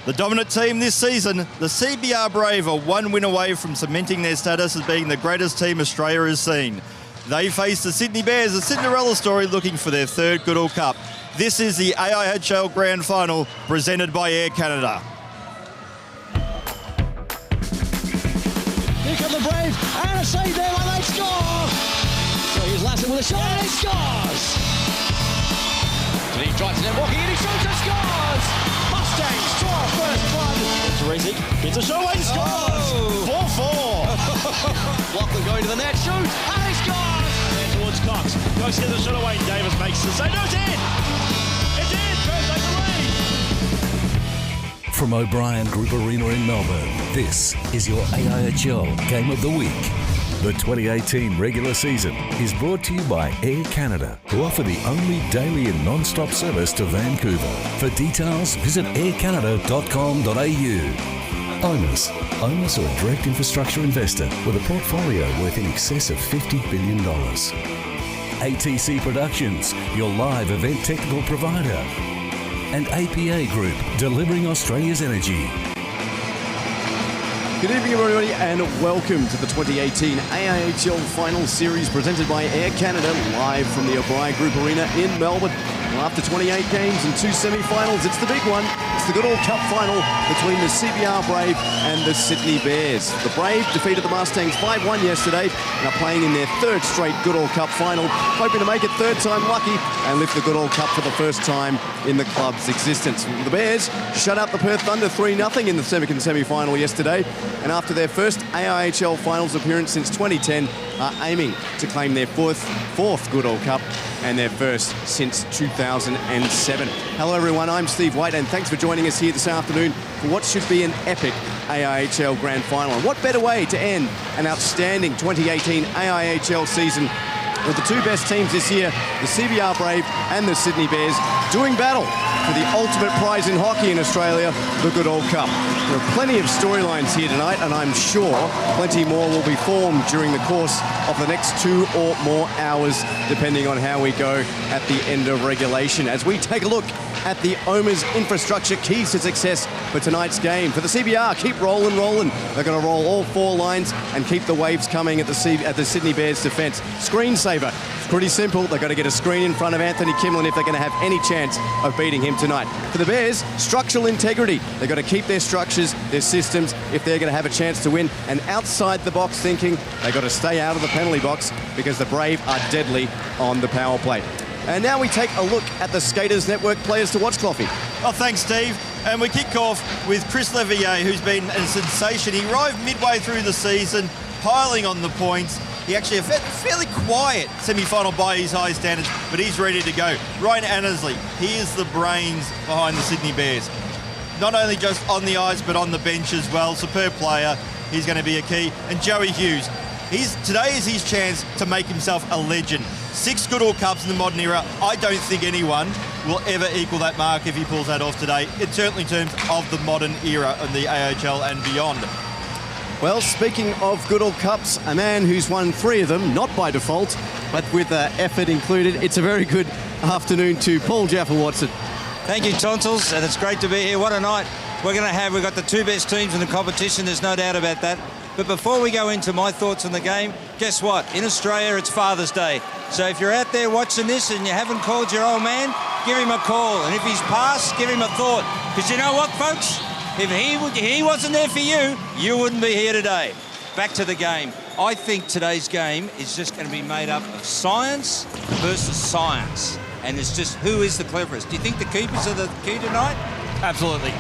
The dominant team this season, the CBR Brave, are one win away from cementing their status as being the greatest team Australia has seen. They face the Sydney Bears, a Cinderella story looking for their third Goodall Cup. This is the AIHL Grand Final presented by Air Canada. Here come the Brave, and a save there, and they score! So here's Lassen with a shot, and he scores! And he tries to net walking, and he shoots and scores! Mustangs draw first blood. Teresic hits a shot and scores! 4-4. Lachlan going to the net, shoots, and he scores! And towards Cox. Cox gets a shot away, Davis makes the save. No, it's in! It's in! First over the lead! From O'Brien Group Arena in Melbourne, this is your AIHL Game of the Week. The 2018 regular season is brought to you by Air Canada, who offer the only daily and non-stop service to Vancouver. For details, visit aircanada.com.au. Owners are a direct infrastructure investor with a portfolio worth in excess of $50 billion. ATC Productions, your live event technical provider. And APA Group, delivering Australia's energy. Good evening, everybody, and welcome to the 2018 AIHL Final Series presented by Air Canada, live from the O'Brien Group Arena in Melbourne. Well, after 28 games and 2 semi-finals, it's the big one. It's the Goodall Cup final between the CBR Brave and the Sydney Bears. The Brave defeated the Mustangs 5-1 yesterday and are playing in their third straight Goodall Cup final, hoping to make it third time lucky and lift the Goodall Cup for the first time in the club's existence. The Bears shut out the Perth Thunder 3-0 in the second semi-final yesterday, and after their first AIHL finals appearance since 2010, are aiming to claim their fourth Goodall Cup and their first since 2007. Hello everyone, I'm Steve White, and thanks for joining us here this afternoon for what should be an epic AIHL Grand Final. And what better way to end an outstanding 2018 AIHL season with the two best teams this year, the CBR Brave and the Sydney Bears, doing battle for the ultimate prize in hockey in Australia, the Goodall Cup. There are plenty of storylines here tonight, and I'm sure plenty more will be formed during the course of the next 2 or more hours, depending on how we go at the end of regulation. As we take a look at the Omer's infrastructure keys to success for tonight's game. For the CBR, keep rolling. They're going to roll all 4 lines and keep the waves coming at the Sydney Bears defence. Screensaver, it's pretty simple. They've got to get a screen in front of Anthony Kimlin if they're going to have any chance of beating him tonight. For the Bears, structural integrity. They've got to keep their structures, their systems, if they're going to have a chance to win. And outside the box thinking, they've got to stay out of the penalty box because the Brave are deadly on the power play. And now we take a look at the Skaters Network players to watch, Cloughy. Oh, thanks, Steve. And we kick off with Chris Levier, who's been a sensation. He arrived midway through the season, piling on the points. He actually had a fairly quiet semi-final by his high standards, but he's ready to go. Ryan Annesley, he is the brains behind the Sydney Bears. Not only just on the ice, but on the bench as well. Superb player. He's going to be a key. And Joey Hughes. Today is his chance to make himself a legend. 6 Goodall Cups in the modern era. I don't think anyone will ever equal that mark if he pulls that off today. It's certainly in terms of the modern era of the AIHL and beyond. Well, speaking of Goodall Cups, a man who's won 3 of them, not by default, but with effort included. It's a very good afternoon to Paul Jaffa-Watson. Thank you, Tonsils, and it's great to be here. What a night we're going to have. We've got the 2 best teams in the competition, there's no doubt about that. But before we go into my thoughts on the game, guess what? In Australia, it's Father's Day. So if you're out there watching this and you haven't called your old man, give him a call. And if he's passed, give him a thought. Because you know what, folks? If he wasn't there for you, you wouldn't be here today. Back to the game. I think today's game is just going to be made up of science versus science. And it's just who is the cleverest. Do you think the keepers are the key tonight? Absolutely.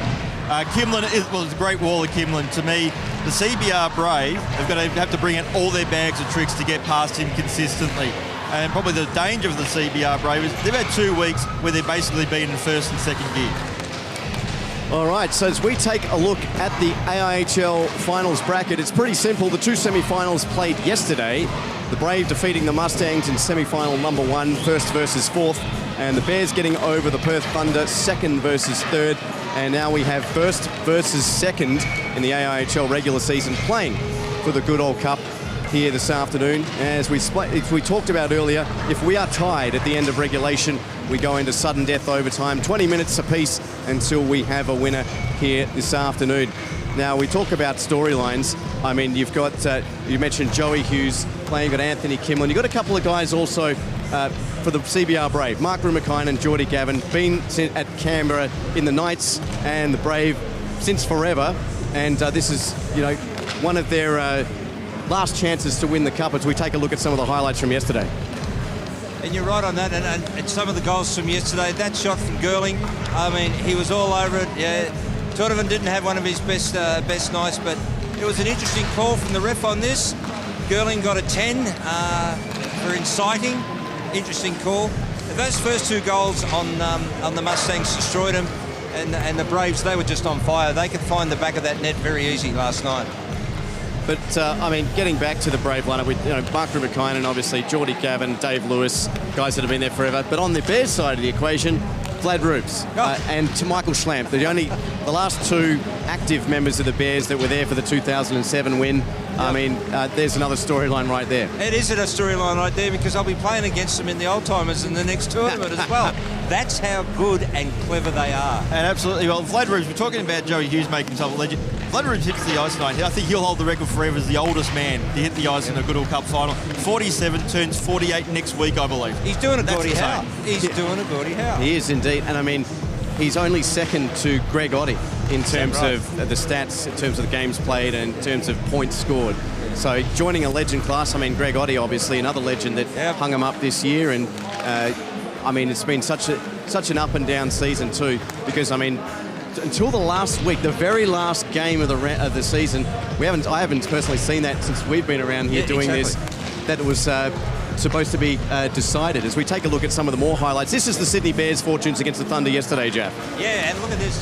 Kimlin is a great wall of Kimlin. To me, the CBR Brave have got to have to bring out all their bags of tricks to get past him consistently. And probably the danger of the CBR Brave is they've had 2 weeks where they've basically been in first and second gear. All right, so as we take a look at the AIHL finals bracket, it's pretty simple. The 2 semi-finals played yesterday. The Brave defeating the Mustangs in semi-final number 1, first versus fourth, and the Bears getting over the Perth Thunder, second versus third. And now we have first versus second in the AIHL regular season playing for the Goodall Cup. here this afternoon. As we talked about earlier, if we are tied at the end of regulation, we go into sudden death overtime, 20 minutes apiece until we have a winner here this afternoon. Now, we talk about storylines. I mean, you've got, you mentioned Joey Hughes playing, you've got Anthony Kimlin. You've got a couple of guys also for the CBR Brave. Mark Rumakine and Geordie Gavin, been at Canberra in the Knights and the Brave since forever. And this is, you know, one of their last chances to win the Cup as we take a look at some of the highlights from yesterday. And you're right on that, and some of the goals from yesterday, that shot from Girling, I mean, he was all over it. Yeah, Todovan didn't have one of his best nights, but it was an interesting call from the ref on this. Girling got a 10 for inciting. Interesting call. Those first two goals on the Mustangs destroyed them, and the Braves, they were just on fire. They could find the back of that net very easy last night. But, I mean, getting back to the Brave lineup with, you know, Mark Rumakine, obviously Geordie Gavin, Dave Lewis, guys that have been there forever. But on the Bears side of the equation, Vlad Roops and to Michael Schlamp, the last two active members of the Bears that were there for the 2007 win. Yep. I mean, there's another storyline right there. It is a storyline right there, because I'll be playing against them in the Old Timers in the next tournament as well. That's how good and clever they are. And absolutely. Well, Vlad Roops, we're talking about Joey Hughes making himself a legend. Vlad Roops hits the ice tonight. I think he'll hold the record forever as the oldest man to hit the ice in a Goodall Cup final. 47, turns 48 next week, I believe. He's doing a Gordie Howe. He's doing a Gordie Howe. He is indeed. And I mean, he's only second to Greg Oddie in terms of the stats, in terms of the games played, and in terms of points scored. So joining a legend class, I mean, Greg Oddie, obviously another legend that hung him up this year. And I mean, it's been such an up and down season too, because I mean, until the last week, the very last game of the season, I haven't personally seen that since we've been around here doing this. That it was supposed to be decided. As we take a look at some of the more highlights, this is the Sydney Bears' fortunes against the Thunder yesterday, Jeff. Yeah, and look at this.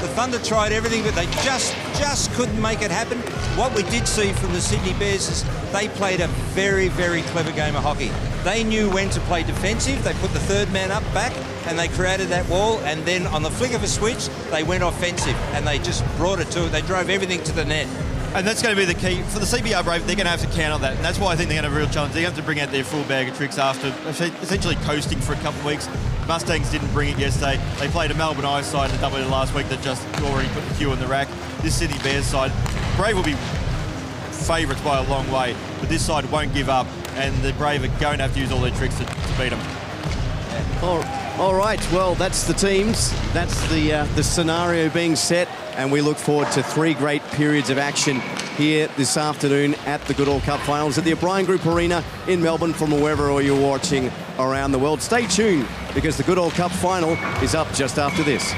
The Thunder tried everything, but they just couldn't make it happen. What we did see from the Sydney Bears is they played a very, very clever game of hockey. They knew when to play defensive. They put the third man up back, and they created that wall. And then on the flick of a switch, they went offensive, and they just brought it to it. They drove everything to the net. And that's going to be the key. For the CBR Brave, they're going to have to counter that. And that's why I think they're going to have a real challenge. They're going to have to bring out their full bag of tricks after essentially coasting for a couple of weeks. Mustangs didn't bring it yesterday. They played a Melbourne Ice side in the double last week that just already put the cue in the rack. This Sydney Bears side, Brave will be favourites by a long way, but this side won't give up, and the Brave are going to have to use all their tricks to beat them. All right, well, that's the teams. That's the scenario being set, and we look forward to 3 great periods of action here this afternoon at the Goodall Cup Finals at the O'Brien Group Arena in Melbourne from wherever you're watching around the world. Stay tuned, because the Goodall Cup Final is up just after this.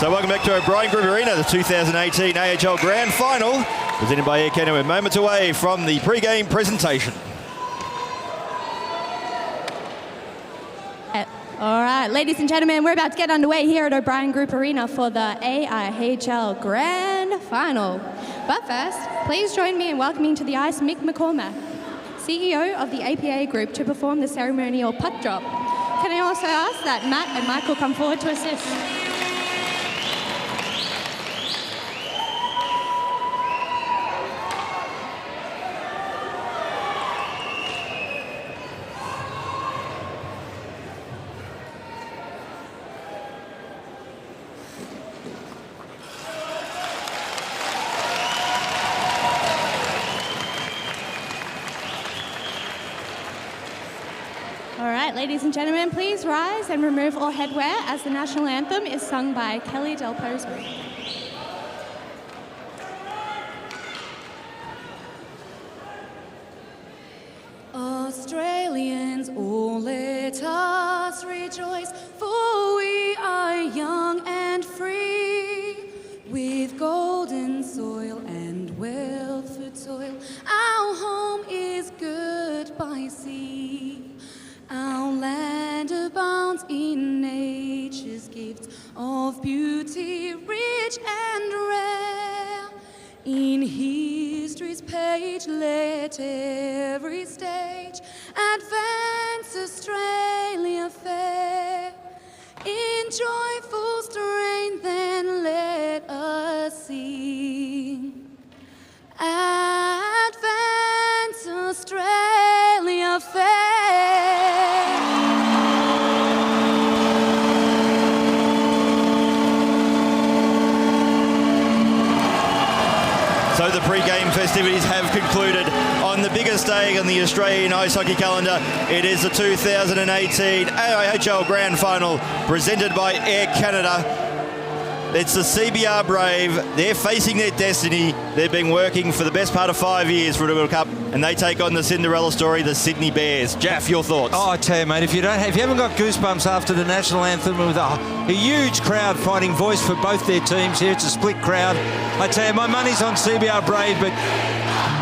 So welcome back to O'Brien Group Arena, the 2018 AIHL Grand Final, presented by Air Canada. We're moments away from the pre-game presentation. All right, ladies and gentlemen, we're about to get underway here at O'Brien Group Arena for the AIHL Grand Final. But first, please join me in welcoming to the ice Mick McCormack, CEO of the APA Group, to perform the ceremonial puck drop. Can I also ask that Matt and Michael come forward to assist? All right, ladies and gentlemen, please rise and remove all headwear as the national anthem is sung by Kelly Del Pozo. Australians, oh let us rejoice, for we are young and free, with golden soil and wealth for toil. Our home is good by sea. Our land abounds in nature's gifts of beauty rich and rare. In history's page, let every stage advance Australia fair. In joyful strain, then let us sing. Advance Australia fair. So the pre-game festivities have concluded on the biggest day on the Australian ice hockey calendar. It is the 2018 AIHL Grand Final presented by Air Canada. It's the CBR Brave. They're facing their destiny. They've been working for the best part of 5 years for the Goodall Cup, and they take on the Cinderella story, the Sydney Bears. Jaff, your thoughts? Oh, I tell you, mate, if you haven't got goosebumps after the national anthem with a huge crowd finding voice for both their teams here, it's a split crowd. I tell you, my money's on CBR Brave, but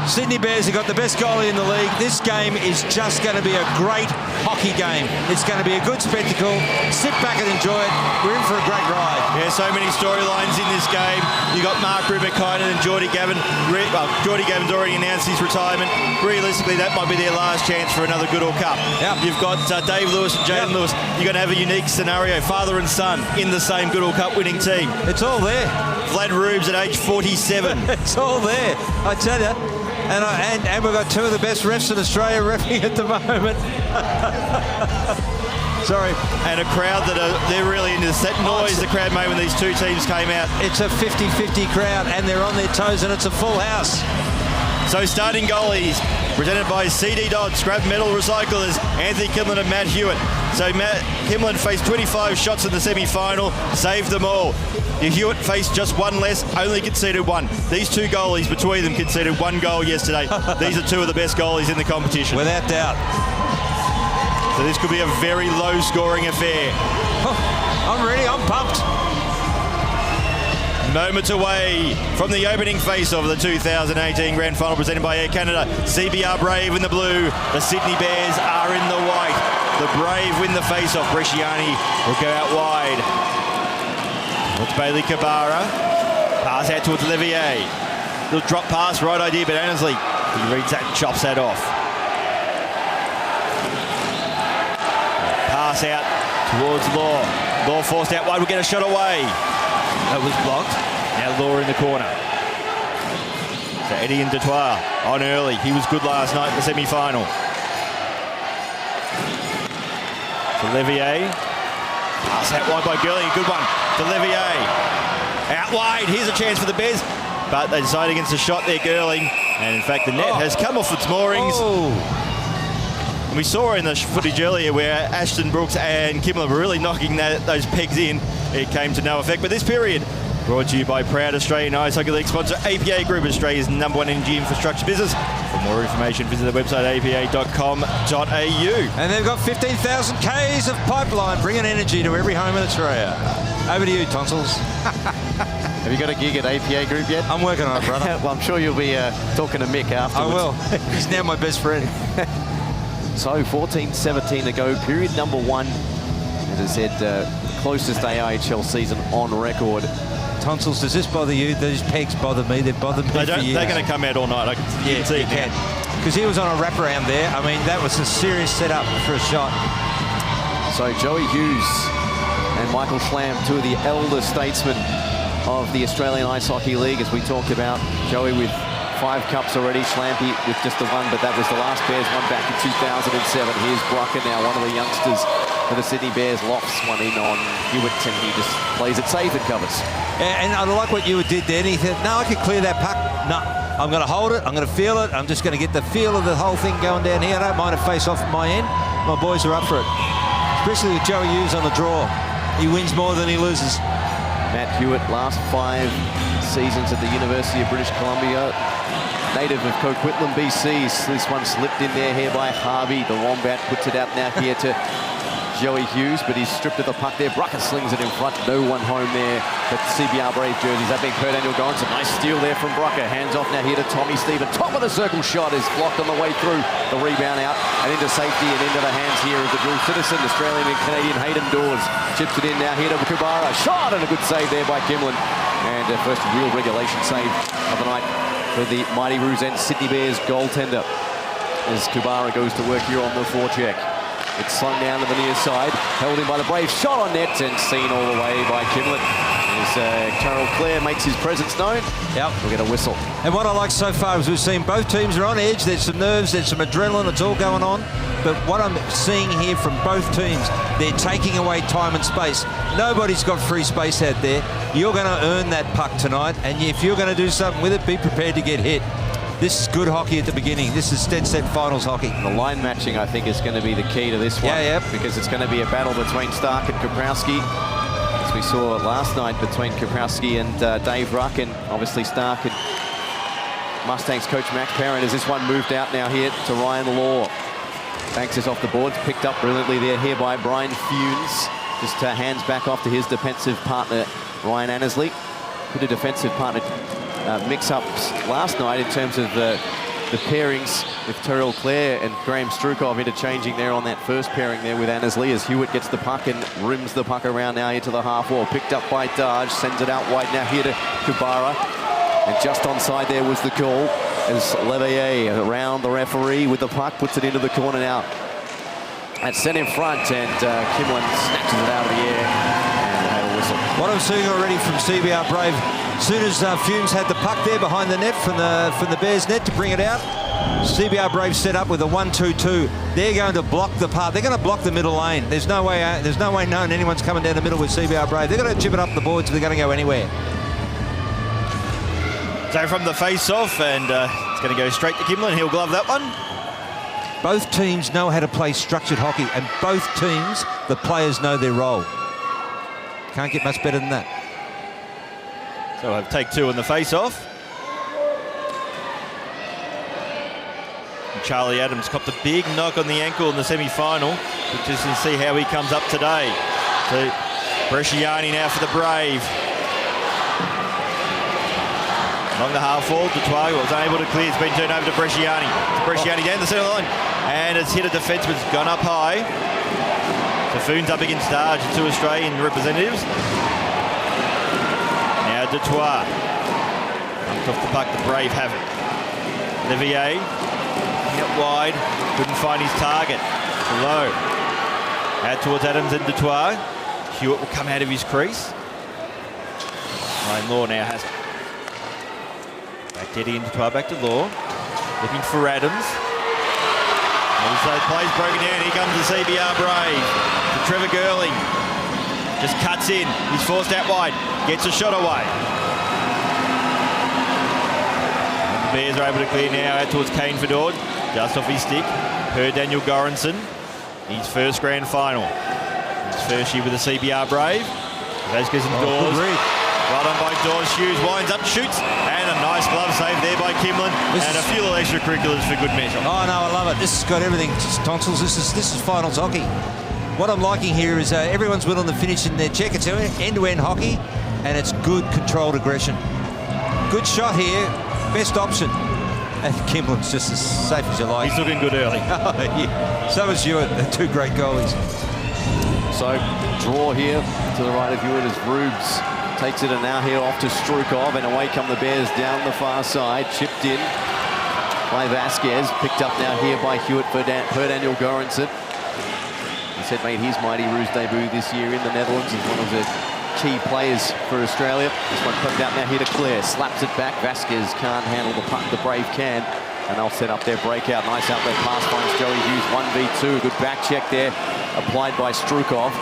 Sydney Bears have got the best goalie in the league. This game is just going to be a great hockey game. It's going to be a good spectacle. Sit back and enjoy it. We're in for a great ride. Yeah, so many storylines in this game. You got Mark Rubikainen and Geordie Gavin. Well, Geordie Gavin's already announced his retirement. Realistically, that might be their last chance for another Goodall Cup. Yep. You've got Dave Lewis and Jaden Lewis. You're going to have a unique scenario, father and son in the same Goodall Cup winning team. It's all there. Vlad Rubes at age 47. It's all there, I tell you. And we've got two of the best refs in Australia reffing at the moment. Sorry. And a crowd they're really into this. That noise the crowd made when these two teams came out. It's a 50-50 crowd, and they're on their toes, and it's a full house. So starting goalies, presented by CD Dodd, scrap metal recyclers, Anthony Kimlin and Matt Hewitt. So Matt Kimlin faced 25 shots in the semi-final, saved them all. Hewitt faced just one less, only conceded one. These two goalies between them conceded one goal yesterday. These are two of the best goalies in the competition. Without doubt. So this could be a very low-scoring affair. I'm ready, I'm pumped. Moments away from the opening face-off of the 2018 Grand Final presented by Air Canada. CBR Brave in the blue. The Sydney Bears are in the white. The Brave win the face-off. Bresciani will go out wide. It's Bailey Cabara. Pass out towards Levier. Little drop pass, right idea, but Annesley, he reads that and chops that off. Pass out towards Law. Law forced out wide, will get a shot away. That was blocked. Now Law in the corner. So Eddie and Dutois on early. He was good last night in the semi-final. To Levier. Pass out wide by Gurley. A good one to Levier. Out wide. Here's a chance for the Bears. But they decide against the shot there, Gurley. And in fact, the net has come off its moorings. And we saw in the footage earlier where Ashton Brooks and Kimler were really knocking those pegs in. It came to no effect. But this period brought to you by proud Australian Ice Hockey League sponsor APA Group, Australia's #1 energy infrastructure business. For more information, visit the website apa.com.au. And they've got 15,000 Ks of pipeline bringing energy to every home in Australia. Over to you, Tonsils. Have you got a gig at APA Group yet? I'm working on it, brother. Well, I'm sure you'll be talking to Mick afterwards. I will. He's now my best friend. So 14-17 to go, period number one. As I said, closest AIHL season on record. Tonsils, does this bother you? These pegs bother me. They've bothered me for years. They're going to come out all night. You can see it now. Because he was on a wraparound there. I mean, that was a serious setup for a shot. So Joey Hughes and Michael Schlam, two of the elder statesmen of the Australian Ice Hockey League, as we talked about. Joey with 5 cups already, Schlampy with just the one, but that was the last Bears one back in 2007. Here's Brucker now, one of the youngsters for the Sydney Bears. Lofts one in on Hewitt, and he just plays it safe and covers. And I like what you did there. And he said, no, I could clear that puck. No, I'm going to hold it. I'm going to feel it. I'm just going to get the feel of the whole thing going down here. I don't mind a face-off at my end. My boys are up for it. Especially with Joey Hughes on the draw. He wins more than he loses. Matt Hewitt, last 5 seasons at the University of British Columbia. Native of Coquitlam, BC. This one slipped in there here by Harvey. The Wombat puts it out now here to Joey Hughes, but he's stripped of the puck there. Brucker slings it in front. No one home there. But CBR Brave jerseys. That being Per Daniel Goranson. Nice steal there from Brucker. Hands off now here to Tommy Stephen. Top of the circle shot is blocked on the way through. The rebound out and into safety and into the hands here of the dual citizen, Australian and Canadian Hayden Dawes. Chips it in now here to Kubara. Shot and a good save there by Kimlin. And first real regulation save of the night for the mighty Roos-End Sydney Bears goaltender as Kubara goes to work here on the forecheck. It's slung down to the near side, held in by the Braves, shot on net and seen all the way by Kimlin. As Terrell Clare makes his presence known, we'll get a whistle. And what I like so far is we've seen both teams are on edge. There's some nerves, there's some adrenaline, it's all going on. But what I'm seeing here from both teams, they're taking away time and space. Nobody's got free space out there. You're going to earn that puck tonight, and if you're going to do something with it, be prepared to get hit. This is good hockey at the beginning. This is Stenset Finals hockey. The line matching, I think, is going to be the key to this one. Because it's going to be a battle between Stark and Kaprowski. As we saw last night between Kaprowski and Dave Ruck, and obviously Stark and Mustangs coach Max Parent, as this one moved out now here to Ryan Law. Banks is off the boards, picked up brilliantly there here by Brian Funes. Just hands back off to his defensive partner, Ryan Annesley. Good defensive partner mix-ups last night in terms of the pairings with Terrell Clare and Graham Strukov interchanging there on that first pairing there with Annesley as Hewitt gets the puck and rims the puck around now into the half wall. Picked up by Darge, sends it out wide now here to Kubara. And just onside there was the call as Leveille around the referee with the puck, puts it into the corner now. That's sent in front and Kimlin snatches it out of the air and had a whistle. What I'm seeing already from CBR Brave, as soon as Fumes had the puck there behind the net from the Bears net to bring it out, CBR Brave set up with a 1-2-2. They're going to block the path. They're going to block the middle lane. There's no way known anyone's coming down the middle with CBR Brave. They're going to chip it up the boards. They're going to go anywhere. So from the face-off, and it's going to go straight to Kimlin. He'll glove that one. Both teams know how to play structured hockey, and both teams, the players know their role. Can't get much better than that. So we'll have take 2 on the face-off. Charlie Adams copped a big knock on the ankle in the semi-final. But just to see how he comes up today. So Bresciani now for the Brave. Along the half wall, Dutoit was unable to clear. It's been turned over to Bresciani. Bresciani down the centre line. And it's hit a defenseman. It's gone up high. So Foon's up against Darge, the 2 Australian representatives. Now Dutoit. Pumped off the puck, the Brave have it. Levier, out wide, couldn't find his target. Low. Out towards Adams and Dutoit. Hewitt will come out of his crease. Ryan Law now has it. Back Teddy and Dutoit, back to Law. Looking for Adams. And so plays broken down. Here comes the CBR Brave. To Trevor Girling. Just cuts in. He's forced out wide. Gets a shot away. And the Bears are able to clear now out towards Kane Fedord. Just off his stick. Per Daniel Goranson. His first grand final. His first year with the CBR Brave. Vasquez and Dawes. Right on by Dawes. Hughes winds up, shoots. And a nice glove save there by Kimlin. And a few little extracurriculars for good measure. Oh, no, I love it. This has got everything. Tonsils, this is finals hockey. What I'm liking here is everyone's willing to finish in their check. It's end-to-end hockey, and it's good controlled aggression. Good shot here. Best option. And Kimlin's just as safe as you like. He's looking good early. Yeah. So is Hewitt. They're 2 great goalies. So, draw here to the right of Hewitt as Rubes takes it, and now here off to Strukov, and away come the Bears down the far side. Chipped in by Vasquez. Picked up now here by Hewitt for Daniel Goranson. He said made his Mighty Roos debut this year in the Netherlands. He's one of the key players for Australia. This one put out now here to Clare. Slaps it back. Vasquez can't handle the puck. The Brave can. And they'll set up their breakout. Nice outlet pass finds Joey Hughes. 1v2. Good back check there applied by Strukov.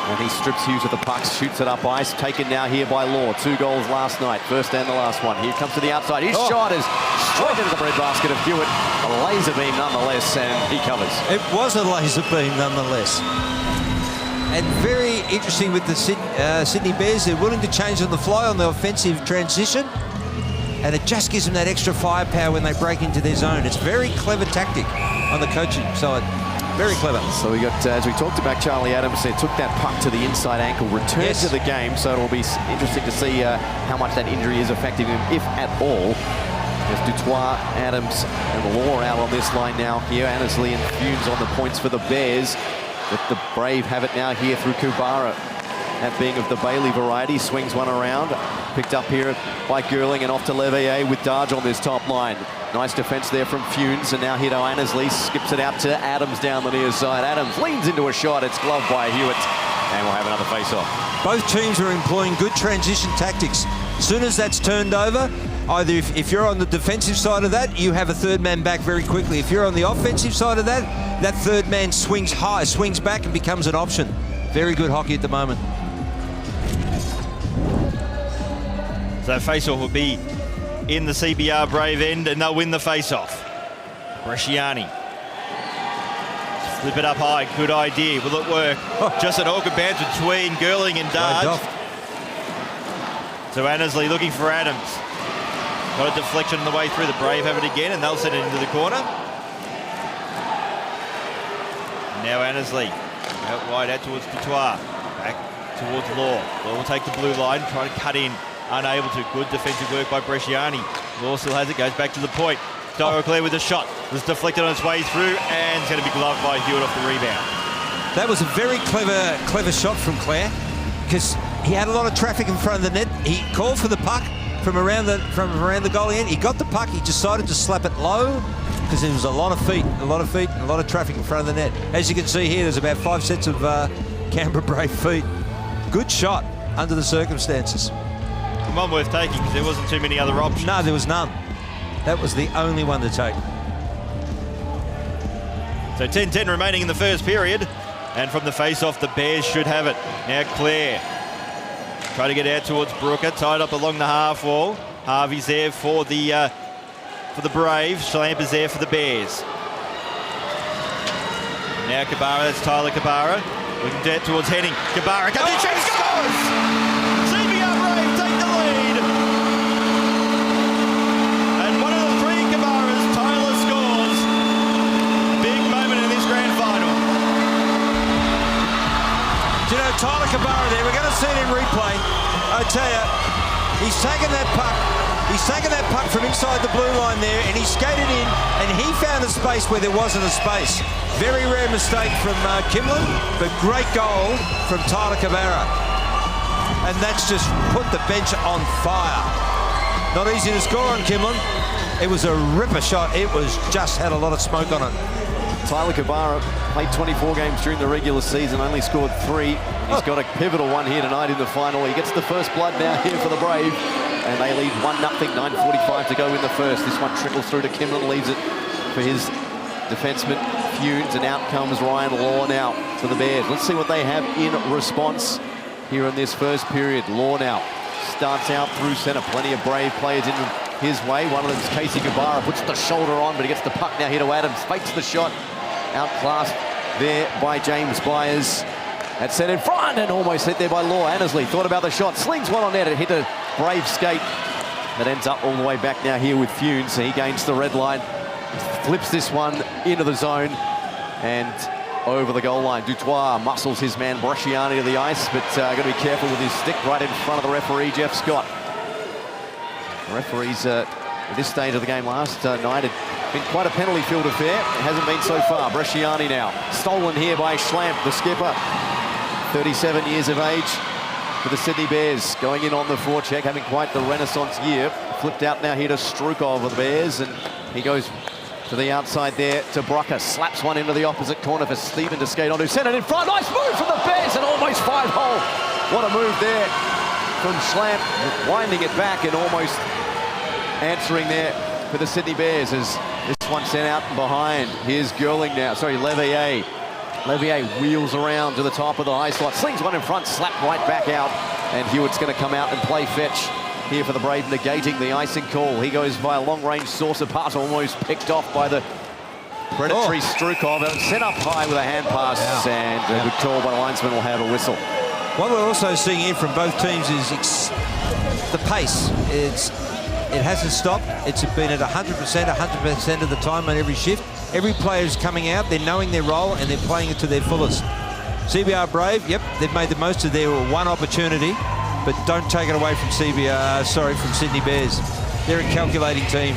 And he strips Hughes of the puck, shoots it up ice, taken now here by Law. 2 goals last night, first and the last one. Here comes to the outside. His shot is straight into the breadbasket of Hewitt. A laser beam nonetheless, and he covers. It was a laser beam nonetheless. And very interesting with the Sydney Bears. They're willing to change on the fly on the offensive transition. And it just gives them that extra firepower when they break into their zone. It's very clever tactic on the coaching side. Very clever. So we got, as we talked about, Charlie Adams there, took that puck to the inside ankle, returned to the game, so it'll be interesting to see how much that injury is affecting him, if at all. There's Dutois, Adams, and Law out on this line now here. Annesley and Fumes on the points for the Bears. But the Brave have it now here through Kubara. That being of the Bailey variety, swings one around. Picked up here by Gerling and off to Leveille with Darge on this top line. Nice defense there from Funes, and now here to Annesley. Skips it out to Adams down the near side. Adams leans into a shot. It's gloved by Hewitt, and we'll have another face-off. Both teams are employing good transition tactics. As soon as that's turned over, either if you're on the defensive side of that, you have a third man back very quickly. If you're on the offensive side of that, that third man swings high, swings back and becomes an option. Very good hockey at the moment. So face-off will be in the CBR Brave end, and they'll win the face-off. Bresciani. Flip it up high, good idea. Will it work? Just an awkward bounce between Gerling and Darge. So Annesley looking for Adams. Got a deflection on the way through. The Brave have it again, and they'll send it into the corner. Now Annesley out wide, out towards Dutois. Back towards Law. Law will take the blue line, try to cut in. Unable to. Good defensive work by Bresciani. Law still has it, goes back to the point. Claire with a shot. Was deflected on its way through, and it's going to be gloved by Hewitt off the rebound. That was a very clever shot from Clare, because he had a lot of traffic in front of the net. He called for the puck from around the goalie end. He got the puck. He decided to slap it low because there was a lot of feet, and a lot of traffic in front of the net. As you can see here, there's about 5 sets of Canberra Brave feet. Good shot under the circumstances. One worth taking because there wasn't too many other options. No, there was none. That was the only one to take. So 10-10 remaining in the first period. And from the face-off, the Bears should have it. Now Clare. Try to get out towards Brooker, tied up along the half wall. Harvey's there for the Braves. Schlamp is there for the Bears. Now Kabara, that's Tyler Kabara. Looking out towards Henning. Kabara comes in, shoots, scores! CBR Brave take the lead. And one of the 3 Kabaras, Tyler scores. Big moment in this grand final. Do you know Tyler Kabara there? We're going to see it in replay. I tell you, he's taken that puck. He's taken that puck from inside the blue line there, and he skated in, and he found a space where there wasn't a space. Very rare mistake from Kimlin, but great goal from Tyler Kabara. And that's just put the bench on fire. Not easy to score on Kimlin. It was a ripper shot. It was just had a lot of smoke on it. Tyler Kabara played 24 games during the regular season, only scored 3. He's got a pivotal one here tonight in the final. He gets the first blood now here for the Brave, and they lead 1-0, 9:45 to go in the first. This one trickles through to Kimlin, leaves it for his defenseman Funes, and out comes Ryan Law now for the Bears. Let's see what they have in response here in this first period. Law now starts out through center. Plenty of Brave players in his way. One of them is Casey Kabara, puts the shoulder on, but he gets the puck now here to Adams. Fakes the shot. Outclassed there by James Byers. That's set in front and almost hit there by Law. Annesley thought about the shot. Slings one on net. It hit a Brave skate. That ends up all the way back now here with Funes. So he gains the red line. Flips this one into the zone and over the goal line. Dutois muscles his man Bresciani to the ice, but got to be careful with his stick right in front of the referee, Jeff Scott. The referees at this stage of the game last night had been quite a penalty-filled affair. It hasn't been so far. Bresciani now. Stolen here by Schlamp, the skipper. 37 years of age for the Sydney Bears. Going in on the forecheck, having quite the renaissance year. Flipped out now here to Strukov of the Bears, and he goes to the outside there to Brucker. Slaps one into the opposite corner for Stephen to skate onto. Sent it in front. Nice move from the Bears and almost 5-hole. What a move there from Schlamp. Winding it back and almost answering there for the Sydney Bears as this one sent out and behind. Here's Gerling now. Sorry, Leveille. Levier wheels around to the top of the high slot, slings one in front, slapped right back out, and Hewitt's going to come out and play fetch here for the Brave, negating the icing call. He goes by a long-range saucer pass, almost picked off by the predatory Strukov, sent up high with a hand pass, and a good call by the linesman will have a whistle. What we're also seeing here from both teams is the pace. It hasn't stopped. It's been at 100% of the time on every shift. Every player is coming out, they're knowing their role, and they're playing it to their fullest. CBR Brave, yep, they've made the most of their one opportunity, but don't take it away from from Sydney Bears. They're a calculating team.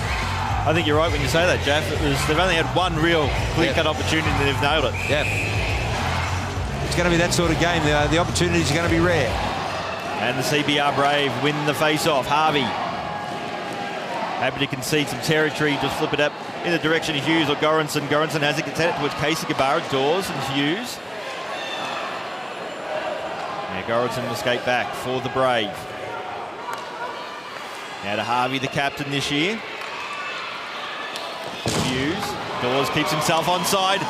I think you're right when you say that, Jeff. They've only had one real clear-cut opportunity and they've nailed it. Yeah. It's going to be that sort of game. The opportunities are going to be rare. And the CBR Brave win the face-off. Harvey happy to concede some territory, just flip it up in the direction of Hughes or Goranson. Goranson has it, gets it towards Casey Gabara, Dawes and Hughes. Now Goranson will skate back for the Brave. Now to Harvey, the captain this year. Hughes, Dawes keeps himself onside.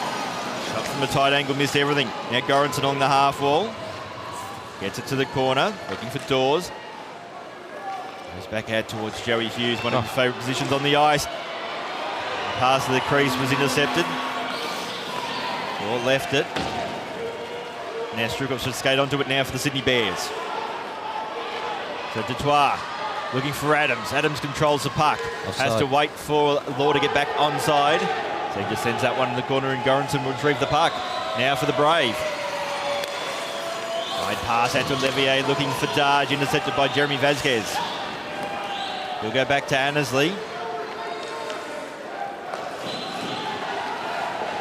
Shot from a tight angle, missed everything. Now Goranson on the half wall. Gets it to the corner, looking for Dawes. Goes back out towards Joey Hughes, one of his favourite positions on the ice. Pass to the crease was intercepted. Or left it. Now Strukov should skate onto it now for the Sydney Bears. So Dutoit looking for Adams. Adams controls the puck. Offside. Has to wait for Law to get back onside. So he just sends that one in the corner and Goranson will retrieve the puck. Now for the Brave. Wide pass out to Levier looking for Darge, intercepted by Jeremy Vasquez. He'll go back to Annesley.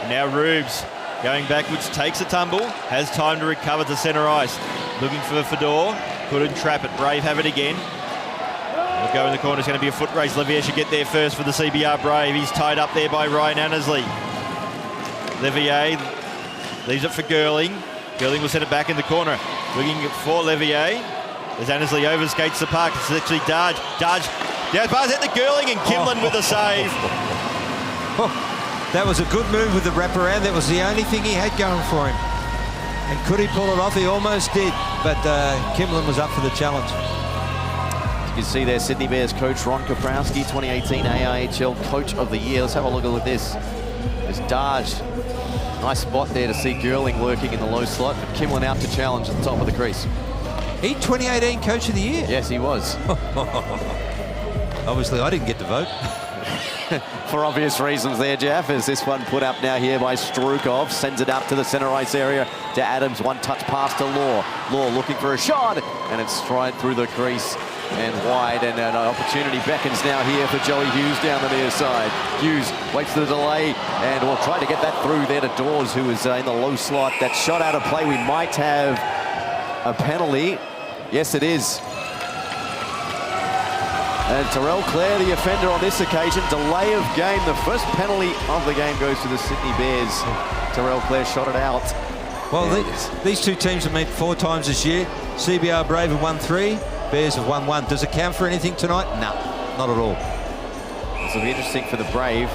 Now Rubes going backwards, takes a tumble, has time to recover to centre ice. Looking for Fedor, couldn't trap it. Brave have it again. We'll go in the corner, it's going to be a foot race. Levier should get there first for the CBR Brave. He's tied up there by Ryan Annesley. Levier leaves it for Girling. Girling will send it back in the corner. Looking for Levier. As Annesley overskates the puck, it's actually Darge. Darge down pass at the Girling and Kimlin with the save. That was a good move with the wraparound. That was the only thing he had going for him. And could he pull it off? He almost did, but Kimlin was up for the challenge. You can see there Sydney Bears coach Ron Kaprowski, 2018 AIHL Coach of the Year. Let's have a look at this. There's Darge. Nice spot there to see Girling working in the low slot, but Kimlin out to challenge at the top of the crease. He 2018 Coach of the Year. Yes, he was. Obviously, I didn't get to vote. For obvious reasons there, Jeff, as this one put up now here by Strukov. Sends it up to the centre ice area to Adams. One touch pass to Law. Law looking for a shot, and it's straight through the crease and wide, and an opportunity beckons now here for Joey Hughes down the near side. Hughes waits for the delay and will try to get that through there to Dawes, who is in the low slot. That shot out of play. We might have a penalty. Yes, it is. And Terrell Clare, the offender on this occasion. Delay of game. The first penalty of the game goes to the Sydney Bears. Terrell Clare shot it out. Well, these two teams have met 4 times this year. CBR Brave have won 3. Bears have won 1. Does it count for anything tonight? No, not at all. This will be interesting for the Brave.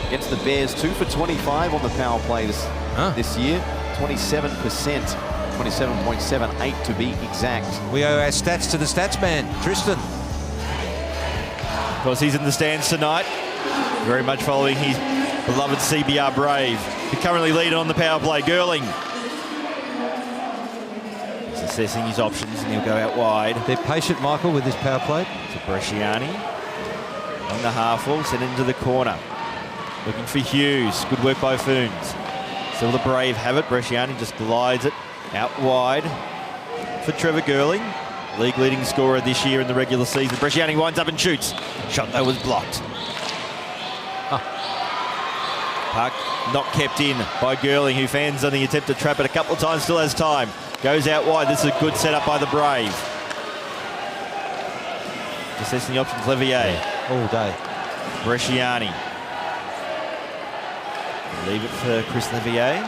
Against the Bears, 2 for 25 on the power play this year. 27%. 27.78 to be exact. We owe our stats to the stats man, Tristan. Of course, he's in the stands tonight, very much following his beloved CBR Brave. The currently leader on the power play, Girling. He's assessing his options and he'll go out wide. They're patient, Michael, with this power play. To Bresciani. On the half wall, sent into the corner. Looking for Hughes. Good work by Foons. Still the Brave have it. Bresciani just glides it out wide for Trevor Girling. League leading scorer this year in the regular season. Bresciani winds up and shoots. Shot though was blocked. Puck not kept in by Girling, who fans on the attempt to trap it a couple of times, still has time. Goes out wide. This is a good setup by the Brave. Assessing the options, Levier. All day. Bresciani. Leave it for Chris Levier.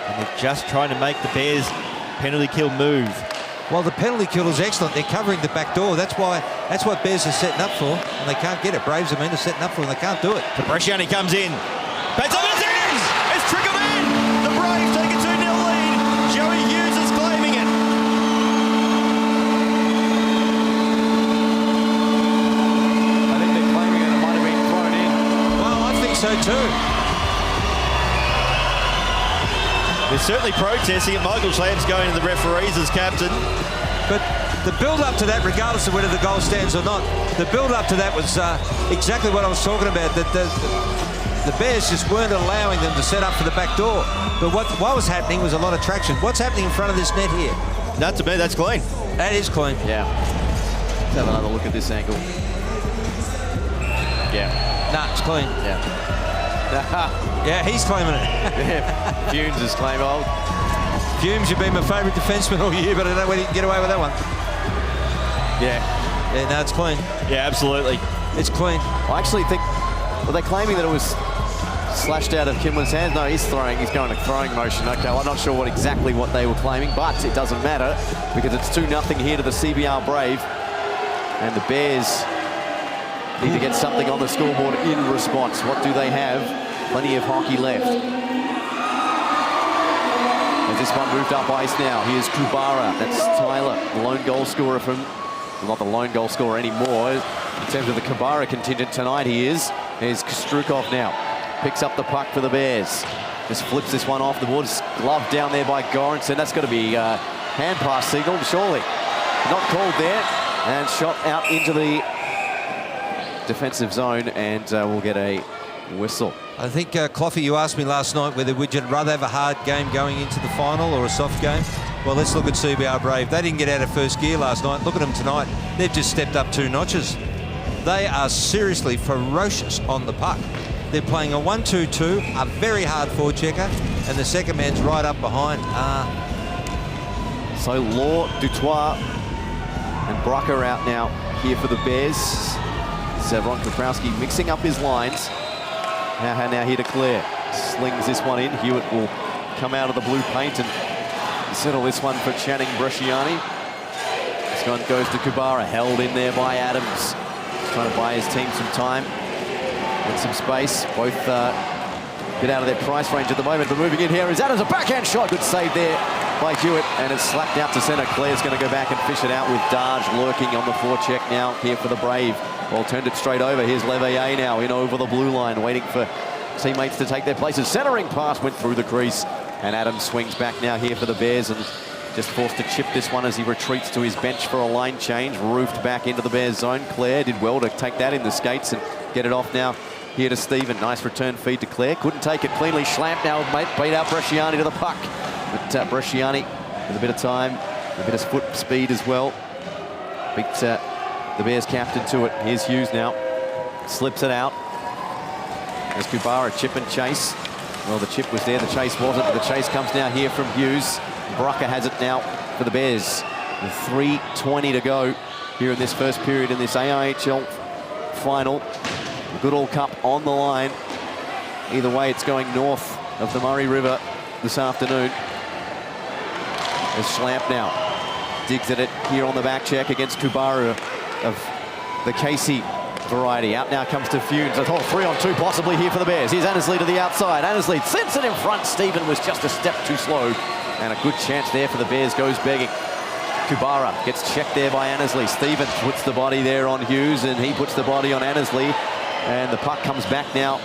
And they're just trying to make the Bears penalty kill move. Well, the penalty kill is excellent. They're covering the back door. That's what Bears are setting up for, and they can't get it. Braves, are setting up for, and they can't do it. So Bresciani comes in. so too. They're certainly protesting it. Michael Schlam's going to the referees as captain. But the build-up to that, regardless of whether the goal stands or not, the build-up to that was exactly what I was talking about, that the Bears just weren't allowing them to set up for the back door. But what was happening was a lot of traction. What's happening in front of this net here? Not to me, that's clean. That is clean. Yeah. Let's have another look at this angle. Yeah. Nah, it's clean. Yeah. Yeah, he's claiming it. Yeah. Funes is claiming. Oh, Fumes, you've been my favourite defenseman all year, but I don't know whether you can get away with that one. yeah. Yeah, no, it's clean. Yeah, absolutely. It's clean. I actually think, were they claiming that it was slashed out of Kimlin's hands? No, he's throwing. He's going to throwing motion. Okay, well, I'm not sure exactly what they were claiming, but it doesn't matter because it's 2-0 here to the CBR Brave. And the Bears need to get something on the scoreboard in response. What do they have? Plenty of hockey left. As this one moved up ice now, here's Kubara. That's Tyler, the lone goal scorer from, well, not the lone goal scorer anymore. In terms of the Kubara contingent tonight, he is. Here's Strukov now. Picks up the puck for the Bears. Just flips this one off the board. Glove down there by Goranson. That's got to be hand pass signal, surely. Not called there. And shot out into the defensive zone, and we'll get a whistle. I think, Cloughy, you asked me last night whether would you rather have a hard game going into the final or a soft game. Well, let's look at CBR Brave. They didn't get out of first gear last night. Look at them tonight. They've just stepped up 2 notches. They are seriously ferocious on the puck. They're playing a 1-2-2, a very hard forechecker, and the second man's right up behind. So Law, Dutois, and Brucker out now here for the Bears. Ron Kaprowski mixing up his lines. Now here to Clare. Slings this one in. Hewitt will come out of the blue paint and settle this one for Channing Bresciani. This one goes to Kubara, held in there by Adams. Trying to buy his team some time and some space. Both get out of their price range at the moment. But moving in here is Adams, a backhand shot. Good save there by Hewitt, and it's slapped out to centre. Clare's going to go back and fish it out with Darge lurking on the forecheck now here for the Brave. Well, turned it straight over. Here's Leveille now in over the blue line, waiting for teammates to take their places. Centering pass went through the crease, and Adams swings back now here for the Bears and just forced to chip this one as he retreats to his bench for a line change. Roofed back into the Bears zone. Clare did well to take that in the skates and get it off now here to Stephen. Nice return feed to Clare. Couldn't take it cleanly. Schlamp now beat out Bresciani to the puck. But Bresciani with a bit of time, a bit of foot speed as well. Beat the Bears captain to it. Here's Hughes now. Slips it out. There's Kubara, chip and chase. Well, the chip was there, the chase wasn't, but the chase comes now here from Hughes. Brucker has it now for the Bears. With 3:20 to go here in this first period in this AIHL final. The Goodall Cup on the line. Either way, it's going north of the Murray River this afternoon. There's Schlamp now. Digs at it here on the back check against Kubara of the Casey variety. Out now comes to Funes. A whole 3-on-2 possibly here for the Bears. Here's Annesley to the outside. Annesley sends it in front. Stephen was just a step too slow. And a good chance there for the Bears goes begging. Kubara gets checked there by Annesley. Stephen puts the body there on Hughes, and he puts the body on Annesley. And the puck comes back now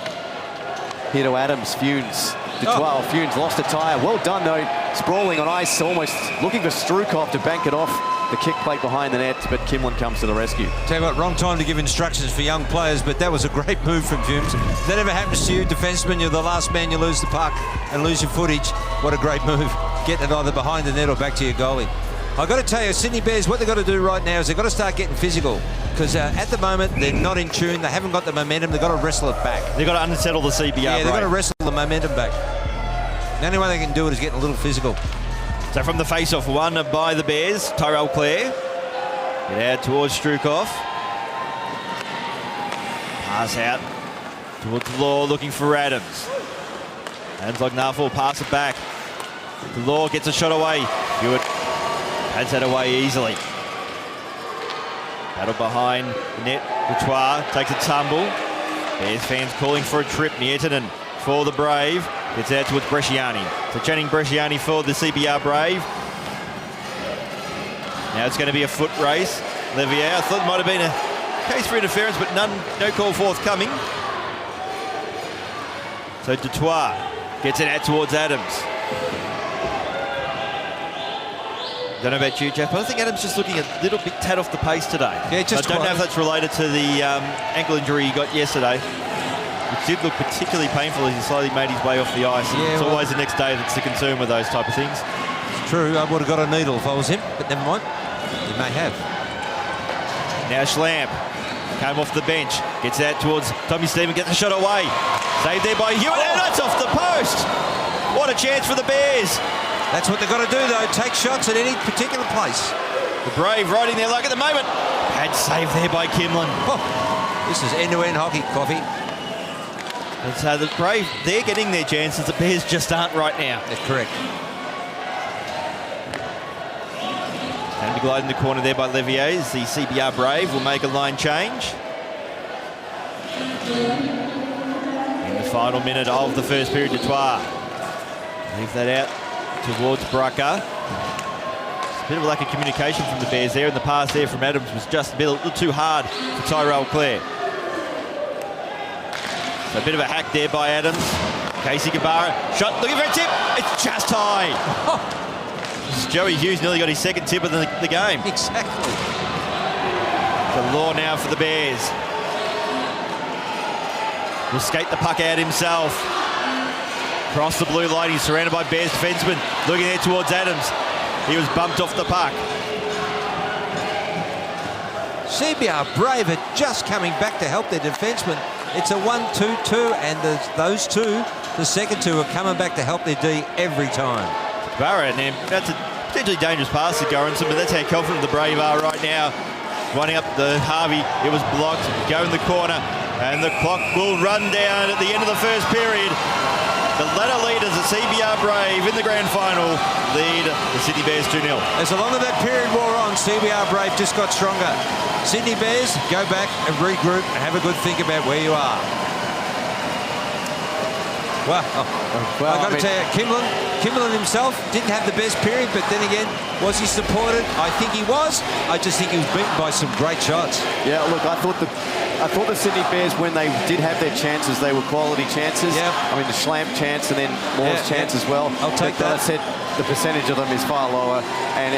here to Adams. Funes to 12. Funes lost a tyre. Well done, though. Sprawling on ice, almost looking for Strukov to bank it off the kick plate behind the net, but Kimlin comes to the rescue. Tell you what, wrong time to give instructions for young players, but that was a great move from Fumes. If that ever happens to you, defenseman, you're the last man, you lose the puck and lose your footage. What a great move. Getting it either behind the net or back to your goalie. I've got to tell you, Sydney Bears, what they've got to do right now is they've got to start getting physical, because at the moment, they're not in tune. They haven't got the momentum. They've got to wrestle it back. They've got to unsettle the CBR. Yeah, they've got to wrestle the momentum back. The only way they can do it is getting a little physical. So from the face-off, won by the Bears, Tyrell Clare. Get out towards Strukov. Pass out towards Law, looking for Adams. Adams like Narful, pass it back. Law gets a shot away. Hewitt pads that away easily. Battle behind the net. Dutois takes a tumble. Bears fans calling for a trip. Nietanen for the Brave. Gets out towards Bresciani. So Channing Bresciani for the CBR Brave. Now it's going to be a foot race. Levier, I thought it might have been a case for interference, but no call forthcoming. So Dutois gets it out towards Adams. Don't know about you, Jeff, but I think Adams just looking a little bit tad off the pace today. Yeah, just I don't know if that's related to the ankle injury he got yesterday. It did look particularly painful as he slowly made his way off the ice. Yeah, it's always the next day that's the concern with those type of things. It's true. I would have got a needle if I was him, but never mind. He may have. Now Schlamp came off the bench, gets out towards Tommy Stephen, gets the shot away. Saved there by Hewitt, and that's off the post. What a chance for the Bears. That's what they've got to do, though. Take shots at any particular place. The Brave riding their luck at the moment. Bad save there by Kimlin. Oh, this is end-to-end hockey, Coffee. And so the Brave, they're getting their chances. The Bears just aren't right now. That's correct. Going to be gliding the corner there by Levier as the CBR Brave will make a line change. In the final minute of the first period, Dutois. Leave that out towards Brucker. Just a bit of a lack of communication from the Bears there, and the pass there from Adams was just a little too hard for Tyrell Clare. So a bit of a hack there by Adams. Casey Gabara, shot, looking for a tip, it's just high. Joey Hughes nearly got his second tip of the game. Exactly. The law now for the Bears. Will skate the puck out himself. Across the blue line, he's surrounded by Bears defensemen. Looking there towards Adams. He was bumped off the puck. CBR Brave are just coming back to help their defensemen. It's a 1-2-2, and those two, the second two, are coming back to help their D every time. Barrett, and that's a potentially dangerous pass to Goranson, but that's how confident the Brave are right now. Winding up the Harvey, it was blocked, go in the corner, and the clock will run down at the end of the first period. The ladder leaders, the CBR Brave, in the grand final, lead the Sydney Bears 2-0. As the longer that period wore on, CBR Brave just got stronger. Sydney Bears, go back and regroup and have a good think about where you are. Well, I've got to tell you, Kimlin himself didn't have the best period, but then again, was he supported? I think he was. I just think he was beaten by some great shots. Yeah, look, I thought the Sydney Bears, when they did have their chances, they were quality chances. Yep. I mean, the Schlamp chance and then Moore's chance as well. I'll take that. I said the percentage of them is far lower, and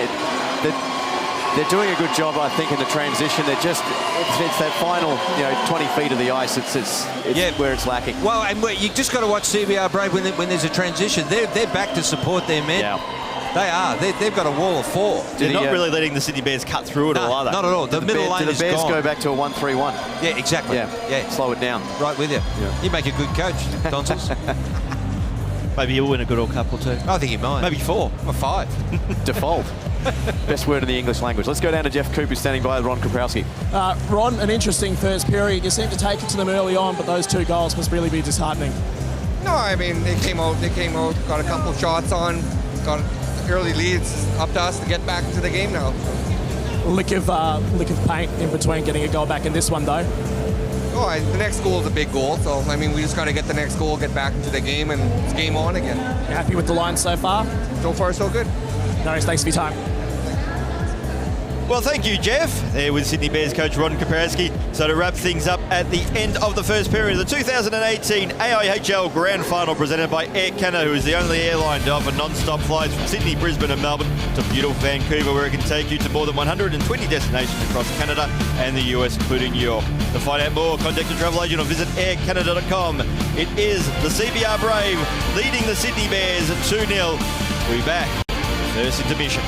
they're doing a good job, I think, in the transition. They're just, it's that final, 20 feet of the ice. It's where it's lacking. Well, and you just got to watch CBR Brave when there's a transition. They're back to support their men. Yeah. They are. They've got a wall of four. They're not really letting the Sydney Bears cut through it all, are they? Not at all. The middle lane is gone. Do the Bears go back to a 1-3-1? Yeah, exactly. Yeah. Slow it down. Right with you. Yeah. You make a good coach, Tonsils. Maybe he'll win a Goodall Cup or two. I think he might. Maybe 4 or 5. Default. Best word in the English language. Let's go down to Jeff Cooper standing by Ron Kaprowski. Ron, an interesting first period. You seem to take it to them early on, but those 2 goals must really be disheartening. No, I mean, they came out, got a couple of shots on, got early leads, up to us to get back into the game now. Lick of paint in between getting a goal back in this one, though. Oh, the next goal is a big goal, so I mean, we just got to get the next goal, get back into the game, and it's game on again. You happy with the line so far? So far, so good. No worries, thanks for your time. Well, thank you, Jeff. There with Sydney Bears coach Ron Kaprowski. So to wrap things up at the end of the first period, the 2018 AIHL Grand Final presented by Air Canada, who is the only airline to offer non-stop flights from Sydney, Brisbane and Melbourne to beautiful Vancouver, where it can take you to more than 120 destinations across Canada and the US, including New York. To find out more, contact your travel agent or visit aircanada.com. It is the CBR Brave leading the Sydney Bears at 2-0. We'll be back. First intermission.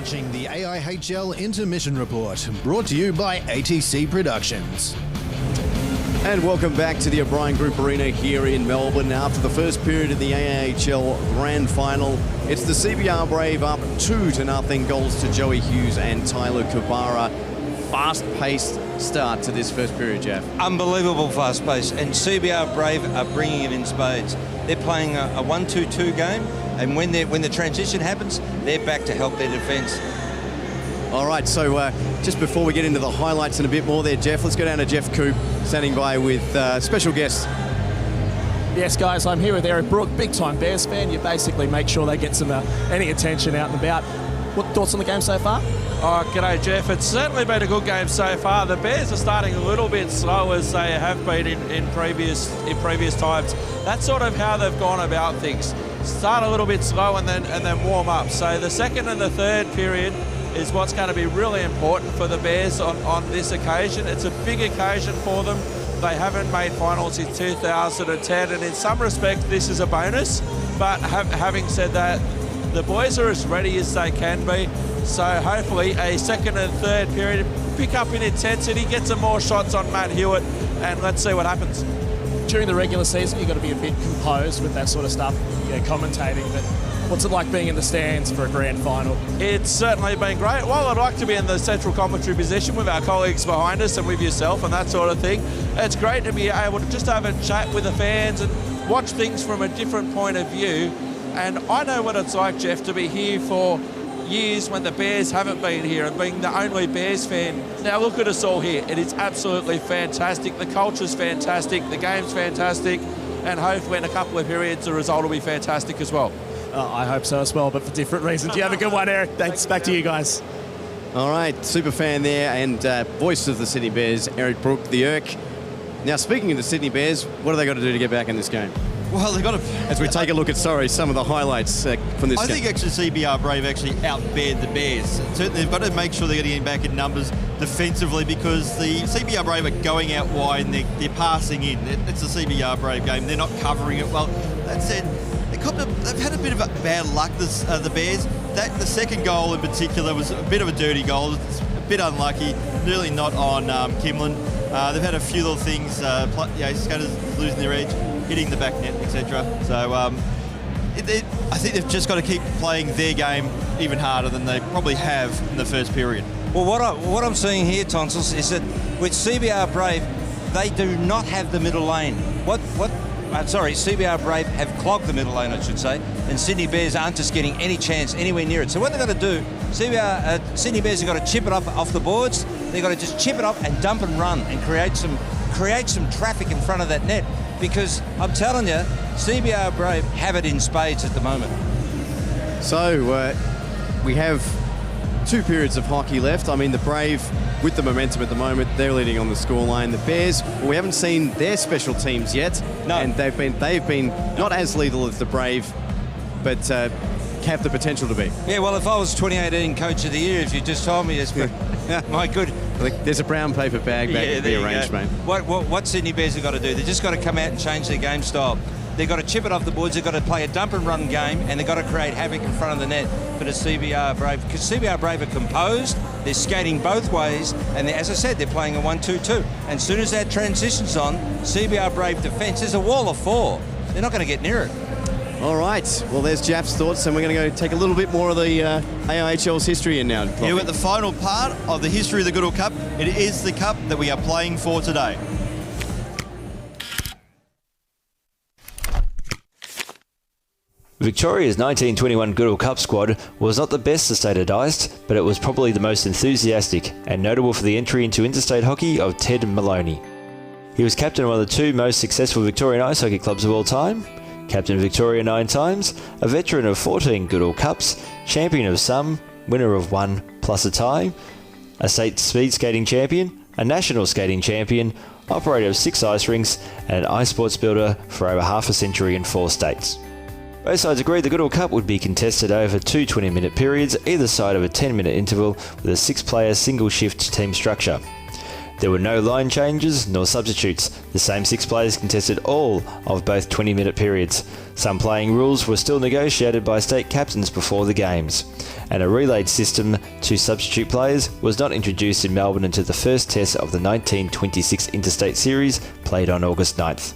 watching the AIHL Intermission Report, brought to you by ATC Productions. And welcome back to the O'Brien Group Arena here in Melbourne. After the first period of the AIHL Grand Final, it's the CBR Brave up 2-0. Goals to Joey Hughes and Tyler Kabara. Fast-paced start to this first period, Jeff. Unbelievable fast pace, and CBR Brave are bringing it in spades. They're playing a 1-2-2 game, and when the transition happens, they're back to help their defence. All right, so just before we get into the highlights and a bit more there, Jeff, let's go down to Jeff Coop, standing by with special guest. Yes, guys, I'm here with Eric Brook, big-time Bears fan. You basically make sure they get some any attention out and about. What thoughts on the game so far? Oh, g'day, Jeff. It's certainly been a good game so far. The Bears are starting a little bit slow as they have been in previous times. That's sort of how they've gone about things. Start a little bit slow and then warm up. So the second and the third period is what's going to be really important for the Bears on this occasion. It's a big occasion for them. They haven't made finals since 2010, and in some respects this is a bonus. But having said that, the boys are as ready as they can be. So hopefully a second and third period, pick up in intensity, get some more shots on Matt Hewitt, and let's see what happens. During the regular season, you've got to be a bit composed with that sort of stuff, commentating. But what's it like being in the stands for a grand final? It's certainly been great. Well, I'd like to be in the central commentary position with our colleagues behind us and with yourself and that sort of thing. It's great to be able to just have a chat with the fans and watch things from a different point of view. And I know what it's like, Jeff, to be here for years when the Bears haven't been here, and being the only Bears fan. Now look at us all here. It is absolutely fantastic. The culture's fantastic. The game's fantastic. And hopefully in a couple of periods the result will be fantastic as well. I hope so as well, but for different reasons. You have a good one, Eric. Thanks. Back to you guys. All right, super fan there, and voice of the Sydney Bears, Eric Brook, the Irk. Now, speaking of the Sydney Bears, what do they got to do to get back in this game? Well, they've got to... As we take a look at, some of the highlights from this game. I think actually CBR Brave actually outfared the Bears. Certainly they've got to make sure they're getting back in numbers defensively, because the CBR Brave are going out wide and they're passing in. It's a CBR Brave game. They're not covering it well. That said, they've had a bit of bad luck, the Bears. The second goal in particular was a bit of a dirty goal. It's a bit unlucky, really not on Kimlin. They've had a few little things, Scatters losing their edge, hitting the back net, etc. So I think they've just got to keep playing their game even harder than they probably have in the first period. Well, what I'm seeing here, Tonsils, is that with CBR Brave, they do not have the middle lane. CBR Brave have clogged the middle lane, I should say, and Sydney Bears aren't just getting any chance anywhere near it. So what they've got to do, Sydney Bears have got to chip it up off the boards. They've got to just chip it up and dump and run and create some traffic in front of that net, because I'm telling you, CBR Brave have it in spades at the moment. So we have 2 periods of hockey left. I mean, the Brave, with the momentum at the moment, they're leading on the scoreline. The Bears, we haven't seen their special teams yet, and they've been not as lethal as the Brave, but have the potential to be. Yeah, well, if I was 2018 Coach of the Year, if you just told me this, my good. There's a brown paper bag back to be arranged, mate. What Sydney Bears have got to do, they've just got to come out and change their game style. They've got to chip it off the boards, they've got to play a dump and run game, and they've got to create havoc in front of the net for the CBR Brave. Because CBR Brave are composed, they're skating both ways, and as I said, they're playing a 1-2-2. And as soon as that transition's on, CBR Brave defence, there's a wall of 4. They're not going to get near it. All right, well, there's Jeff's thoughts, and we're going to go take a little bit more of the AIHL's history in now. Here with the final part of the history of the Goodall Cup. It is the cup that we are playing for today. Victoria's 1921 Goodall Cup squad was not the best to state diced, but it was probably the most enthusiastic and notable for the entry into interstate hockey of Ted Maloney. He was captain of one of the 2 most successful Victorian ice hockey clubs of all time, captain Victoria 9 times, a veteran of 14 Goodall Cups, champion of some, winner of 1 plus a tie, a state speed skating champion, a national skating champion, operator of 6 ice rinks, and an ice sports builder for over half a century in 4 states. Both sides agreed the Goodall Cup would be contested over 2 20-minute periods, either side of a 10-minute interval, with a 6-player single-shift team structure. There were no line changes nor substitutes. The same 6 players contested all of both 20-minute periods. Some playing rules were still negotiated by state captains before the games. And a relayed system to substitute players was not introduced in Melbourne until the first test of the 1926 Interstate Series, played on August 9th.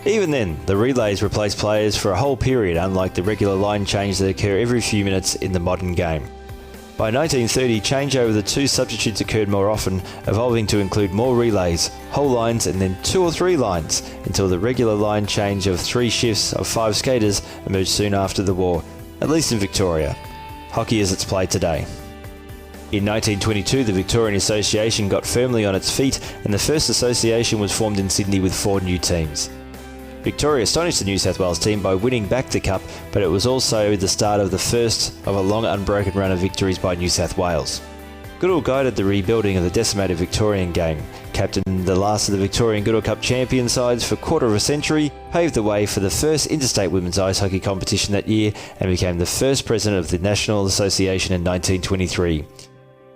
Even then, the relays replaced players for a whole period, unlike the regular line change that occur every few minutes in the modern game. By 1930, changeover of the 2 substitutes occurred more often, evolving to include more relays, whole lines and then 2 or 3 lines, until the regular line change of 3 shifts of 5 skaters emerged soon after the war, at least in Victoria. Hockey as it's played today. In 1922, the Victorian Association got firmly on its feet and the first association was formed in Sydney with 4 new teams. Victoria astonished the New South Wales team by winning back the Cup, but it was also the start of the first of a long unbroken run of victories by New South Wales. Goodall guided the rebuilding of the decimated Victorian game, captained the last of the Victorian Goodall Cup champion sides for a quarter of a century, paved the way for the first interstate women's ice hockey competition that year, and became the first president of the National Association in 1923.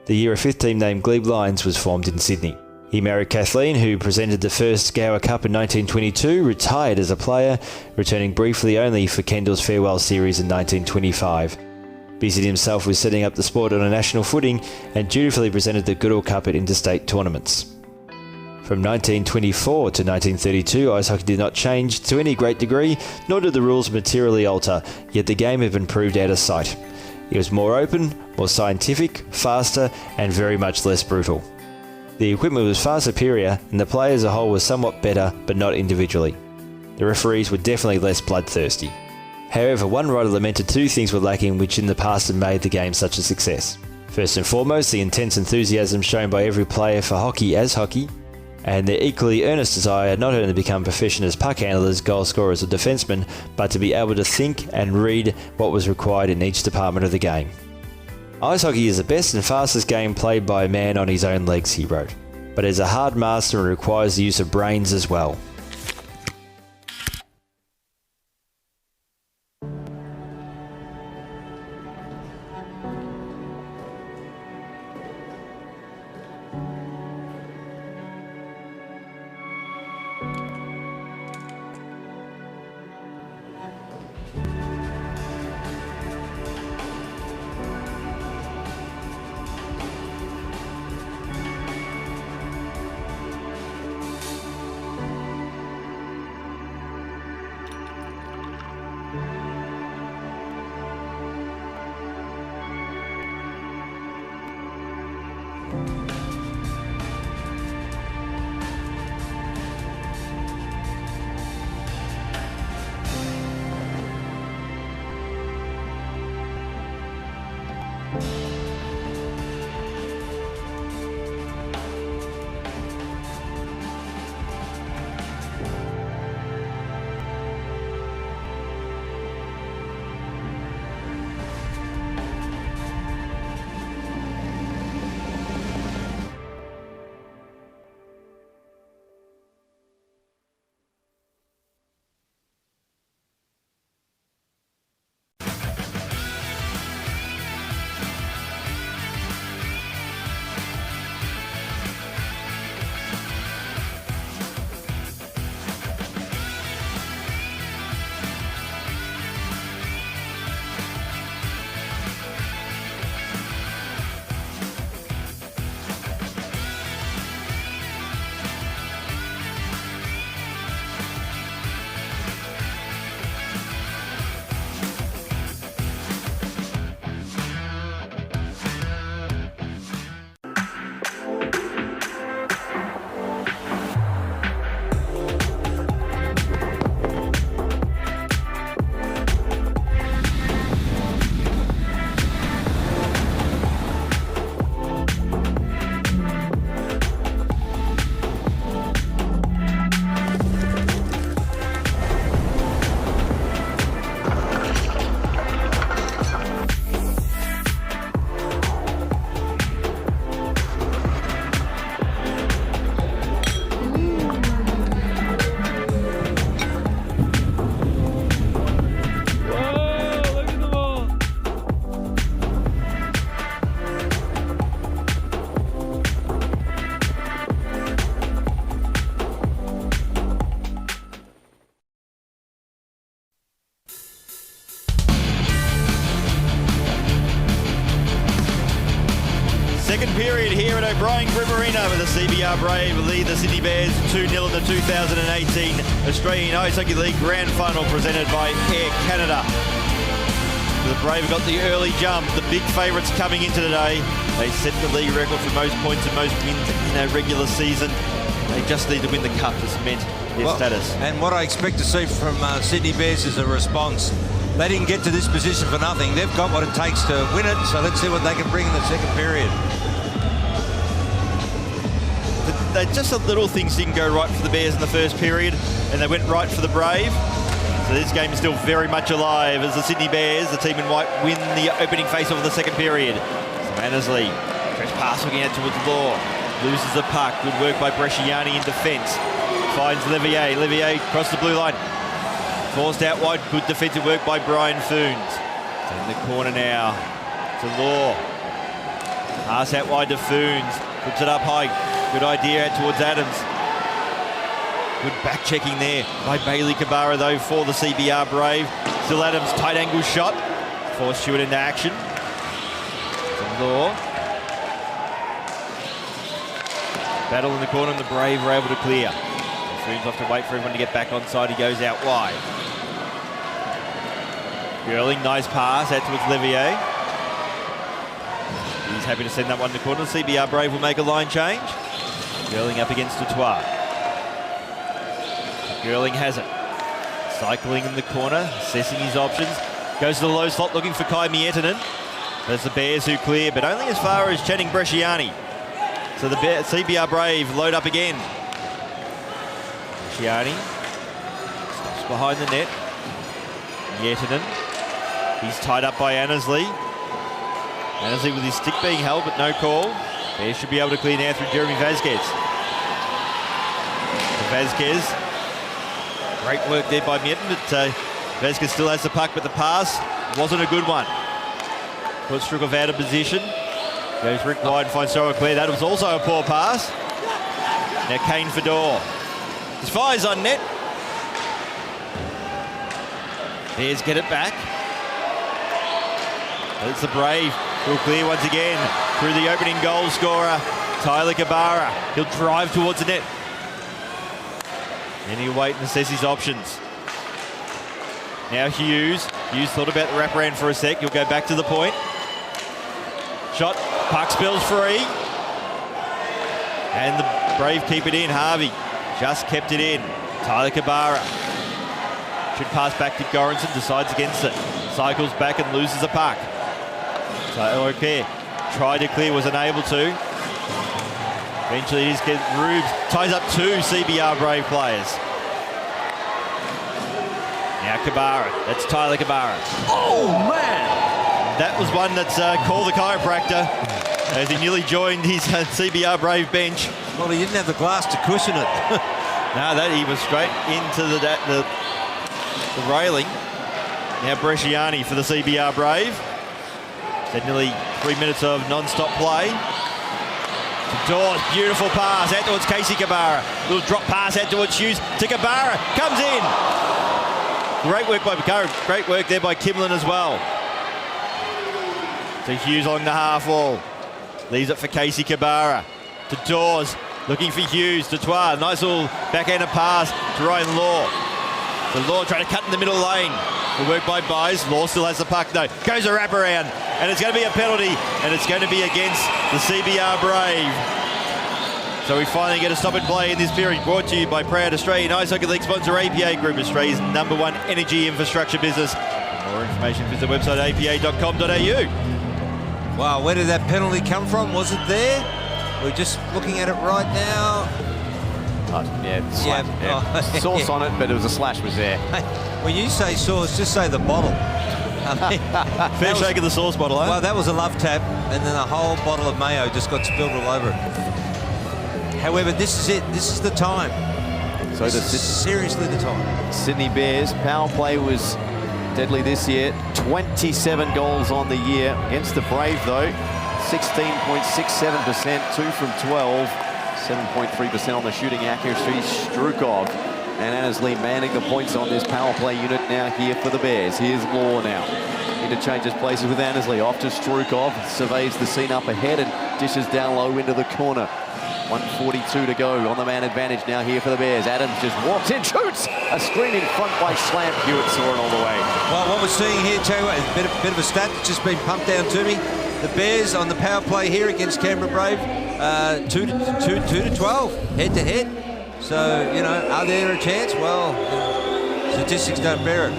The year a 5th team named Glebe Lions was formed in Sydney. He married Kathleen, who presented the first Gower Cup in 1922, retired as a player, returning briefly only for Kendall's farewell series in 1925. Busied himself with setting up the sport on a national footing and dutifully presented the Goodall Cup at interstate tournaments. From 1924 to 1932, ice hockey did not change to any great degree, nor did the rules materially alter, yet the game had been proved out of sight. It was more open, more scientific, faster, and very much less brutal. The equipment was far superior, and the play as a whole was somewhat better, but not individually. The referees were definitely less bloodthirsty. However, one writer lamented 2 things were lacking which in the past had made the game such a success. First and foremost, the intense enthusiasm shown by every player for hockey as hockey, and their equally earnest desire not only to become proficient as puck handlers, goal scorers or defensemen, but to be able to think and read what was required in each department of the game. Ice hockey is the best and fastest game played by a man on his own legs, he wrote, but is a hard master and requires the use of brains as well. second period here at O'Brien Group Arena, with the CBR Brave lead the Sydney Bears 2-0 in the 2018 Australian Ice Hockey League Grand Final, presented by Air Canada. The Brave got the early jump. The big favourites coming into today. They set the league record for most points and most wins in a regular season. They just need to win the cup to cement their status. And what I expect to see from Sydney Bears is a response. They didn't get to this position for nothing. They've got what it takes to win it, so let's see what they can bring in the second period. Just the little things didn't go right for the Bears in the first period, and they went right for the Brave. So this game is still very much alive as the Sydney Bears, the team in white, win the opening face-off of the second period. So Annesley, stretch pass looking out towards Law, loses the puck. Good work by Bresciani in defence. Finds Levier. Levier across the blue line. Forced out wide. Good defensive work by Brian Foons. In the corner now to Law. Pass out wide to Foons. Puts it up high. Good idea out towards Adams. Good back checking there by Bailey Cabarra though for the CBR Brave. Still Adams, tight angle shot. Forced Stewart into action. To Law. Battle in the corner and the Brave were able to clear. Foons have to wait for everyone to get back onside. He goes out wide. Girling, nice pass out towards Levier. He's happy to send that one to the corner. The CBR Brave will make a line change. Girling up against Dutoit. Girling has it. Cycling in the corner, assessing his options. Goes to the low slot looking for Kai Miettinen. There's the Bears who clear, but only as far as Channing Bresciani. So the CBR Brave load up again. Bresciani stops behind the net. Miettinen. He's tied up by Annesley. Annesley with his stick being held, but no call. Bears should be able to clear now through Jeremy Vasquez. Vasquez. Great work there by Miettinen, but Vasquez still has the puck, but the pass wasn't a good one. Put Strukov out of position. Goes Rick wide and finds Sorrel clear. That was also a poor pass. Now Kane Fedor. His fires on net. Bears get it back. It's the Brave who'll clear once again through the opening goal scorer, Tyler Cabarra. He'll drive towards the net. Then he'll wait and assess his options. Now Hughes. Hughes thought about the wraparound for a sec. He'll go back to the point. Shot. Puck spills free. And the Brave keep it in. Harvey just kept it in. Tyler Cabarra. Should pass back to Goranson. Decides against it. Cycles back and loses the puck. So okay. Tried to clear, was unable to. Eventually he just gets Rubes. Ties up two CBR Brave players. Now Cabarra. That's Tyler Cabarra. Oh, man! That was one that's called the chiropractor as he nearly joined his CBR Brave bench. Well, he didn't have the glass to cushion it. No, that he was straight into the railing. Now Bresciani for the CBR Brave. Had nearly 3 minutes of non-stop play. To Dawes, beautiful pass out towards Casey Cabarra. Little drop pass out towards Hughes to Cabarra. Comes in. Great work by Cabarra. Great work there by Kimlin as well. To Hughes along the half wall. Leaves it for Casey Cabarra. To Dawes, looking for Hughes. To Twa, nice little backhanded pass to Ryan Law. So Law trying to cut in the middle lane. Good work by Byes. Law still has the puck though. Goes a wraparound. And it's going to be a penalty. And it's going to be against the CBR Brave. So we finally get a stop and play in this period. Brought to you by proud Australian Ice Hockey League sponsor APA Group, Australia's #1 energy infrastructure business. For more information, visit the website apa.com.au. Wow, where did that penalty come from? Was it there? We're just looking at it right now. Source on it, but it was a slash was there. When you say source, just say the bottle. I mean, fair shake of the sauce bottle, eh? Well, that was a love tap, and then a whole bottle of mayo just got spilled all over it. However, this is it. This is the time. So this is seriously the time. Sydney Bears power play was deadly this year. 27 goals on the year against the Brave, though. 16.67%, 2 from 12. 7.3% on the shooting accuracy. Strukov and Annesley manning the points on this power play unit now here for the Bears. Here's Law now. interchanges places with Annesley. Off to Strukov, surveys the scene up ahead and dishes down low into the corner. 1:42 to go on the man advantage now here for the Bears. Adams just walks in, shoots! A screen in front by Slamp. Hewitt saw it all the way. Well, what we're seeing here, tell you what, a bit of a stat that's just been pumped down to me. The Bears on the power play here against Canberra Brave, 2 to 12, head to head. So, you know, are there a chance? Well, statistics don't bear it.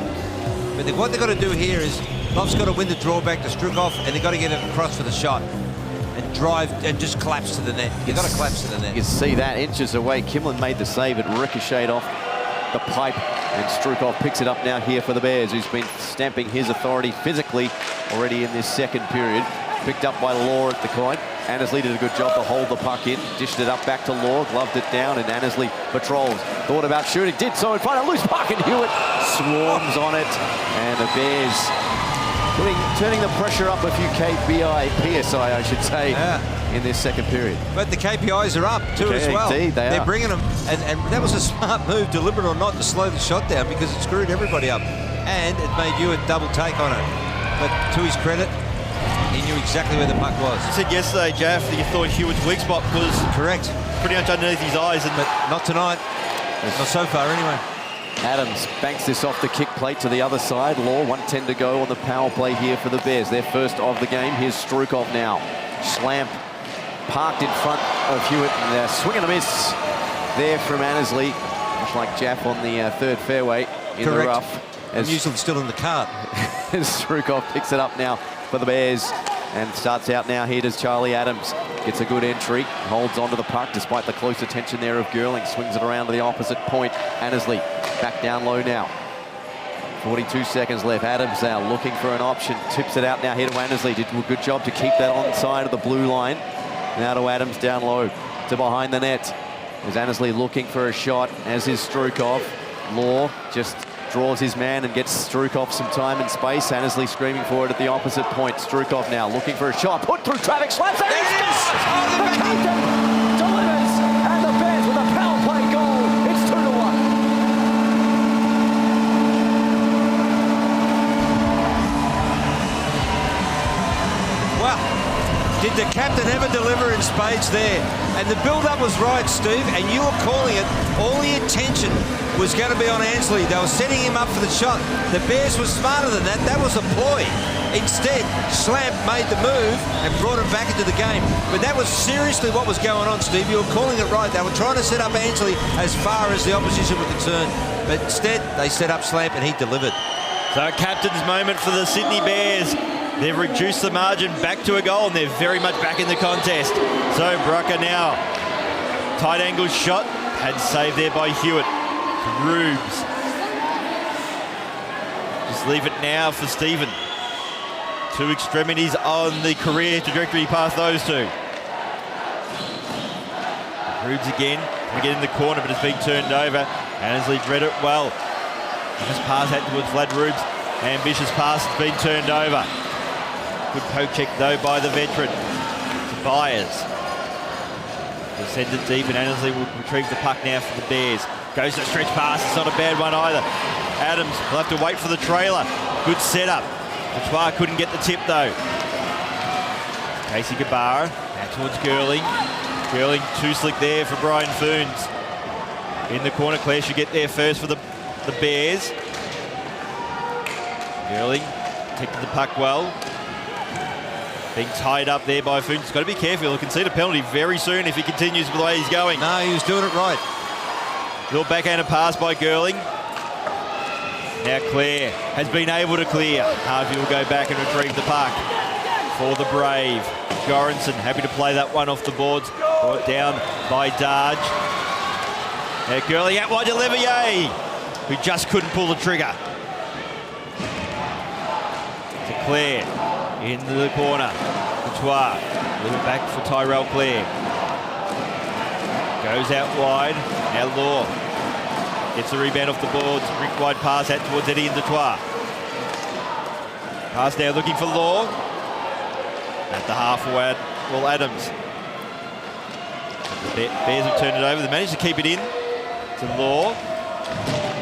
But what they've got to do here is Love's got to win the drawback to Strukov, and they've got to get it across for the shot and drive and just collapse to the net. You've got to collapse to the net. You can see that inches away. Kimlin made the save. It ricocheted off the pipe, and Strukov picks it up now here for the Bears, who's been stamping his authority physically already in this second period. Picked up by Law at the coin. Annesley did a good job to hold the puck in. Dished it up back to Law, gloved it down, and Annesley patrols. Thought about shooting, did so, and find a loose puck, and Hewitt swarms on it. And the Bears turning the pressure up a few PSI, I should say, in this second period. But the KPIs are up too as well. Indeed, They're bringing them, and that was a smart move, deliberate or not, to slow the shot down because it screwed everybody up. And it made Hewitt double take on it. But to his credit, he knew exactly where the puck was. You said yesterday, Jaff, that you thought Hewitt's weak spot was correct, pretty much underneath his eyes, but not tonight. Not so far, anyway. Adams banks this off the kick plate to the other side. Law, 1:10 to go on the power play here for the Bears. Their first of the game. Here's Strukov now. Slamp parked in front of Hewitt, and swing and a miss there from Annesley. Much like Jaff on the third fairway in the rough. As usually still in the cart. Strukov picks it up now for the Bears and starts out now. Here does Charlie Adams. Gets a good entry, holds onto the puck despite the close attention there of Girling. Swings it around to the opposite point. Annesley back down low now. 42 seconds left. Adams now looking for an option. Tips it out now here to Annesley. Did a good job to keep that on side of the blue line. Now to Adams down low to behind the net. As Annesley looking for a shot, as is Strukov. Law just draws his man and gets Strukov some time and space. Annesley screaming for it at the opposite point. Strukov now looking for a shot. Put through traffic, slaps and he scores! The captain delivers, and the Bears with a power play goal. It's 2-1. Well, did the captain ever deliver in spades there? And the build-up was right, Steve, and you were calling it. All the attention was going to be on Annesley. They were setting him up for the shot. The Bears were smarter than that. That was a ploy. Instead, Slamp made the move and brought him back into the game. But that was seriously what was going on, Steve. You were calling it right. They were trying to set up Annesley as far as the opposition were concerned. But instead, they set up Slamp and he delivered. So a captain's moment for the Sydney Bears. They've reduced the margin back to a goal, and they're very much back in the contest. So Brucker now. Tight angle shot. Had saved there by Hewitt. Rubes. Just leave it now for Stephen. Two extremities on the career trajectory past those two. Rubes again. We get in the corner, but it's been turned over. Annesley read it well. Nice pass out towards Vlad Rubes. Ambitious pass, it's been turned over. Good poke check though by the veteran. Tobias. He'll send it deep, and Annesley will retrieve the puck now for the Bears. Goes to a stretch pass, it's not a bad one either. Adams will have to wait for the trailer. Good setup. Latour couldn't get the tip though. Casey Gabara, now towards Girling. Girling too slick there for Brian Foons. In the corner, Claire should get there first for the Bears. Girling protected the puck well. Being tied up there by Foons. He's got to be careful. He'll concede a penalty very soon if he continues the way he's going. No, he was doing it right. Little backhanded pass by Girling. Now Claire has been able to clear. Harvey will go back and retrieve the puck for the Brave. Goranson happy to play that one off the boards. Brought down by Darge. Now Girling out wide to Levier, who just couldn't pull the trigger. To Claire. Into the corner. Latour. A little back for Tyrell Clare. Goes out wide. Now Law. Gets the rebound off the boards. Rink wide pass out towards Eddie and Latour. Pass now looking for Law. At the half wide. Well, Adams. The Bears have turned it over. They managed to keep it in to Law.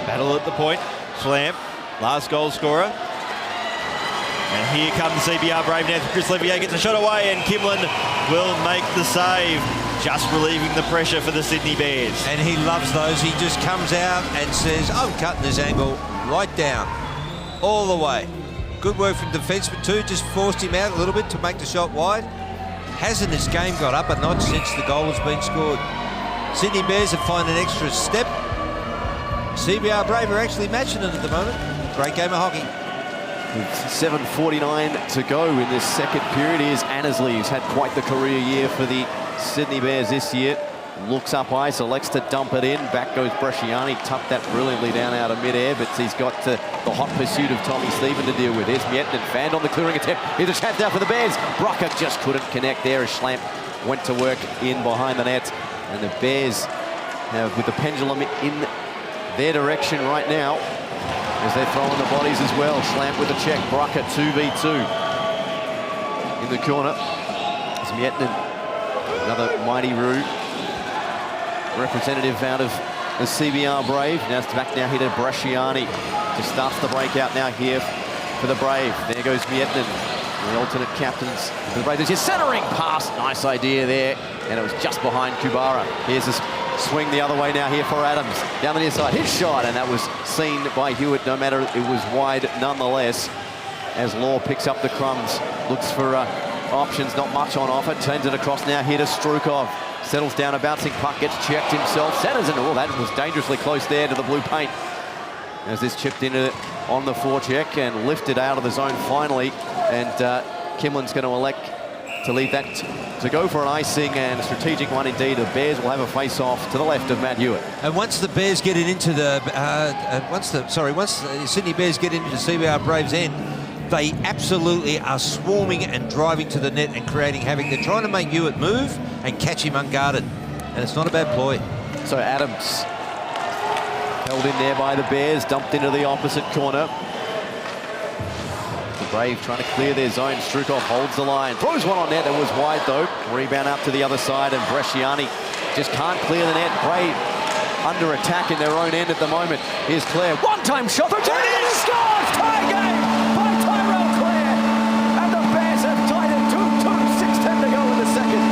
Battle at the point. Slamp. Last goal scorer. And here comes CBR Brave now. Chris Levier gets a shot away, and Kimlin will make the save, just relieving the pressure for the Sydney Bears. And he loves those. He just comes out and says, I'm cutting this angle right down, all the way. Good work from defenseman too, just forced him out a little bit to make the shot wide. Hasn't his game got up a notch since the goal has been scored? Sydney Bears have found an extra step. CBR Brave are actually matching it at the moment. Great game of hockey. With 7:49 to go in this second period, here's Annesley, who's had quite the career year for the Sydney Bears this year. Looks up ice, elects to dump it in. Back goes Bresciani, tucked that brilliantly down out of mid-air, but he's got the hot pursuit of Tommy Stephen to deal with. Here's Miettinen, fanned on the clearing attempt. Here's a chance now for the Bears. Brucker just couldn't connect there as Schlamp went to work in behind the net. And the Bears have, with the pendulum in their direction right now, as they're throwing the bodies as well. Schlamp with a check, Brucker 2v2 in the corner. It's Miettinen, another mighty Roo. Representative out of the CBR Brave. Now it's back now here to Bresciani. Just starts the breakout now here for the Brave. There goes Miettinen, the alternate captains for the Brave. There's your centering pass. Nice idea there. And it was just behind Kubara. Here's a swing the other way now here for Adams. Down the near side, his shot, and that was seen by Hewitt, no matter, it was wide nonetheless. As Law picks up the crumbs, looks for options, not much on offer. Turns it across now here to Strukov. Settles down a bouncing puck, gets checked himself. Centers, and oh, that was dangerously close there to the blue paint. As this chipped into it on the forecheck and lifted out of the zone finally. And Kimlin's going to elect to leave that to go for an icing, and a strategic one indeed. The Bears will have a face-off to the left of Matt Hewitt. And once the Bears get it into the, once the Sydney Bears get into the CBR Braves end, they absolutely are swarming and driving to the net and creating havoc. They're trying to make Hewitt move and catch him unguarded, and it's not a bad ploy. So Adams held in there by the Bears, dumped into the opposite corner. The Brave trying to clear their zone. Strukov holds the line, throws one on net that was wide though. Rebound up to the other side, and Bresciani just can't clear the net. Brave under attack in their own end at the moment. Here's Clare, one-time shot, and he scores! Tie game by Tyrell Clare, and the Bears have tied it 2-2, 6:10 to go in the second.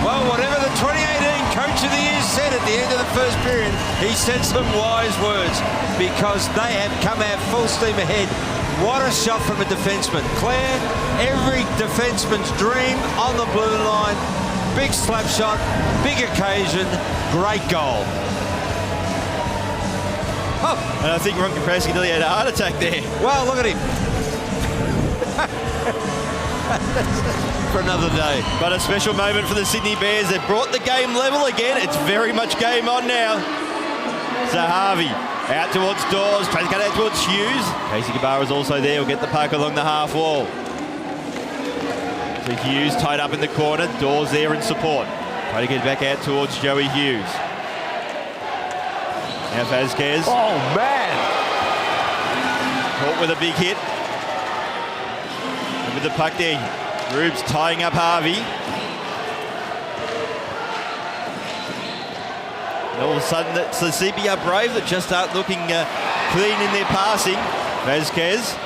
Well, whatever the 2018 Coach of the Year said at the end of the first period, he said some wise words, because they have come out full steam ahead. What a shot from a defenseman. Clare, every defenseman's dream on the blue line. Big slap shot, big occasion, great goal. Oh, and I think Ron Kaprowski nearly had a heart attack there. Well, look at him. For another day. But a special moment for the Sydney Bears. They've brought the game level again. It's very much game on now. So Harvey out towards Dawes, tries to cut out towards Hughes. Casey Kabara is also there. Will get the puck along the half wall. So Hughes tied up in the corner. Dawes there in support. Try to get back out towards Joey Hughes. Now Vasquez. Oh man! Caught with a big hit. And with the puck there, Rubes tying up Harvey. And all of a sudden, it's the CBR Brave that just aren't looking clean in their passing. Vasquez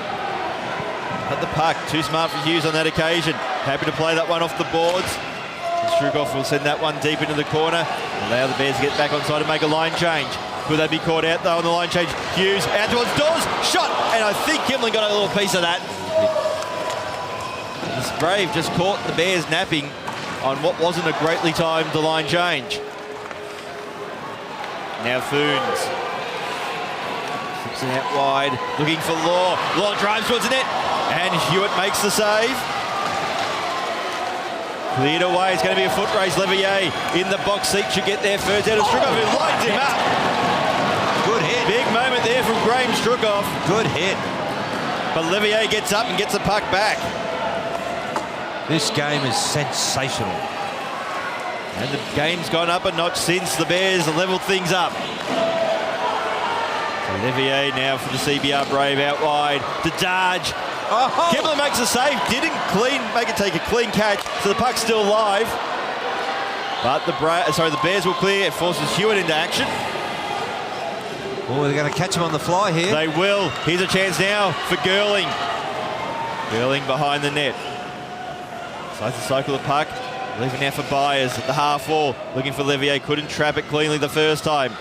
at the puck. Too smart for Hughes on that occasion. Happy to play that one off the boards. Strukov will send that one deep into the corner. Allow the Bears to get back onside and make a line change. Could they be caught out though on the line change? Hughes out towards Dawes. Shot! And I think Kimlin got a little piece of that. This Brave just caught the Bears napping on what wasn't a greatly timed line change. Now Foons. Slips it out wide, looking for Law. Law drives towards the net, and Hewitt makes the save. Cleared away, it's going to be a foot race. Levier in the box seat should get there first. Out of Strukov, who lines him up. Good hit. Big moment there from Graham Strukov. Good hit. But Levier gets up and gets the puck back. This game is sensational. And the game's gone up a notch since the Bears leveled things up. So Levier now for the CBR Brave out wide to Darge. Oh. Kimler makes a save, didn't take a clean catch, so the puck's still live. But the Bears will clear, it forces Hewitt into action. Oh, they're going to catch him on the fly here. They will. Here's a chance now for Girling. Girling behind the net. Decides to cycle the puck. Leaving now for Byers at the half wall. Looking for Levier. Couldn't trap it cleanly the first time.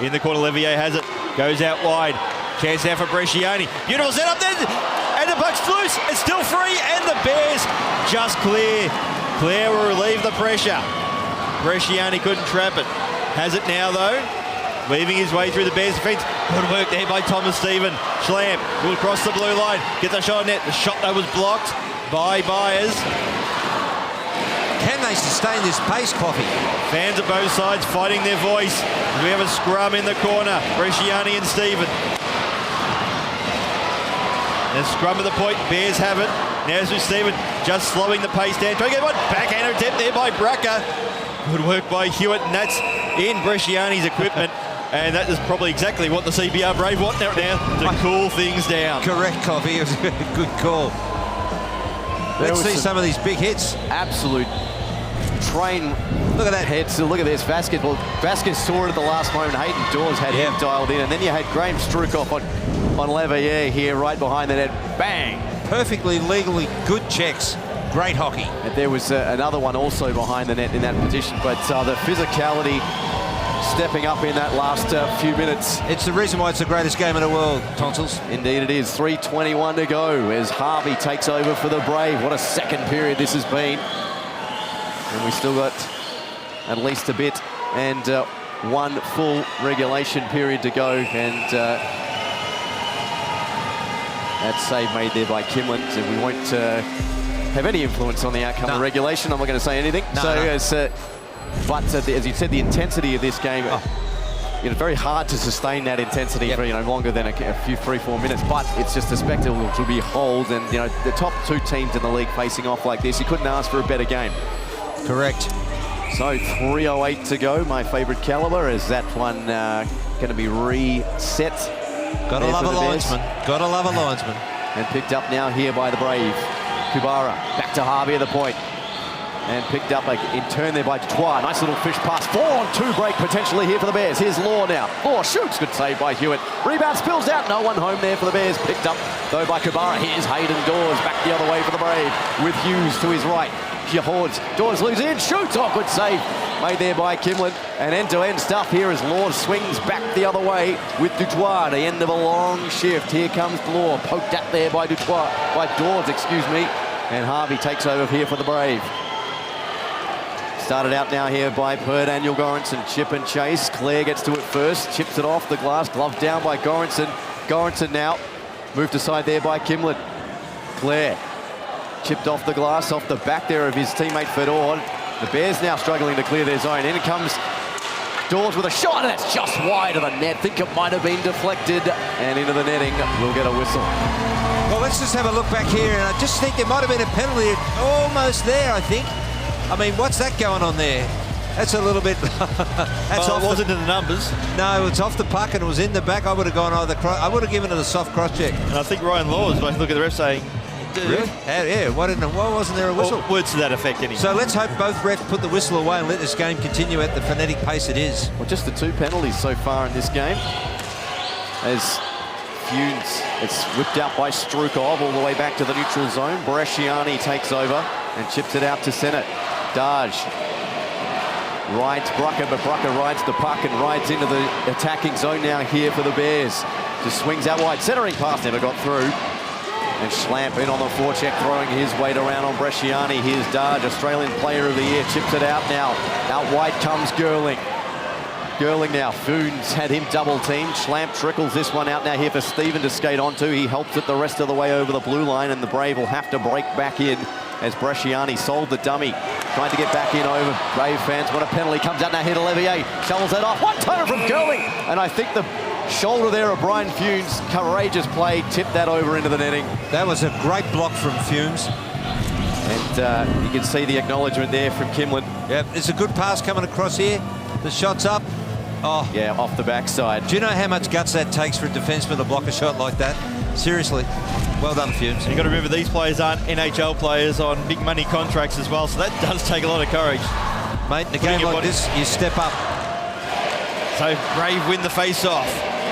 In the corner, Levier has it. Goes out wide. Chance now for Bresciani. Beautiful setup there. And the puck's loose. It's still free. And the Bears just clear. Clare will relieve the pressure. Bresciani couldn't trap it. Has it now, though. Weaving his way through the Bears defence. Good work there by Thomas Stephen. Schlamp will cross the blue line. Gets a shot on net. The shot, though, was blocked by Byers. Can they sustain this pace, Coffee? Fans at both sides fighting their voice. We have a scrum in the corner. Bresciani and Stephen. And scrum at the point. Bears have it. Now to Stephen, just slowing the pace down. Trying to get one. Backhander attempt there by Brucker. Good work by Hewitt, and that's in Bresciani's equipment. And that is probably exactly what the CBR Brave want now to cool things down. Correct, Coffee. It was a good call. Let's see some of these big hits. Absolute train. Look at that head. So look at this. Vasquez saw it at the last moment. Hayden Dawes had him dialed in. And then you had Graham Strukoff on Levier here right behind the net. Bang. Perfectly legally good checks. Great hockey. And there was another one also behind the net in that position. But the physicality stepping up in that last few minutes. It's the reason why it's the greatest game in the world, Tonsils. Indeed it is. 3:21 to go as Harvey takes over for the Brave. What a second period this has been. And we still got at least a bit and one full regulation period to go. And that save made there by Kimlin. And we won't have any influence on the outcome of regulation. I'm not going to say anything. But as you said, the intensity of this game, very hard to sustain that intensity for longer than a few 3-4 minutes. But it's just a spectacle to behold, and the top two teams in the league facing off like this, you couldn't ask for a better game. Correct. So 3:08 to go. My favourite calibre is that one going to be reset. Gotta love a linesman. Gotta love a linesman. And picked up now here by the Brave. Kubara back to Harvey at the point. And picked up in turn there by Dutoit. Nice little fish pass. 4-on-2 break potentially here for the Bears. Here's Law now. Law shoots. Good save by Hewitt. Rebound spills out. No one home there for the Bears. Picked up though by Kubara. Here's Hayden Dawes back the other way for the Brave. With Hughes to his right. Hordes. Dawes loses in. Shoots. Oh, good save. Made there by Kimlin. And end-to-end stuff here as Law swings back the other way with Dutoit. The end of a long shift. Here comes Law. Poked at there by Dutoit. By Dawes, excuse me. And Harvey takes over here for the Brave. Started out now here by Daniel Goranson. Chip and chase. Clare gets to it first. Chips it off the glass. Glove down by Goranson. Goranson now moved aside there by Kimlin. Clare chipped off the glass, off the back there of his teammate Fedor. The Bears now struggling to clear their zone. In comes Dawes with a shot, and it's just wide of the net. Think it might have been deflected, and into the netting. We'll get a whistle. Well, let's just have a look back here, and I just think there might have been a penalty almost there, I think. I mean, what's that going on there? That's a little bit... That's well, it wasn't in the numbers. No, it's off the puck and it was in the back. I would have gone either... I would have given it a soft cross-check. And I think Ryan Law was looking at the ref saying... Really? Yeah, why wasn't there a whistle? Well, words to that effect anyway. So let's hope both refs put the whistle away and let this game continue at the frenetic pace it is. Well, just the two penalties so far in this game. As Funes, it's whipped out by Strukov all the way back to the neutral zone. Bresciani takes over and chips it out to Sennett. Darge rides Brucker, but Brucker rides the puck and rides into the attacking zone now here for the Bears. Just swings out wide. Centering pass never got through. And Schlamp in on the forecheck, throwing his weight around on Bresciani. Here's Darge, Australian Player of the Year, chips it out now. Out wide comes Girling. Girling now, Funes had him double teamed. Schlamp trickles this one out now here for Stephen to skate onto. He helps it the rest of the way over the blue line, and the Brave will have to break back in as Bresciani sold the dummy. Trying to get back in over Brave fans. What a penalty. Comes out now here to Levier. Shovels it off. One turn from Girling. And I think the shoulder there of Brian Funes, courageous play, tipped that over into the netting. That was a great block from Funes. And you can see the acknowledgement there from Kimlin. Yep, it's a good pass coming across here. The shot's up. Oh, yeah, off the backside. Do you know how much guts that takes for a defenseman to block a shot like that? Seriously. Well done, Fumes. You've got to remember these players aren't NHL players on big money contracts as well, so that does take a lot of courage. Mate, in a game like this, you step up. So Brave win the face-off.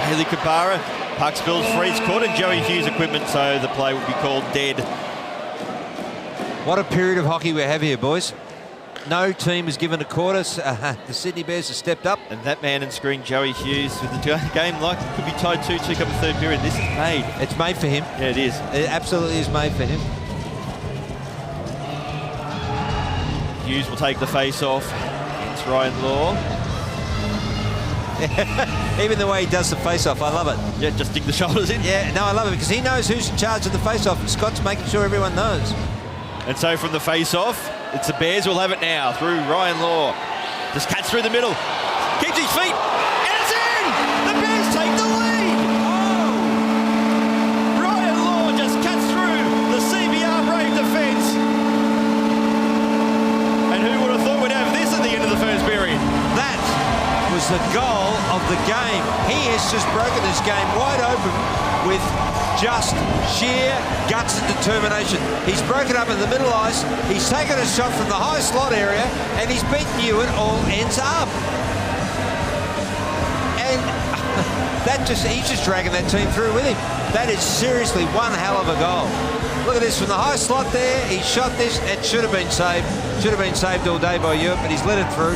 Haley Kabara. Puck spills free. It's caught in Joey Hughes' equipment, so the play will be called dead. What a period of hockey we have here, boys. No team has given a quarter. The Sydney Bears have stepped up. And that man and screen, Joey Hughes, with the game like it could be tied 2-2 come the third period. This is made. It's made for him. Yeah, it is. It absolutely is made for him. Hughes will take the face off against Ryan Law. Even the way he does the face-off, I love it. Yeah, just dig the shoulders in. Yeah, no, I love it because he knows who's in charge of the face-off, and Scott's making sure everyone knows. And so from the face-off, it's the Bears who'll have it now through Ryan Law. Just cuts through the middle, keeps his feet, and it's in! The Bears take the lead! Oh! Ryan Law just cuts through the CBR Brave defence. And who would have thought we'd have this at the end of the first period? That was the goal of the game. He has just broken this game wide open with just sheer guts and determination. He's broken up in the middle ice, he's taken a shot from the high slot area, and he's beaten Hewitt all ends up. And he's just dragging that team through with him. That is seriously one hell of a goal. Look at this from the high slot there. He shot this. It should have been saved. Should have been saved all day by Hewitt, but he's let it through.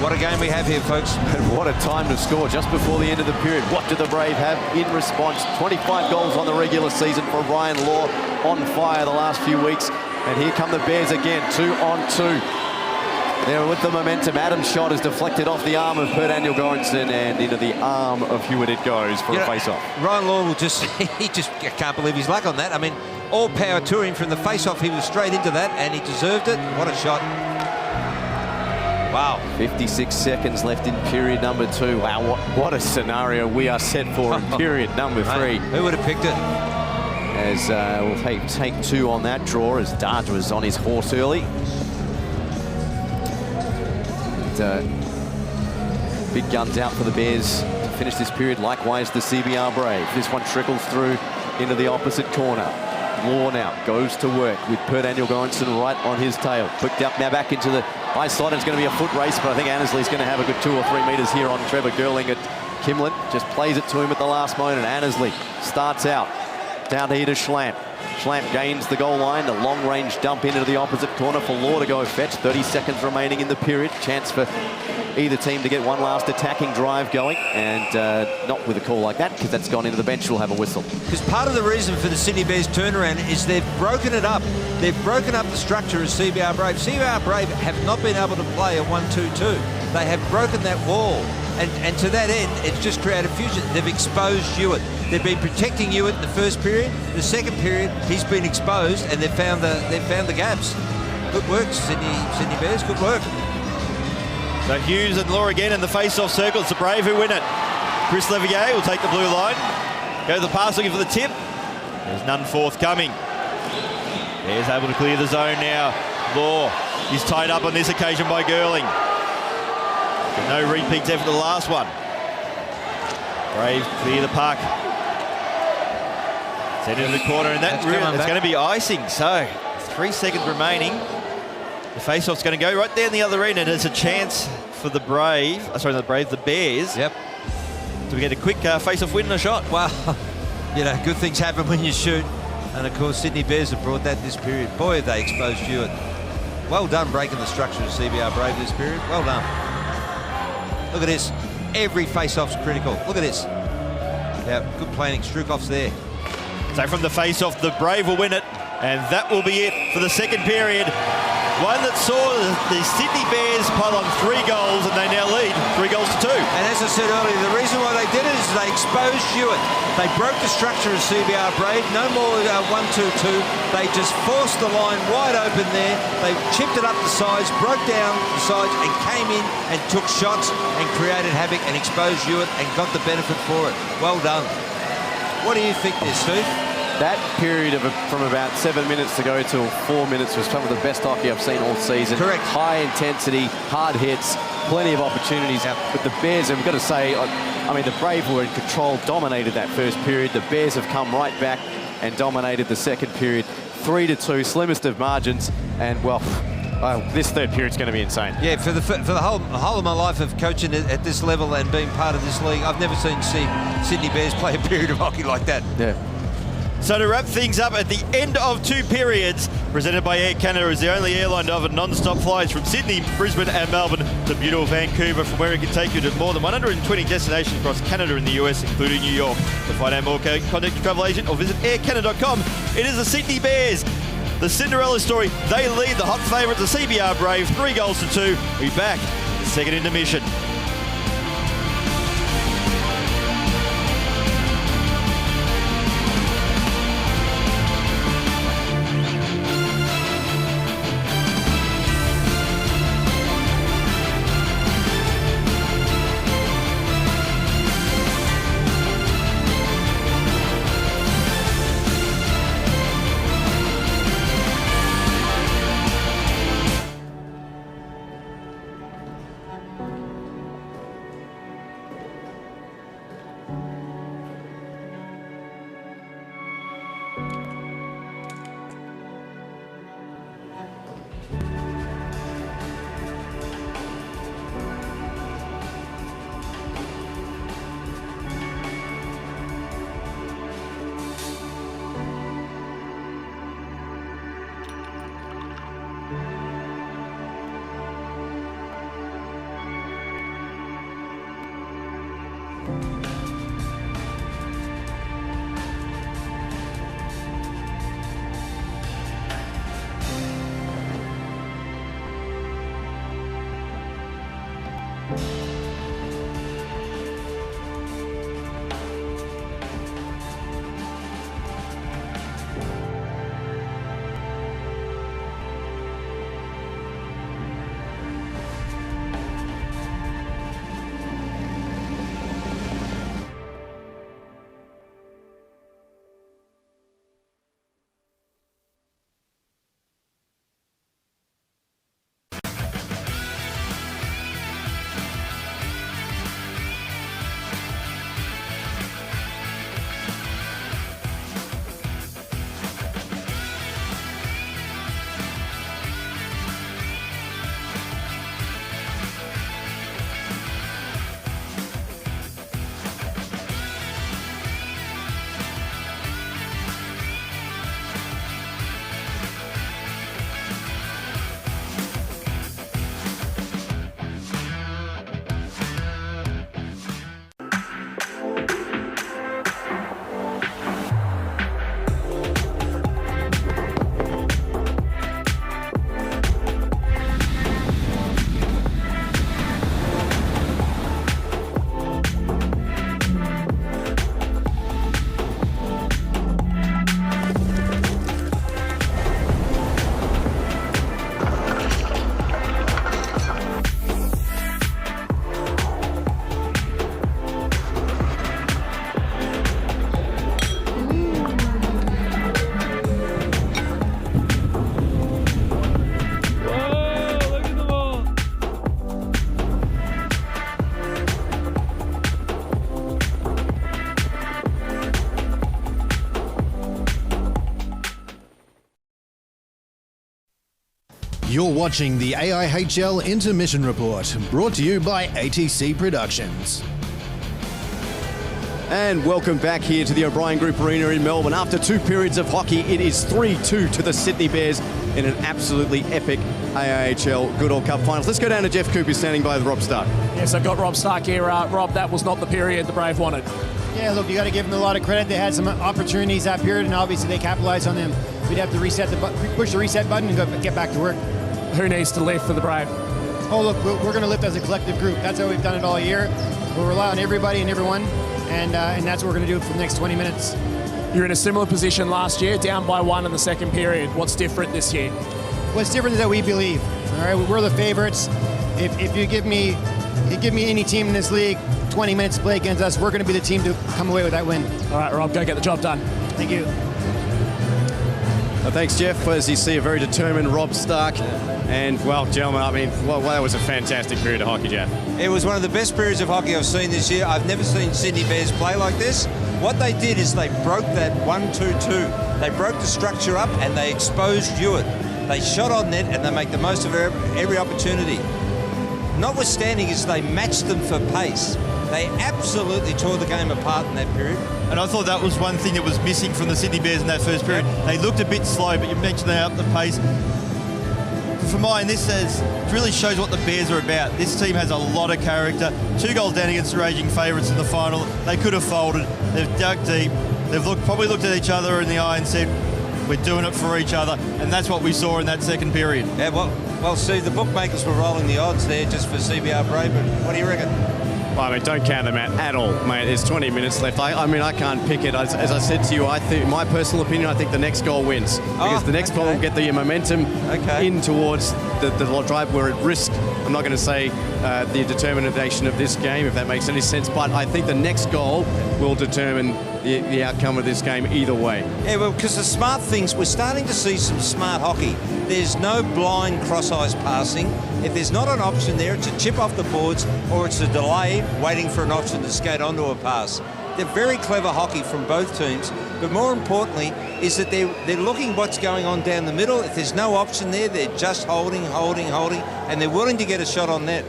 What a game we have here, folks. And what a time to score just before the end of the period. What do the Brave have in response? 25 goals on the regular season for Ryan Law, on fire the last few weeks. And here come the Bears again, 2-on-2. They're with the momentum. Adam's shot is deflected off the arm of Daniel Goranson and into the arm of Hewitt it goes for a face-off. Ryan Law will he just can't believe his luck on that. I mean, all power to him from the face-off. He was straight into that and he deserved it. What a shot. Wow. 56 seconds left in period number 2. Wow, what a scenario we are set for in period number 3. Who would have picked it? As we'll take 2 on that draw as Dart was on his horse early. And, big guns out for the Bears to finish this period. Likewise, the CBR Brave. This one trickles through into the opposite corner. Law now goes to work with Daniel Goranson right on his tail. Hooked up now back into the high slot. It's going to be a foot race, but I think Annesley's going to have a good 2 or 3 metres here on Trevor Girling at Kimlin. Just plays it to him at the last moment. Annesley starts out down here to Schlamp. Schlamp gains the goal line. A long-range dump into the opposite corner for Law to go fetch. 30 seconds remaining in the period. Chance for either team to get one last attacking drive going, and not with a call like that, because that's gone into the bench. We'll have a whistle. Because part of the reason for the Sydney Bears turnaround is they've broken it up. They've broken up the structure of CBR Brave. CBR Brave have not been able to play a 1-2-2. They have broken that wall. And to that end, it's just created fusion. They've exposed Hewitt. They've been protecting Hewitt in the first period. The second period, he's been exposed, and they've found the gaps. Good work, Sydney Bears. Good work. So Hughes and Law again in the face-off circle. It's the Brave who win it. Chris Levier will take the blue line. Go to the pass looking for the tip. There's none forthcoming. Bears able to clear the zone now. Law is tied up on this occasion by Girling. No repeats there for the last one. Brave clear the puck. Send it into the corner, and it's going to be icing. So 3 seconds remaining. The face-off's going to go right down the other end, and it's a chance for the Brave. The Bears. Yep. To get a quick face-off win and a shot. Well, good things happen when you shoot. And of course, Sydney Bears have brought that this period. Boy, have they exposed Hewitt. Well done breaking the structure of CBR Brave this period. Well done. Look at this. Every face-off's critical. Look at this. Yeah, good planning. Strukoff's there. So from the face-off, the Brave will win it. And that will be it for the second period. One that saw the Sydney Bears pile on 3 goals, and they now lead 3-2. And as I said earlier, the reason why they did it is they exposed Hewitt. They broke the structure of CBR Brave. No more 1-2-2. They just forced the line wide open there. They chipped it up the sides, broke down the sides, and came in and took shots and created havoc and exposed Hewitt and got the benefit for it. Well done. What do you think there, Steve? That period from about 7 minutes to go till 4 minutes was some of the best hockey I've seen all season. Correct. High intensity, hard hits, plenty of opportunities. But the Bears, and we've got to say, I mean, the Brave were in control, dominated that first period. The Bears have come right back and dominated the second period. 3-2, slimmest of margins. And, well, This third period's going to be insane. Yeah, for the whole of my life of coaching at this level and being part of this league, I've never seen Sydney Bears play a period of hockey like that. Yeah. So to wrap things up at the end of 2 periods, presented by Air Canada is the only airline to offer non-stop flights from Sydney, Brisbane and Melbourne to beautiful Vancouver, from where it can take you to more than 120 destinations across Canada and the US, including New York. To find out more, contact your travel agent or visit aircanada.com. It is the Sydney Bears, the Cinderella story. They lead the hot favourites, the CBR Brave, 3 goals to 2. We'll be back in the second intermission. You're watching the AIHL Intermission Report, brought to you by ATC Productions. And welcome back here to the O'Brien Group Arena in Melbourne. After 2 periods of hockey, it is 3-2 to the Sydney Bears in an absolutely epic AIHL Goodall Cup finals. Let's go down to Jeff Cooper standing by with Rob Stark. Yes, I've got Rob Stark here. Rob, that was not the period the Brave wanted. Yeah, look, you got to give them a lot of credit. They had some opportunities that period, and obviously they capitalized on them. We'd have to push the reset button and get back to work. Who needs to lift for the Brave? Oh, look, we're going to lift as a collective group. That's how we've done it all year. We'll rely on everybody and everyone, and that's what we're going to do for the next 20 minutes. You're in a similar position last year, down by 1 in the second period. What's different this year? What's different is that we believe. All right, we're the favorites. If you give me any team in this league 20 minutes to play against us, we're going to be the team to come away with that win. All right, Rob, go get the job done. Thank you. Well, thanks, Jeff. As you see, a very determined Rob Stark. And, well, gentlemen, I mean, well, that was a fantastic period of hockey, Jeff. It was one of the best periods of hockey I've seen this year. I've never seen Sydney Bears play like this. What they did is they broke that 1-2-2. They broke the structure up and they exposed Hewitt. They shot on net and they make the most of every opportunity. Notwithstanding is they matched them for pace. They absolutely tore the game apart in that period. And I thought that was one thing that was missing from the Sydney Bears in that first period. They looked a bit slow, but you mentioned they upped the pace. For mine, this really shows what the Bears are about. This team has a lot of character. 2 goals down against the raging favourites in the final. They could have folded. They've dug deep. They've probably looked at each other in the eye and said, we're doing it for each other. And that's what we saw in that second period. Yeah, well, Steve, the bookmakers were rolling the odds there just for CBR Bravery. What do you reckon? Well, I mean, don't count them out at all, mate. There's 20 minutes left. I mean, I can't pick it. As I said to you, I think, my personal opinion, I think the next goal wins. Because the next goal will get the momentum in towards the drive. We're at risk. I'm not going to say the determination of this game, if that makes any sense, but I think the next goal will determine the outcome of this game either way. Yeah, well, because the smart things, we're starting to see some smart hockey. There's no blind cross-ice passing. If there's not an option there, it's a chip off the boards or it's a delay waiting for an option to skate onto a pass. They're very clever hockey from both teams, but more importantly is that they're looking what's going on down the middle. If there's no option there, they're just holding, and they're willing to get a shot on net.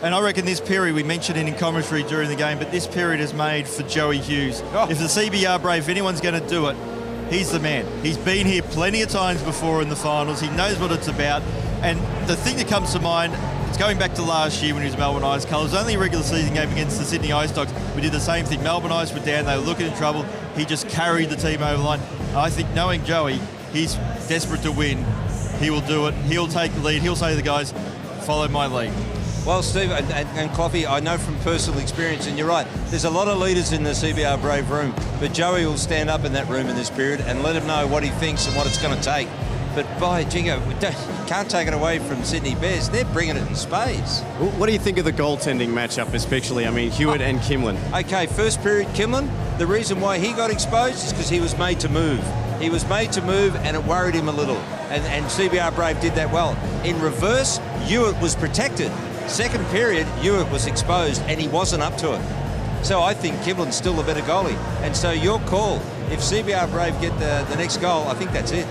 And I reckon this period, we mentioned it in commentary during the game, but this period is made for Joey Hughes. If the CBR Brave, if anyone's going to do it, he's the man. He's been here plenty of times before in the finals. He knows what it's about. And the thing that comes to mind, it's going back to last year when he was Melbourne Ice colours. Only a regular season game against the Sydney Ice Dogs. We did the same thing. Melbourne Ice were down. They were looking in trouble. He just carried the team over the line. I think knowing Joey, he's desperate to win. He will do it. He'll take the lead. He'll say to the guys, follow my lead. Well, Steve and Coffee, I know from personal experience, and you're right, there's a lot of leaders in the CBR Brave room, but Joey will stand up in that room in this period and let him know what he thinks and what it's going to take. But by jingo, can't take it away from Sydney Bears. They're bringing it in spades. What do you think of the goaltending matchup, especially? I mean, Hewitt and Kimlin. Okay, first period, Kimlin, the reason why he got exposed is because he was made to move. He was made to move and it worried him a little. And CBR Brave did that well. In reverse, Hewitt was protected. Second period, Hewitt was exposed and he wasn't up to it. So I think Kimlin's still a better goalie. And so your call, if CBR Brave get the next goal, I think that's it.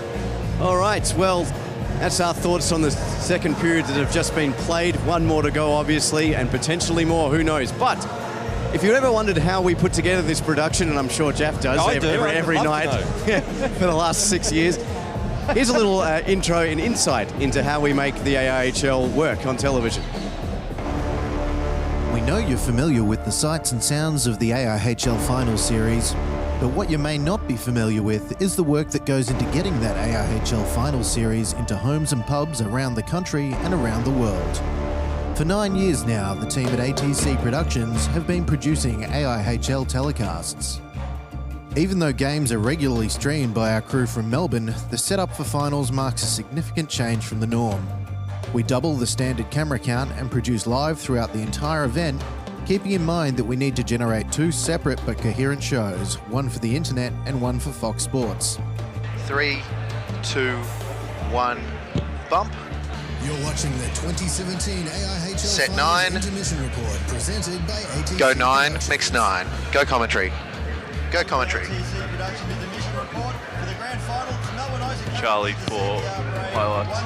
All right, well, that's our thoughts on the second period that have just been played. One more to go, obviously, and potentially more, who knows. But if you ever wondered how we put together this production, and I'm sure Jeff does every night for the last 6 years, here's a little intro and insight into how we make the AIHL work on television. We know you're familiar with the sights and sounds of the AIHL Final Series, but what you may not be familiar with is the work that goes into getting that AIHL Final Series into homes and pubs around the country and around the world. For 9 years now, the team at ATC Productions have been producing AIHL telecasts. Even though games are regularly streamed by our crew from Melbourne, the setup for finals marks a significant change from the norm. We double the standard camera count and produce live throughout the entire event, keeping in mind that we need to generate 2 separate but coherent shows, one for the internet and one for Fox Sports. 3, 2, 1, bump. You're watching the 2017 AIHL Set 9. Intermission Report presented by ATC Go 9, Productions. mix 9. Go commentary. Go commentary. Charlie for highlights.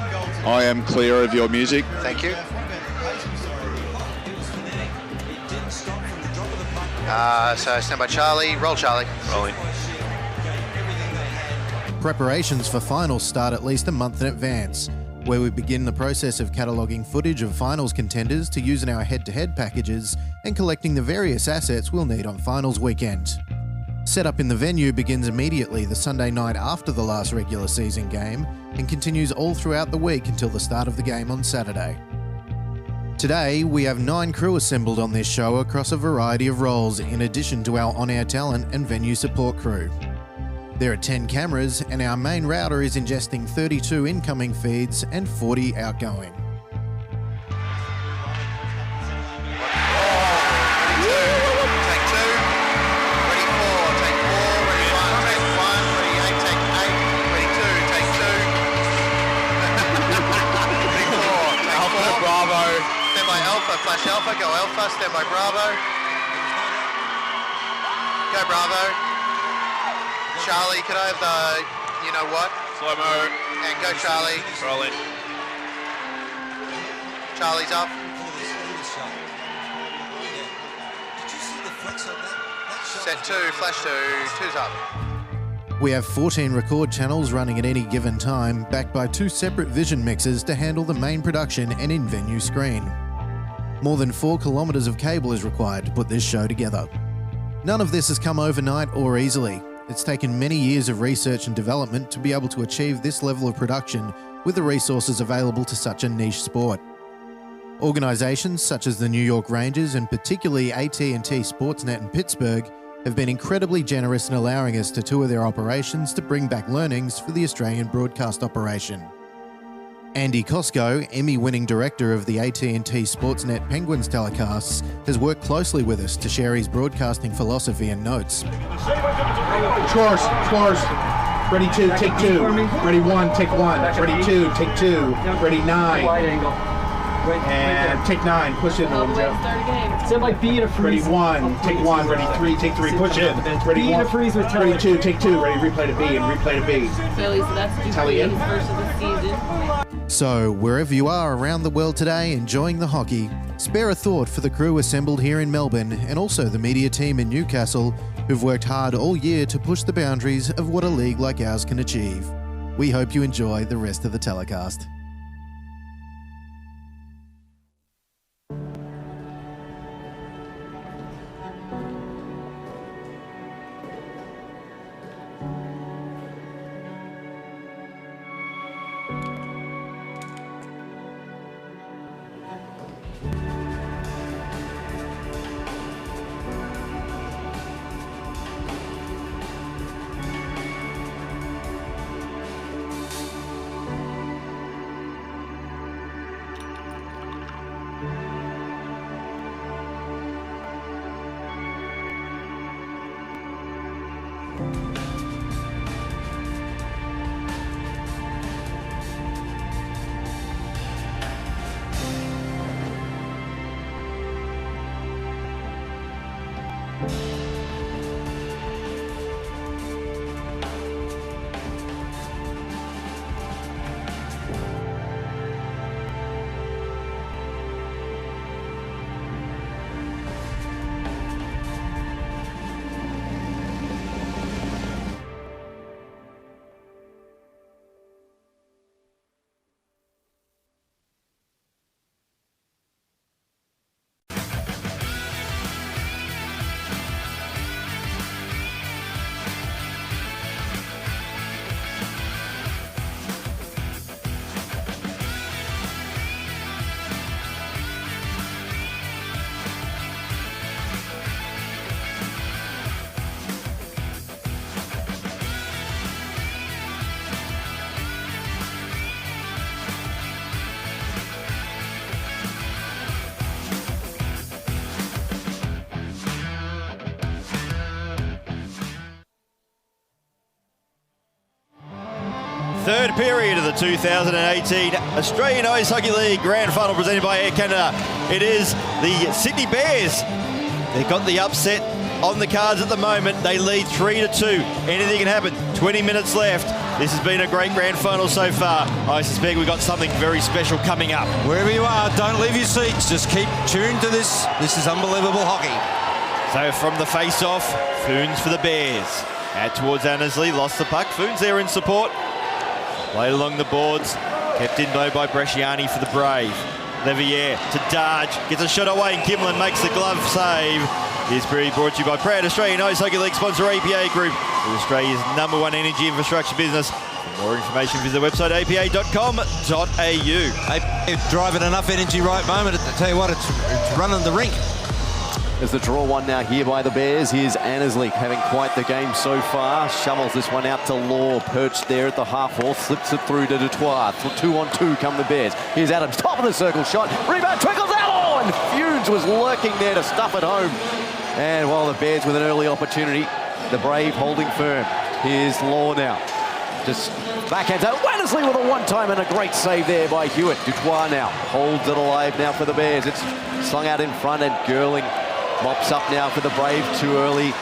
I am clear of your music. Thank you. So stand by Charlie. Roll Charlie. Rolling. Preparations for finals start at least a month in advance, where we begin the process of cataloguing footage of finals contenders to use in our head-to-head packages and collecting the various assets we'll need on finals weekend. Setup in the venue begins immediately the Sunday night after the last regular season game and continues all throughout the week until the start of the game on Saturday. Today, we have 9 crew assembled on this show across a variety of roles in addition to our on-air talent and venue support crew. There are 10 cameras and our main router is ingesting 32 incoming feeds and 40 outgoing. Flash Alpha, go Alpha, stand by Bravo. Go Bravo. Charlie, could I have the, you know what? Slow-mo. And go, Charlie. Rolling. Charlie's up. Set 2, flash 2, 2's up. We have 14 record channels running at any given time, backed by 2 separate vision mixers to handle the main production and in-venue screen. More than 4 kilometres of cable is required to put this show together. None of this has come overnight or easily. It's taken many years of research and development to be able to achieve this level of production with the resources available to such a niche sport. Organisations such as the New York Rangers and particularly AT&T Sportsnet in Pittsburgh have been incredibly generous in allowing us to tour their operations to bring back learnings for the Australian broadcast operation. Andy Cosco, Emmy-winning director of the AT&T Sportsnet Penguins telecasts, has worked closely with us to share his broadcasting philosophy and notes. Scores. Ready 2, take 2. Ready 1, take 1. Ready 2, take 2. Ready 9. And take 9, push in a little, Jeff. It's like being a freeze. Ready 1, take 1. Ready 3, take 3, push in. Ready 1, ready 2, take 2. Ready, replay to B and replay to B. Philly, so that's Tally in. his first of the season. So, wherever you are around the world today enjoying the hockey, spare a thought for the crew assembled here in Melbourne and also the media team in Newcastle who've worked hard all year to push the boundaries of what a league like ours can achieve. We hope you enjoy the rest of the telecast. Third period of the 2018 Australian Ice Hockey League Grand Final presented by Air Canada. It is the Sydney Bears. They've got the upset on the cards at the moment. They lead 3-2. Anything can happen. 20 minutes left. This has been a great grand final so far. I suspect we've got something very special coming up. Wherever you are, don't leave your seats. Just keep tuned to this. This is unbelievable hockey. So from the face-off, Foons for the Bears. Out towards Annesley, lost the puck. Foons there in support. Played along the boards, kept in though by Bresciani for the Brave. Levier to Darge, gets a shot away and Kimlin makes the glove save. This period brought to you by proud Australian Ice Hockey League sponsor APA Group, Australia's #1 energy infrastructure business. For more information, visit the website apa.com.au. Driving enough energy right moment. I tell you what, it's running the rink. There's the draw one now here by the Bears. Here's Annesley having quite the game so far. Shovels this one out to Law, perched there at the half wall, slips it through to Dutoit. 2-on-2 come the Bears. Here's Adams, top of the circle shot. Rebound trickles out. Oh, and Funes was lurking there to stuff it home. And while the Bears with an early opportunity, the Brave holding firm. Here's Law now. Just backhands out. Annesley with a one-time and a great save there by Hewitt. Dutoit now holds it alive now for the Bears. It's slung out in front and Girling mops up now for the Brave. Too early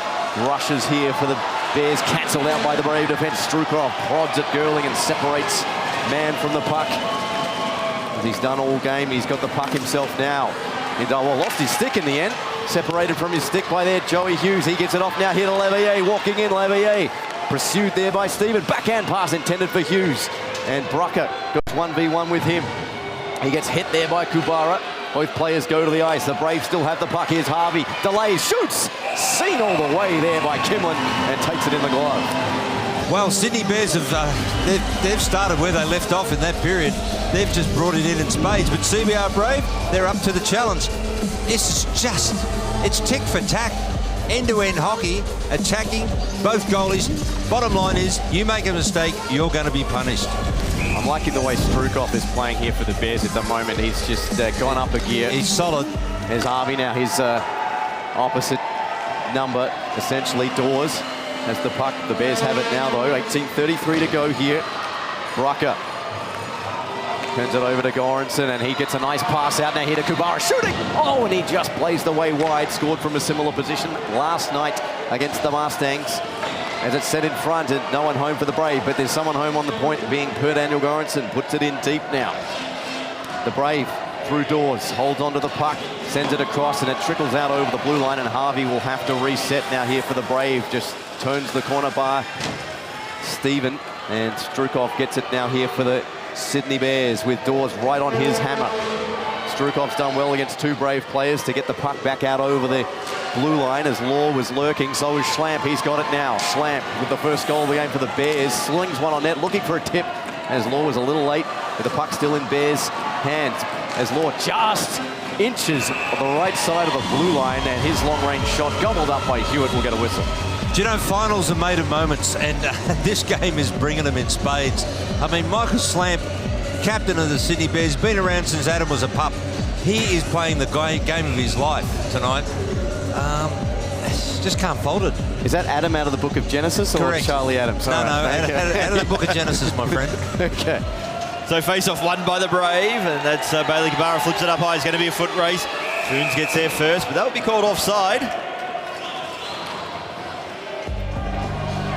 rushes here for the Bears cancelled out by the Brave defence. Strukov prods at Girling and separates man from the puck. As he's done all game, he's got the puck himself now. He lost his stick in the end. Separated from his stick by there, Joey Hughes. He gets it off now here to Lavier. Walking in, Lavier. Pursued there by Stephen. Backhand pass intended for Hughes. And Brucker goes 1v1 with him. He gets hit there by Kubara. Both players go to the ice. The Braves still have the puck. Here's Harvey. Delays, shoots. Seen all the way there by Kimlin and takes it in the glove. Well, Sydney Bears have they've started where they left off in that period. They've just brought it in spades. But CBR Brave, they're up to the challenge. This is it's tick for tack. End-to-end hockey, attacking, both goalies. Bottom line is, you make a mistake, you're going to be punished. I'm liking the way Strukov is playing here for the Bears at the moment. He's just gone up a gear. He's solid. There's Harvey now, his opposite number, essentially Dawes has the puck. The Bears have it now, though. 18:33 to go here. Brucker turns it over to Goranson, and he gets a nice pass out now here to Kubara, shooting! Oh, and he just plays the way wide. Scored from a similar position last night against the Mustangs. As it's set in front, and no one home for the Brave, but there's someone home on the point, being Per Daniel Goranson. Puts it in deep now. The Brave through Dawes, holds onto the puck, sends it across, and it trickles out over the blue line, and Harvey will have to reset now here for the Brave. Just turns the corner bar. Stephen, and Strukov gets it now here for the Sydney Bears with Dawes right on his hammer. Strukov's done well against two Brave players to get the puck back out over the blue line as Law was lurking. So is Schlamp. He's got it now. Schlamp with the first goal of the game for the Bears. Slings one on net, looking for a tip as Law was a little late, with the puck still in Bears' hands. As Law just inches on the right side of the blue line, and his long-range shot gobbled up by Hewitt will get a whistle. Do you know, finals are made of moments, and this game is bringing them in spades. I mean, Michael Schlamp, captain of the Sydney Bears, been around since Adam was a pup. He is playing the game of his life tonight. Just can't fold it. Is that Adam out of the Book of Genesis or Correct. Charlie Adams? No, out of the Book of Genesis, my friend. Okay. So face-off won by the Brave, and that's Bailey Kubara flips it up high. It's going to be a foot race. Foons gets there first, but that would be called offside.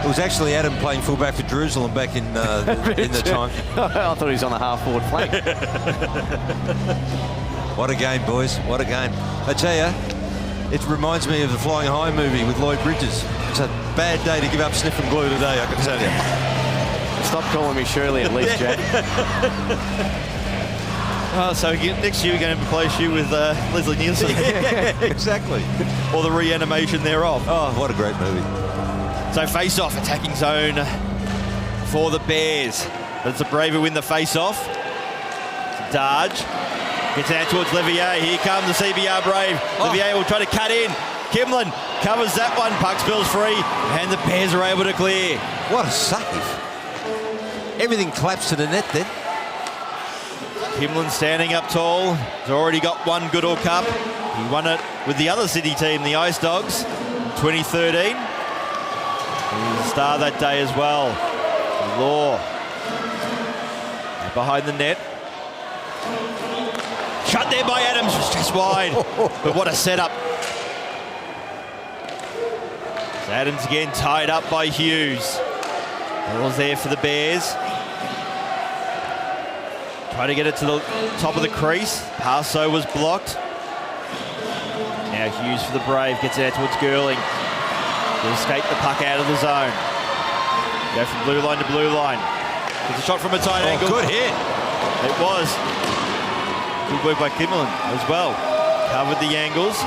It was actually Adam playing fullback for Jerusalem back in the time. I thought he was on the half-forward flank. What a game, boys. What a game. I tell you, it reminds me of the Flying High movie with Lloyd Bridges. It's a bad day to give up sniff and glue today, I can tell you. Stop calling me Shirley at least, Jack. So next year we're going to replace you with Leslie Nielsen. Yeah, exactly. Or the reanimation thereof. Oh, what a great movie. So face-off, attacking zone for the Bears. But it's the Brave who win the face-off. Darge gets out towards Levier. Here comes the CBR Brave. Levier will try to cut in. Kimlin covers that one. Puck spills free, and the Bears are able to clear. What a save. Everything collapsed to the net then. Kimlin standing up tall. He's already got one Goodall Cup. He won it with the other City team, the Ice Dogs, in 2013. He was a star that day as well. Law behind the net. Shut there by Adams, just wide. But what a setup. So Adams again tied up by Hughes. Ball's there for the Bears. Try to get it to the top of the crease. Passo was blocked. Now Hughes for the Brave, gets it out towards Girling. To escape the puck out of the zone. Go from blue line to blue line. It's a shot from a tight angle. Good hit. It was. Good work by Kimlin as well. Covered the angles.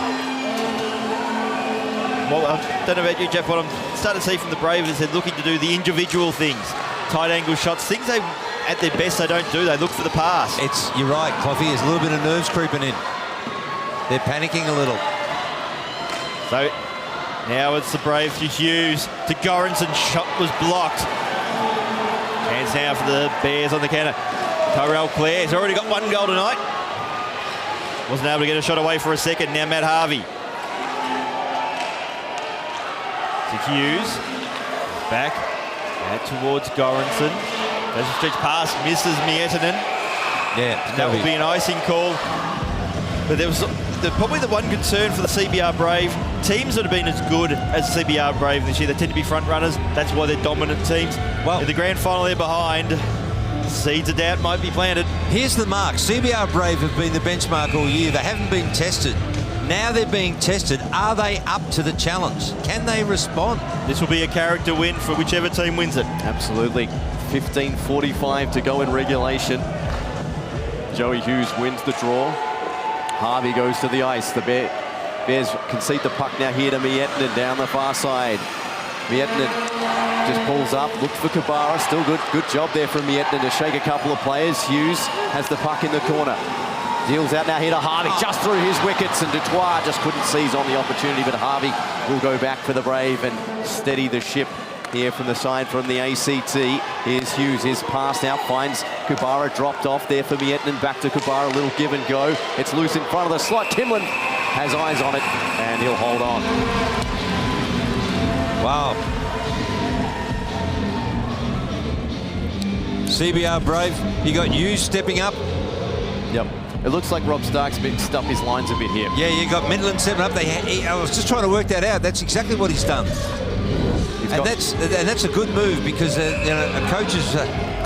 Well, I don't know about you, Jeff, what I'm starting to see from the Brave is they're looking to do the individual things. Tight angle shots, things they, at their best, they don't do. They look for the pass. You're right, Coffey. There's a little bit of nerves creeping in. They're panicking a little. So now it's the Brave to Hughes, to Goranson. Shot was blocked. Chance now for the Bears on the counter. Tyrell Clare has already got one goal tonight. Wasn't able to get a shot away for a second. Now Matt Harvey. To Hughes. Back. Out towards Goranson. There's a stretch pass. Misses Miettinen. Yeah. That will be an icing call. But there was probably the one concern for the CBR Brave, teams that have been as good as CBR Brave this year, they tend to be front runners. That's why they're dominant teams. Well, in the grand final they're behind. Seeds of doubt might be planted. Here's the mark. CBR Brave have been the benchmark all year. They haven't been tested. Now they're being tested. Are they up to the challenge? Can they respond? This will be a character win for whichever team wins it. Absolutely. 15:45 to go in regulation. Joey Hughes wins the draw. Harvey goes to the ice. The Bears concede the puck now here to Miettinen down the far side. Miettinen just pulls up, looks for Kabara. Still good job there from Miettinen to shake a couple of players. Hughes has the puck in the corner. Deals out now here to Harvey, just through his wickets, and Dutoit just couldn't seize on the opportunity, but Harvey will go back for the Brave and steady the ship here from the side from the ACT. Here's Hughes, his pass now finds Kubara, dropped off there for Miettinen, back to Kubara, a little give and go. It's loose in front of the slot. Timlin has eyes on it, and he'll hold on. Wow. CBR Brave, you got Hughes stepping up. Yep. It looks like Rob Stark's mixed up his lines a bit here. Yeah, you got Midland stepping up. I was just trying to work that out. That's exactly what he's done. And that's a good move because a coach's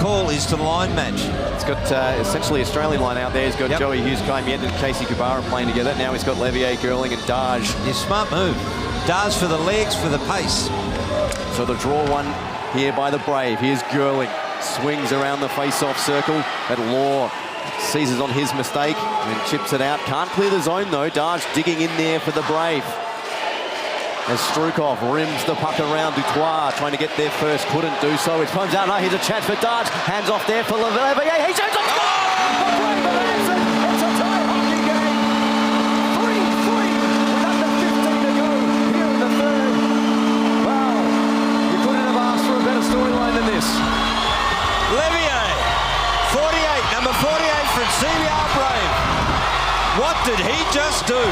call is to line match. It's got essentially Australian line out there. He's got Joey Hughes, Kai Miettinen, and Casey Kubara playing together. Now he's got Levier, Girling, and Darge. Yeah, smart move. Darge for the legs, for the pace. So the draw one here by the Brave. Here's Girling. Swings around the face-off circle, but Law seizes on his mistake and chips it out. Can't clear the zone though. Darge digging in there for the Brave. As Strukov rims the puck around Dutoit, trying to get there first, couldn't do so. It comes out now, here's a chance for Darge. Hands off there for Levier. He shoots a goal! The Brave have answered. It's a tie hockey game. 3-3 with under 15 to go here in the third. Wow, you couldn't have asked for a better storyline than this. Levier, 48, number 48 for CBR Brave. What did he just do?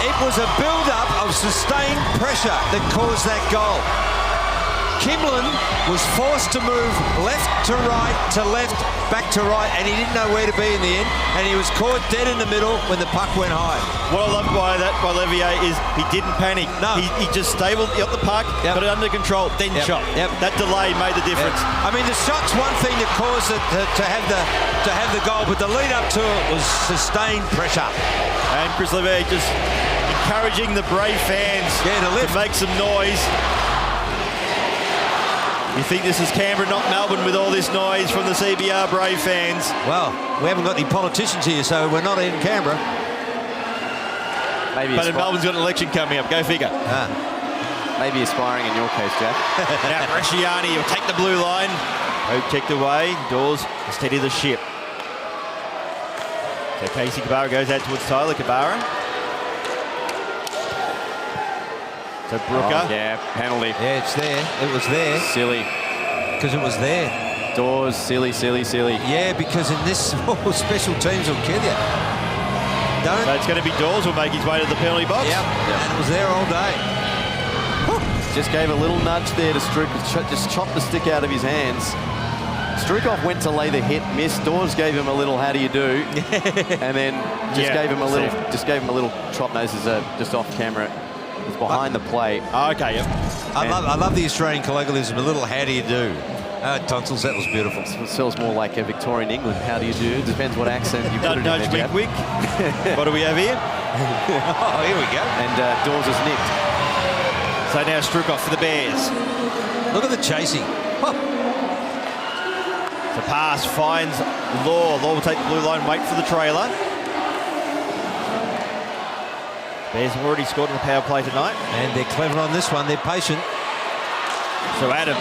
It was a build-up of sustained pressure that caused that goal. Kimlin was forced to move left to right, to left, back to right, and he didn't know where to be in the end, and he was caught dead in the middle when the puck went high. What I love by Levier is he didn't panic. No. He just stable, got the puck, got it under control, then shot. That delay made the difference. I mean, the shot's one thing that caused it to have the goal, but the lead up to it was sustained pressure. And Chris Levier just encouraging the Brave fans to make some noise. You think this is Canberra, not Melbourne, with all this noise from the CBR Brave fans? Well, we haven't got any politicians here, so we're not in Canberra. But in Melbourne's got an election coming up. Go figure. Maybe aspiring in your case, Jack. Now Bresciani will take the blue line. Hope checked away. Dawes will steady the ship. So Casey Kabara goes out towards Tyler Kabara. So Brooker. Yeah, penalty. Yeah, it's there. It was there. Silly. Because it was there. Dawes, silly. Yeah, because in this, special teams will kill you. So it's going to be Dawes will make his way to the penalty box. Yep. And it was there all day. Just gave a little nudge there to Strukov, just chopped the stick out of his hands. Strukov went to lay the hit, missed. Dawes gave him a little "how do you do," and then gave him a little chop noses just off camera. It's behind the play. Okay, yep. I love the Australian colloquialism, a little "how do you do." Tonsils, that was beautiful. It feels more like a Victorian England. How do you do? Depends what accent you put it in there, Jeff. Wink. What do we have here? Oh, here we go. And Dawes is nicked. So now Strukov for the Bears. Look at the chasing. The pass finds Law. Law will take the blue line, wait for the trailer. Bears have already scored in the power play tonight. And they're clever on this one. They're patient. So Adams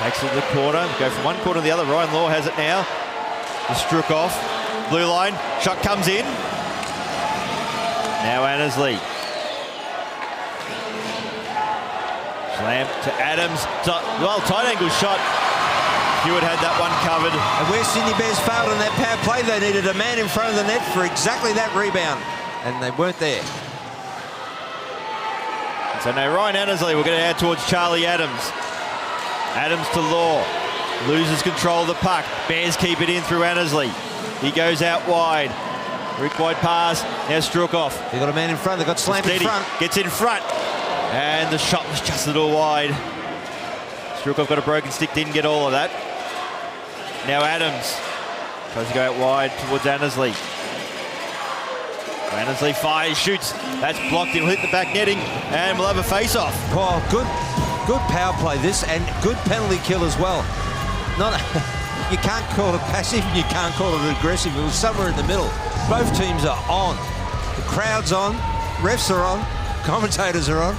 takes it to the corner. Go from one corner to the other. Ryan Law has it now. The Strukov. Blue line. Shot comes in. Now Annesley. Slam to Adams. Well, tight angle shot. Hewitt had that one covered. And where Sydney Bears failed in that power play, they needed a man in front of the net for exactly that rebound. And they weren't there. So now Ryan Annesley will get it out towards Charlie Adams. Adams to Law. Loses control of the puck. Bears keep it in through Annesley. He goes out wide. Root wide pass. Now Strukov. They got a man in front. They got slant in front. Gets in front. And the shot was just a little wide. Strukov got a broken stick, didn't get all of that. Now Adams tries to go out wide towards Annesley. Annesley fires, shoots. That's blocked. He'll hit the back netting, and we'll have a face-off. Oh, good power play this, and good penalty kill as well. You can't call it passive, you can't call it aggressive. It was somewhere in the middle. Both teams are on. The crowd's on, refs are on, commentators are on,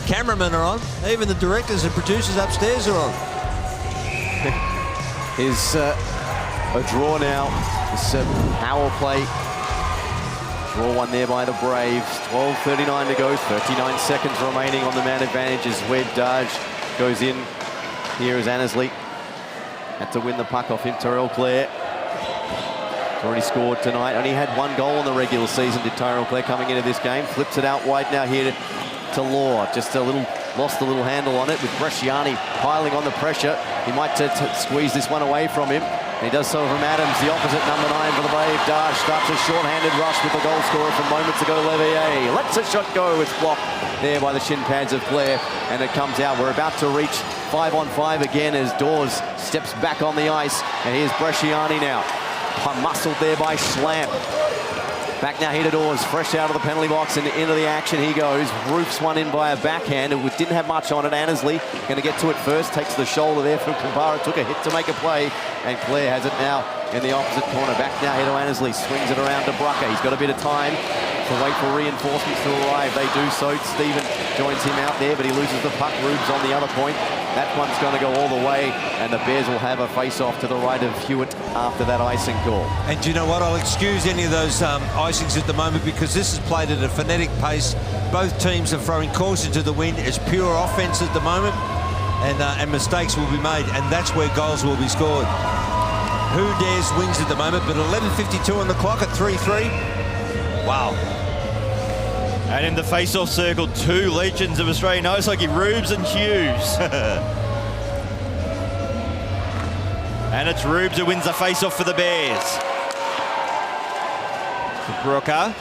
cameramen are on, even the directors and producers upstairs are on. Is a draw now. It's a power play. Draw one there by the Braves. 12:39 to go. 39 seconds remaining on the man advantage as Webb Darge goes in. Here is Annesley. Had to win the puck off him. Tyrell Clare. He's already scored tonight. Only had one goal in the regular season, did Tyrell Clare, coming into this game. Flips it out wide now here to Law. Just lost a little handle on it with Bresciani piling on the pressure. He might squeeze this one away from him. He does so from Adams, the opposite number 9 for the Brave. Darge starts a short-handed rush with the goal scorer from moments ago, Levier. Lets a shot go. It's blocked there by the shin pads of Clare, and it comes out. We're about to reach 5-on-5 again as Dawes steps back on the ice, and here's Bresciani now. Muscled there by Slam. Back now here to Dawes, fresh out of the penalty box and into the action he goes. Roofs one in by a backhand. It didn't have much on it. Annesley going to get to it first. Takes the shoulder there from Kumbara. Took a hit to make a play. And Clare has it now in the opposite corner. Back now here to Annesley. Swings it around to Brucker. He's got a bit of time to wait for reinforcements to arrive. They do so. Stephen joins him out there, but he loses the puck. Rubes on the other point. That one's going to go all the way, and the Bears will have a face-off to the right of Hewitt after that icing call. And do you know what? I'll excuse any of those icings at the moment because this is played at a frenetic pace. Both teams are throwing caution to the wind. It's pure offense at the moment, and mistakes will be made, and that's where goals will be scored. Who dares wins at the moment, but 11:52 on the clock at 3-3. Wow. And in the face-off circle, two legends of Australian ice hockey, Rubes and Hughes. And it's Rubes who wins the face-off for the Bears. To Brooker.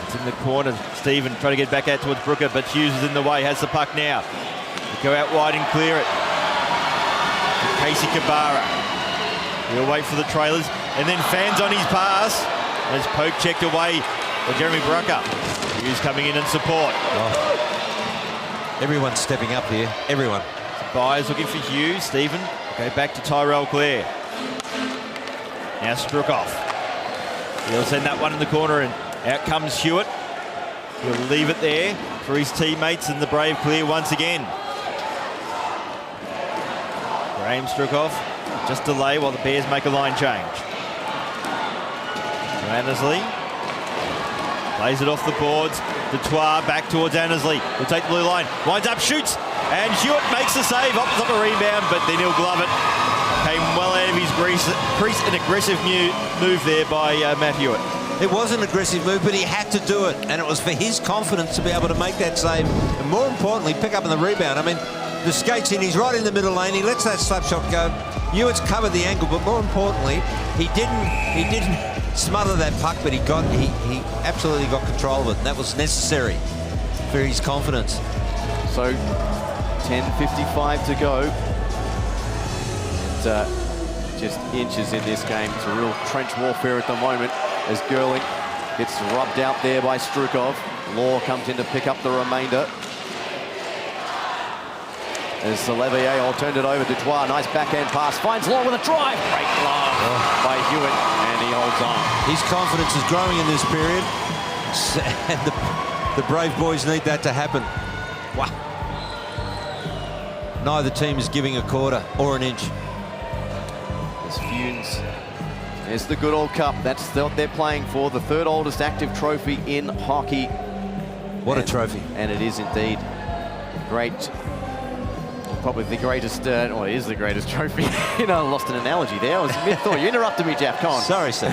It's in the corner. Stephen trying to get back out towards Brooker, but Hughes is in the way, has the puck now. They go out wide and clear it. Casey Kabara. He'll wait for the trailers, and then fans on his pass. As poke checked away by Jeremy Brucker. Hughes coming in and support. Oh. Everyone's stepping up here. Everyone. Byers looking for Hughes. Stephen. Go back to Tyrell Clare. Now Strukov. He'll send that one in the corner, and out comes Hewitt. He'll leave it there for his teammates, and the Brave clear once again. Graham Strukov. Just delay while the Bears make a line change. Annesley plays it off the boards. Dutoit back towards Annesley. He'll take the blue line. Winds up, shoots. And Hewitt makes the save. Opens up a rebound, but then he'll glove it. Came well out of his crease. An aggressive move there by Matt Hewitt. It was an aggressive move, but he had to do it. And it was for his confidence to be able to make that save. And more importantly, pick up on the rebound. I mean, the skates in. He's right in the middle lane. He lets that slap shot go. Hewitt's covered the angle, but more importantly, he didn't smother that puck, but he absolutely got control of it, and that was necessary for his confidence. So 10:55 to go. And, just inches in this game. It's a real trench warfare at the moment as Gerling gets rubbed out there by Strukov. Law comes in to pick up the remainder. As Levier turned it over to Dutoit. Nice backhand pass. Finds Law with a drive. Great glove by Hewitt, and he holds on. His confidence is growing in this period, and the Brave boys need that to happen. Wow. Neither team is giving a quarter or an inch. There's Funes. There's the Goodall Cup. That's what they're playing for. The third oldest active trophy in hockey. What a trophy. And it is indeed great. Probably the greatest, well, it is the greatest trophy. You know, I lost an analogy there. I was mid-thought. You interrupted me, Jeff. Come on. Sorry, sir.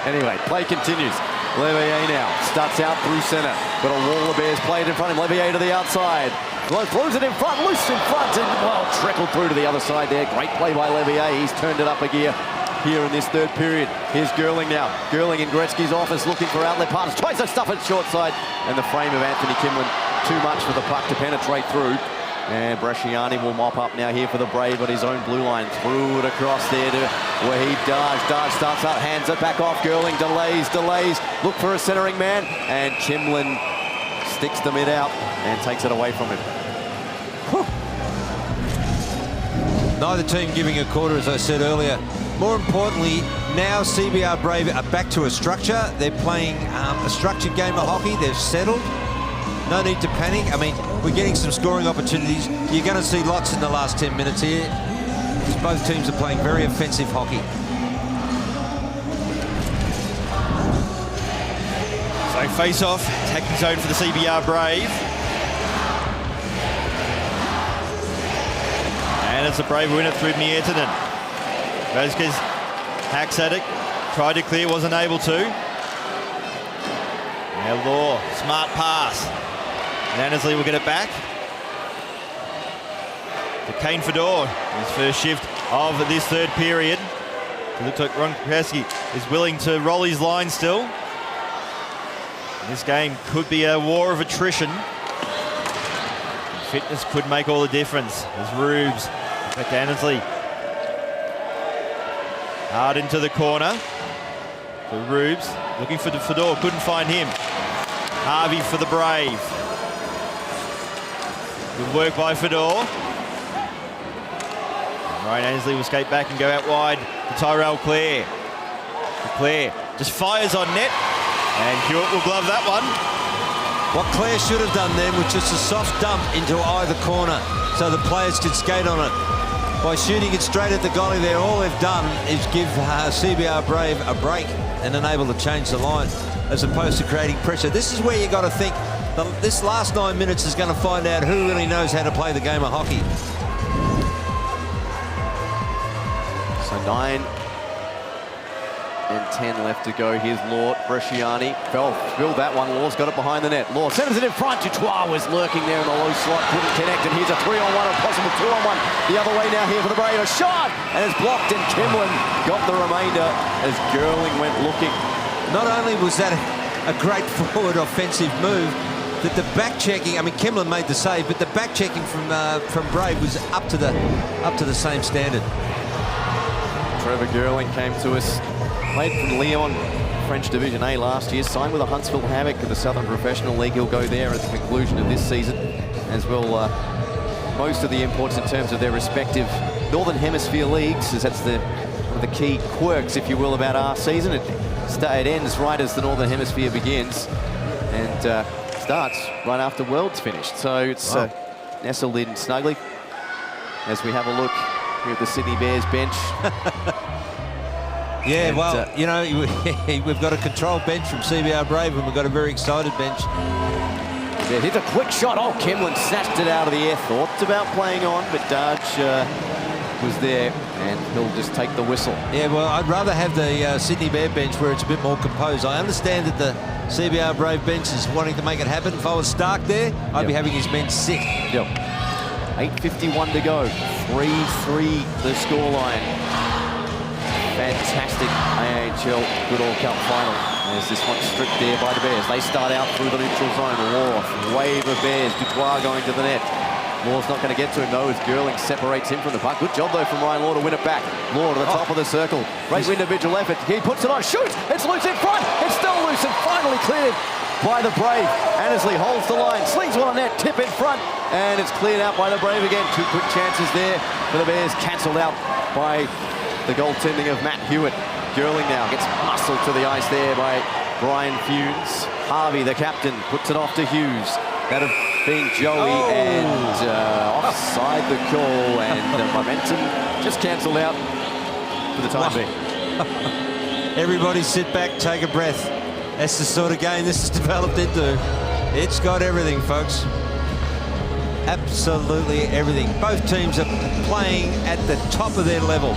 Anyway, play continues. Levier now starts out through center. Got a wall of Bears played in front of him. Levier to the outside. Throws it in front, loose in front, and well, trickled through to the other side there. Great play by Levier. He's turned it up a gear. here in this third period. Here's Gerling now. Gerling in Gretzky's office looking for outlet passes. Tries to stuff it short side. And the frame of Anthony Kimlin, too much for the puck to penetrate through. And Bresciani will mop up now here for the Brave at his own blue line. Threw it across there to Wahid Darj. Darj starts up, hands it back off. Gerling delays. Look for a centering man. And Kimlin sticks the mid out and takes it away from him. Whew. Neither team giving a quarter, as I said earlier. More importantly, now CBR Brave are back to a structure. They're playing a structured game of hockey. They've settled. No need to panic. I mean, we're getting some scoring opportunities. You're going to see lots in the last 10 minutes here. Both teams are playing very offensive hockey. So face-off, attacking zone for the CBR Brave. And it's a Brave win it through Miettinen. Vasquez hacks at it, tried to clear, wasn't able to. Now Law, smart pass. And Annesley will get it back. To Kane Fedor, his first shift of this third period. It looks like Ron Krasky is willing to roll his line still. And this game could be a war of attrition. Fitness could make all the difference. As Rubes, back to Annesley. Hard into the corner. For Rubes, looking for Fedor, couldn't find him. Harvey for the Brave. Good work by Fedor. Ryan Annesley will skate back and go out wide to Tyrell Clare. Clare just fires on net, and Hewitt will glove that one. What Clare should have done then was just a soft dump into either corner so the players could skate on it. By shooting it straight at the goalie there, all they've done is give CBR Brave a break and enable to change the line as opposed to creating pressure. This is where you got to think this last 9 minutes is going to find out who really knows how to play the game of hockey. So 9 and 10 left to go. Here's Law, Bresciani. Spilled that one. Law's got it behind the net. Law sends it in front. Dutois was lurking there in the low slot. Couldn't connect. And here's a 3-on-1, a possible 2-on-1. The other way now here for the Brave. A shot! And it's blocked, and Kimlin got the remainder as Gerling went looking. Not only was that a great forward offensive move, that the back checking, I mean, Kimlin made the save, but the back checking from Brave was up to the same standard. Trevor Gerling came to us, played from Lyon, French Division A last year, signed with the Huntsville Havoc of the Southern Professional League. He'll go there at the conclusion of this season, as will most of the imports in terms of their respective Northern Hemisphere leagues, as that's one of the key quirks, if you will, about our season. It ends right as the Northern Hemisphere begins, and starts right after World's finished. So it's nestled in snugly as we have a look here at the Sydney Bears bench. Yeah, and, well, you know, we've got a controlled bench from CBR Brave, and we've got a very excited bench. Yeah, here's a quick shot. Oh, Kimlin snatched it out of the air. Thought about playing on, but Darj was there, and he'll just take the whistle. Yeah, well, I'd rather have the Sydney Bear bench where it's a bit more composed. I understand that the CBR Brave bench is wanting to make it happen. If I was Stark there, I'd be having his men sit. Yep. 8:51 to go. 3-3 the scoreline. Fantastic AIHL Goodall Cup final. There's this one stripped there by the Bears. They start out through the neutral zone. Law, wave of Bears. Dutois going to the net. Law's not going to get to him, though, as Gerling separates him from the puck. Good job, though, from Ryan Law to win it back. Law to the top of the circle. Great individual effort. He puts it on. Shoots! It's loose in front. It's still loose and finally cleared by the Brave. Annesley holds the line. Slings one on net. Tip in front. And it's cleared out by the Brave again. Two quick chances there for the Bears. Cancelled out by the goaltending of Matt Hewitt. Gerling now gets muscled to the ice there by Brian Funes. Harvey, the captain, puts it off to Hughes. That have been Joey, and offside the call, and the momentum just cancelled out for the time being. Everybody sit back, take a breath. That's the sort of game this has developed into. It's got everything, folks. Absolutely everything. Both teams are playing at the top of their level.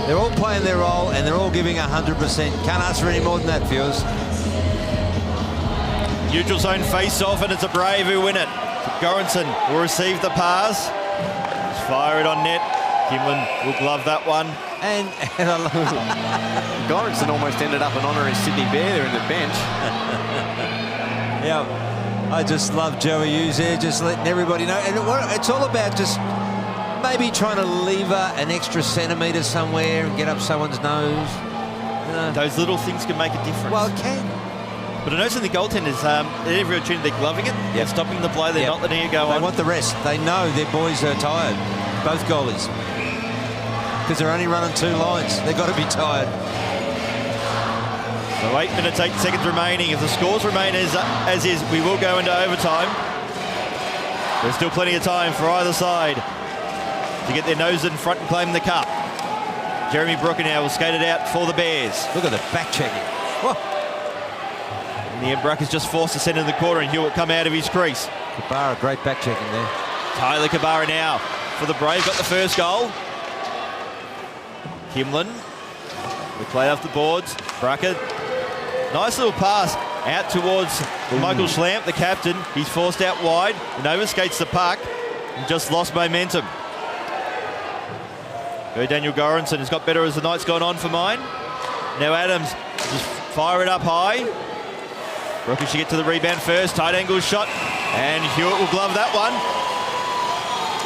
They're all playing their role, and they're all giving 100%. Can't ask for any more than that, viewers. Neutral zone face-off, and it's a Brave who win it. Goranson will receive the pass. Just fire it on net. Kimlin will glove that one. And Goranson almost ended up an honorary Sydney Bear there in the bench. Yeah, I just love Joey Hughes there, just letting everybody know. And it's all about just maybe trying to lever an extra centimetre somewhere and get up someone's nose. You know. Those little things can make a difference. Well, it can. But I notice in the goaltenders, at every opportunity they're gloving it, they're stopping the play, they're not letting it go on. They want the rest. They know their boys are tired, both goalies, because they're only running 2 lines. They've got to be tired. So 8 minutes, 8 seconds remaining. If the scores remain as is, we will go into overtime. There's still plenty of time for either side to get their nose in front and claim the cup. Jeremy Brooker now will skate it out for the Bears. Look at the back checking. Whoa. In the end, Bruck is just forced to send in the corner and Hewitt come out of his crease. Kabara, great back checking there. Tyler Kabara now for the Brave, got the first goal. Kimlin, we play off the boards. Brucker, nice little pass out towards Michael Schlamp, the captain. He's forced out wide and overskates the puck and just lost momentum. Daniel Goranson has got better as the night's gone on for mine. Now Adams just fire it up high. Brooker should get to the rebound first. Tight angle shot. And Hewitt will glove that one.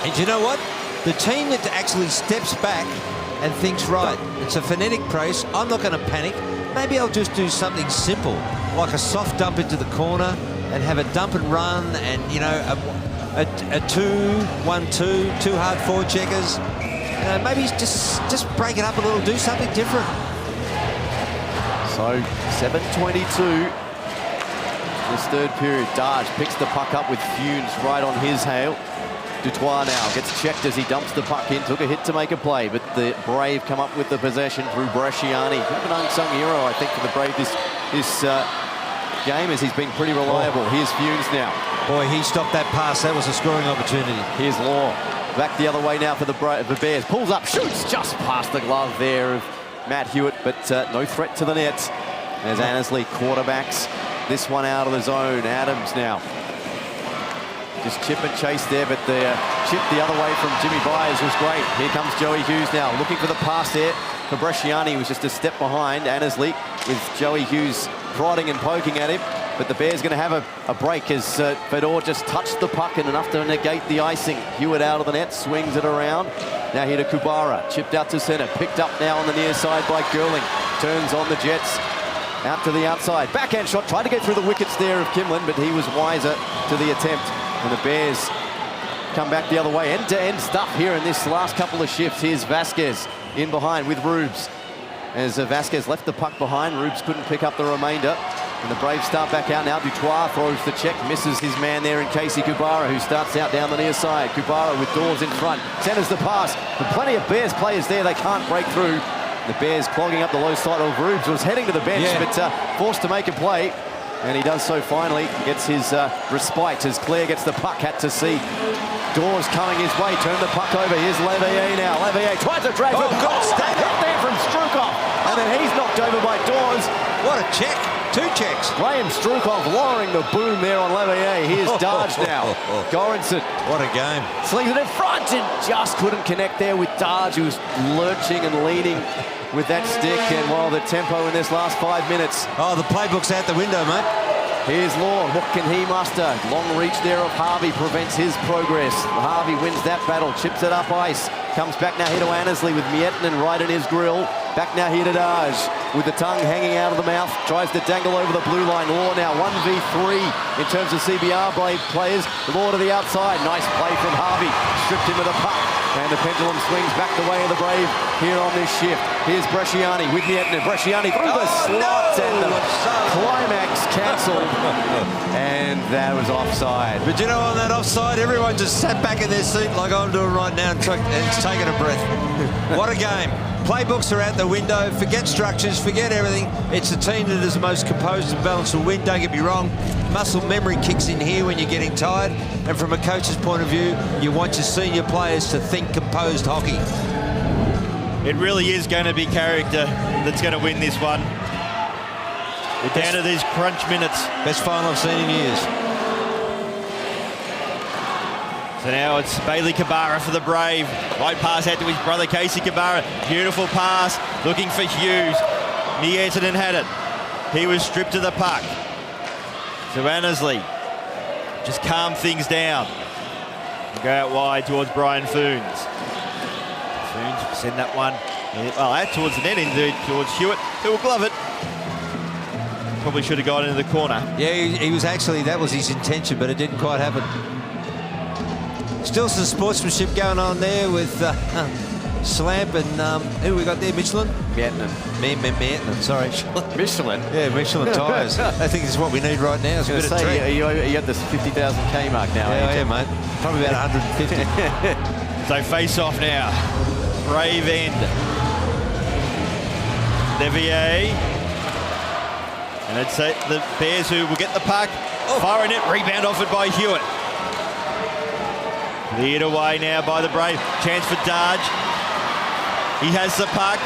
And you know what? The team that actually steps back and thinks, right, it's a phonetic press. I'm not going to panic. Maybe I'll just do something simple, like a soft dump into the corner and have a dump and run and, you know, a 2-1-2, 2 hard forward checkers. Maybe just break it up a little, do something different. So 7:22. This third period, Darge picks the puck up with Funes right on his hail. Dutois now gets checked as he dumps the puck in. Took a hit to make a play, but the Brave come up with the possession through Bresciani. Kind of an unsung hero, I think, for the Brave this game, as he's been pretty reliable. Here's Funes now. Boy, he stopped that pass. That was a scoring opportunity. Here's Law. Back the other way now for the Bears. Pulls up, shoots just past the glove there of Matt Hewitt, but no threat to the net as Annesley quarterbacks this one out of the zone. Adams now. Just chip and chase there, but the chip the other way from Jimmy Byers was great. Here comes Joey Hughes now, looking for the pass there. For Bresciani was just a step behind Annesley, with Joey Hughes prodding and poking at him. But the Bears going to have a break as Fedor just touched the puck and enough to negate the icing. Hewitt out of the net, swings it around. Now here to Kubara, chipped out to center, picked up now on the near side by Girling. Turns on the Jets, out to the outside. Backhand shot, tried to get through the wickets there of Kimlin, but he was wiser to the attempt. And the Bears come back the other way. End-to-end stuff here in this last couple of shifts. Here's Vasquez in behind with Rubes. As Vasquez left the puck behind, Rubes couldn't pick up the remainder. And the Braves start back out now. Dutois throws the check, misses his man there in Casey Kubara, who starts out down the near side. Kubara with Dawes in front, centers the pass. But plenty of Bears players there, they can't break through. The Bears clogging up the low side of Rubes, was heading to the bench, but forced to make a play. And he does so finally, gets his respite as Clare gets the puck, had to see Dawes coming his way, turn the puck over. Here's Levier now. Levier tries to drag it. God, stand hit there from Strukov. And then he's knocked over by Dawes. What a check. 2 checks. Graham Strukov lowering the boom there on Levier. Here's Darge now. Goranson. What a game. Slings it in front and just couldn't connect there with Darge, who was lurching and leaning with that stick. And while the tempo in this last 5 minutes. Oh, the playbook's out the window, mate. Here's Law. What can he muster? Long reach there of Harvey prevents his progress. Harvey wins that battle, chips it up ice. Comes back now here to Annesley with Miettinen right in his grill. Back now here to Darge with the tongue hanging out of the mouth. Tries to dangle over the blue line. Law now 1v3 in terms of CBR players. Law to the outside. Nice play from Harvey. Stripped him with a puck. And the pendulum swings back the way of the Brave here on this shift. Here's Bresciani with Miettinen. Bresciani through the slot and the climax cancelled. And that was offside. But you know, on that offside, everyone just sat back in their seat like I'm doing right now and it's taking a breath. What a game. Playbooks are out the window. Forget structures, forget everything. It's the team that is the most composed and balanced will win. Don't get me wrong. Muscle memory kicks in here when you're getting tired. And from a coach's point of view, you want your senior players to think composed hockey. It really is going to be character that's going to win this one. We're down to these crunch minutes. Best final I've seen in years. So now it's Bailey Kabara for the Brave. Right pass out to his brother Casey Kabara. Beautiful pass, looking for Hughes. Essendon had it. He was stripped of the puck. So Annesley just calm things down. And go out wide towards Brian Foons. Foons send that one out towards the net, towards Hewitt, who will glove it. Probably should have gone into the corner. Yeah, he was actually, that was his intention, but it didn't quite happen. Still some sportsmanship going on there with Slamp and who we got there, Michelin? Michelin, sorry. Michelin? Yeah, Michelin tyres. I think it's what we need right now. It's a bit of treat. Are you at the 50,000k mark now? Yeah, mate. Probably about 150. So face off now. Brave end. Levier. And it's the Bears who will get the puck. Firing it, rebound offered by Hewitt. Cleared away now by the Brave. Chance for Darge. He has the puck.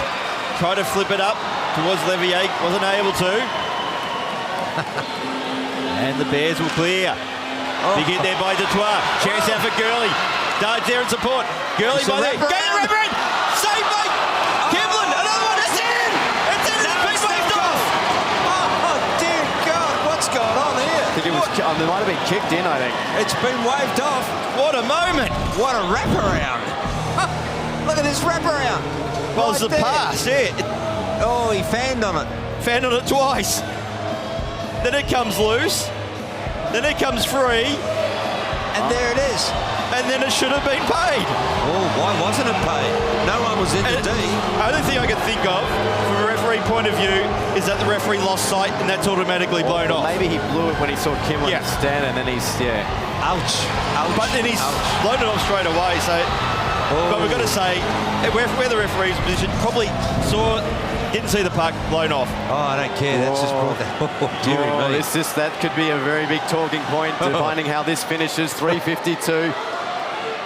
Tried to flip it up towards Levier. Wasn't able to. And the Bears will clear. Big hit there by Detroit. Chance out for Gurley. Darge there in support. Gurley by there. Go to the Reverend. Saved by Kivlin. Another one. It's in. It's in. It's been waved off. Oh, dear God. What's going on here? I think it was, it might have been kicked in, I think. It's been waved off. What a moment. What a wraparound. Look at this wraparound. Well, it's the pass, yeah. Oh, he fanned on it. Fanned on it twice. Then it comes loose. Then it comes free. And there it is. And then it should have been paid. Oh, why wasn't it paid? No one was in the D. The only thing I can think of, from a referee point of view, is that the referee lost sight and that's automatically blown off. Maybe he blew it when he saw Kimlin stand and then he's, Ouch. But then he's blown it off straight away, so... But we've got to say, where the referee's position, probably didn't see the puck blown off. Oh, I don't care. That's just brought that. That could be a very big talking point to finding how this finishes. 3:52.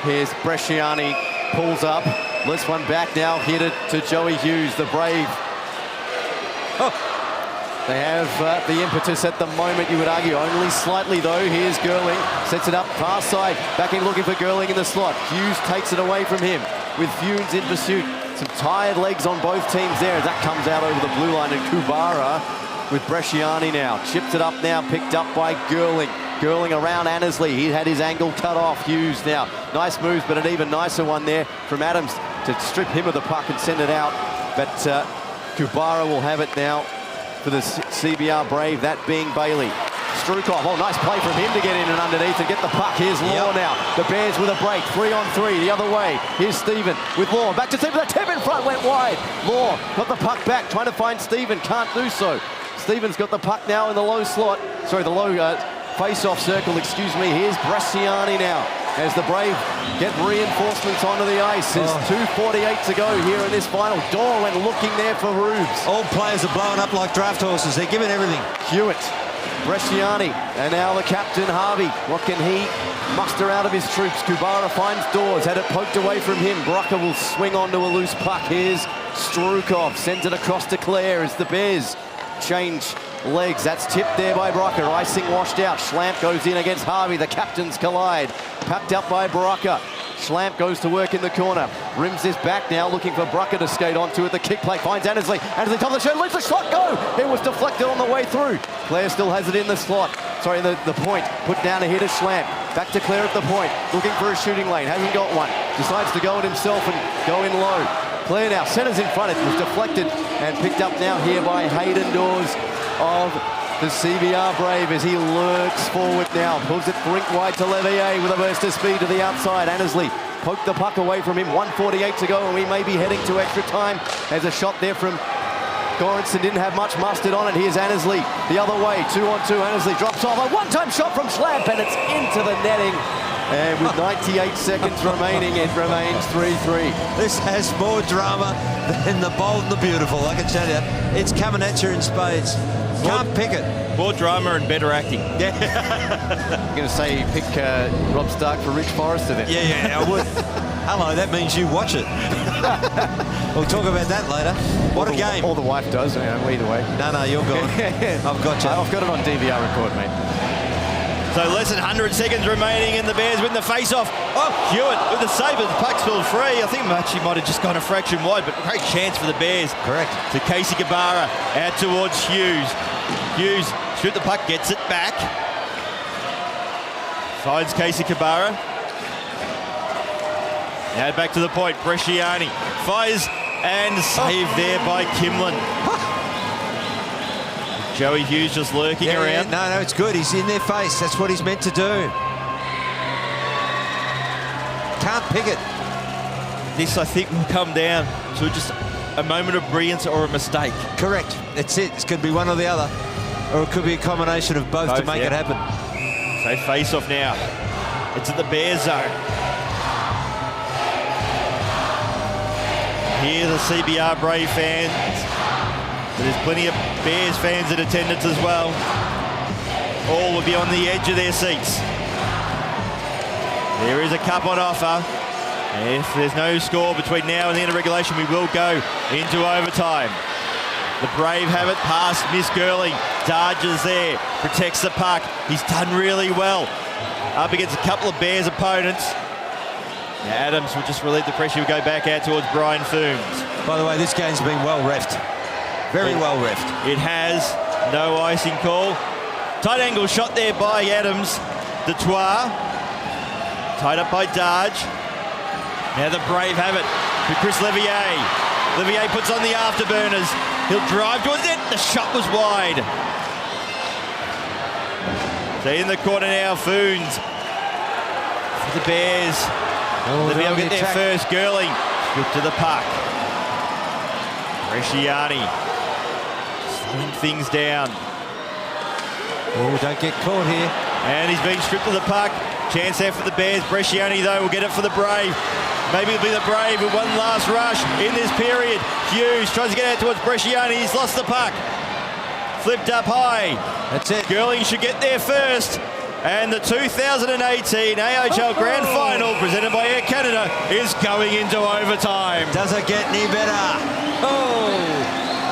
Here's Bresciani, pulls up, lifts one back now, hit it to Joey Hughes, the Brave. They have the impetus at the moment, you would argue, only slightly though. Here's Girling, sets it up, far side, back in looking for Girling in the slot. Hughes takes it away from him with Funes in pursuit. Some tired legs on both teams there as that comes out over the blue line, and Kubara with Bresciani now. Chips it up now, picked up by Girling. Girling around Annesley. He had his angle cut off. Hughes now. Nice moves, but an even nicer one there from Adams to strip him of the puck and send it out. But Kubara will have it now for the CBR Brave, that being Bailey. Strukov, nice play from him to get in and underneath and get the puck. Here's Law now. The Bears with a break, 3-on-3 the other way. Here's Stephen with Law. Back to Stephen, the tip in front went wide. Law got the puck back, trying to find Stephen, can't do so. Stephen's got the puck now in the low slot. Sorry, the low face-off circle, excuse me. Here's Bresciani now as the Brave get reinforcements onto the ice. There's 2:48 to go here in this final. Dorr went looking there for Rubes. All players are blowing up like draft horses. They're giving everything. Hewitt, Bresciani, and now the captain, Harvey. What can he muster out of his troops? Kubara finds Dawes, had it poked away from him. Brucker will swing onto a loose puck. Here's Strukov, sends it across to Clare as the Bears change legs. That's tipped there by Brucker. Icing washed out. Schlamp goes in against Harvey. The captains collide. Packed up by Brucker. Schlamp goes to work in the corner. Rims this back now, looking for Brucker to skate onto it. The kick play finds Annesley. Annesley top of the show, leaves the shot, go! It was deflected on the way through. Clare still has it in the slot. Sorry, the point. Put down a hit of Schlamp. Back to Clare at the point. Looking for a shooting lane. Hasn't got one. Decides to go it himself and go in low. Clare now, centers in front. It was deflected and picked up now here by Hayden Dawes of the CBR Brave as he lurks forward now. Pulls it rink wide to Levier with a burst of speed to the outside. Annesley poked the puck away from him. 1:48 to go and we may be heading to extra time. There's a shot there from Goranson, didn't have much mustard on it. Here's Annesley the other way, 2-on-2. Annesley drops off. A one-time shot from Schlamp and it's into the netting. And with 98 seconds remaining, it remains 3-3. This has more drama than the Bold and the Beautiful, I can tell you. It's coming at you in spades. Can't pick it. More drama and better acting. Yeah. I'm going to say pick Rob Stark for Rich Forrester then. Yeah, I would. Hello, that means you watch it. We'll talk about that later. What a game. Or the wife does, either way. No, you're gone. I've got you. I've got it on DVR record, mate. So less than 100 seconds remaining and the Bears win the face-off. Oh, Hewitt with the save, but the puck spilled free. I think actually might have just gone a fraction wide, but great chance for the Bears. Correct. To Casey Gabara, out towards Hughes. Hughes, shoot the puck, gets it back. Finds Casey Gabara. Now back to the point, Bresciani fires and saved there by Kimlin. Joey Hughes just lurking around. Yeah, no, it's good. He's in their face. That's what he's meant to do. Can't pick it. This, I think, will come down to just a moment of brilliance or a mistake. Correct. That's it. It's going to be one or the other. Or it could be a combination of both to make it happen. So face off now. It's at the Bears zone. Here the CBR Brave fans. But there's plenty of Bears fans in attendance as well. All will be on the edge of their seats. There is a cup on offer. And if there's no score between now and the end of regulation, we will go into overtime. The Brave have it past Miss Gurley. Darges there, protects the puck. He's done really well. Up against a couple of Bears opponents. Now Adams will just relieve the pressure. We'll go back out towards Brian Fooms. By the way, this game's been well reffed. Very well reffed. It has. No icing call. Tight angle shot there by Adams. Detroit. Tied up by Darge. Now the Brave have it to Chris Levier. Levier puts on the afterburners. He'll drive towards it. The shot was wide. So in the corner now, Foons for the Bears. Levier will get there first. Gurley stripped to the puck. Bresciani slowing things down. Oh, don't get caught here. And he's been stripped of the puck. Chance there for the Bears. Bresciani, though, will get it for the Brave. Maybe it'll be the Brave with one last rush in this period. Hughes tries to get out towards Bresciani. He's lost the puck. Flipped up high. That's it. Gurley should get there first. And the 2018 AIHL Grand Final, presented by Air Canada, is going into overtime. Does it get any better? Oh,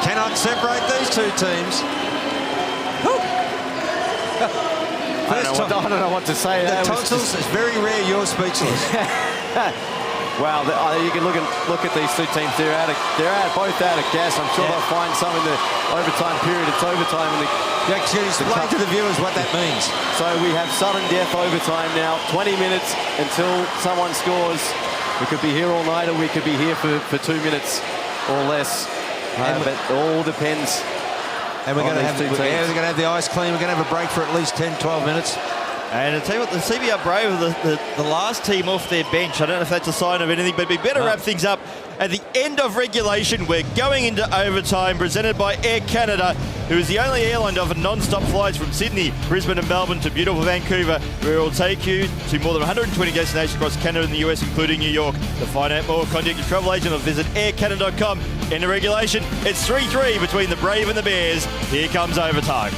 cannot separate these two teams. I don't know what to say. The tonsils, it's very rare you're speechless. Wow, you can look at these two teams. They're both out of gas. I'm sure they'll find some in the overtime period. It's overtime in the. Explain to the viewers what that means. So we have sudden death overtime now. 20 minutes until someone scores. We could be here all night, or we could be here for 2 minutes or less. But it all depends. And we're going to have the ice clean. We're going to have a break for at least 10, 12 minutes. And I'll tell you what, the CBR Brave are the last team off their bench. I don't know if that's a sign of anything, but we better wrap things up. At the end of regulation, we're going into overtime, presented by Air Canada, who is the only airline to offer non-stop flights from Sydney, Brisbane and Melbourne to beautiful Vancouver, where it will take you to more than 120 destinations across Canada and the US, including New York. To find out more, contact your travel agent or visit aircanada.com. End of regulation, it's 3-3 between the Brave and the Bears. Here comes overtime.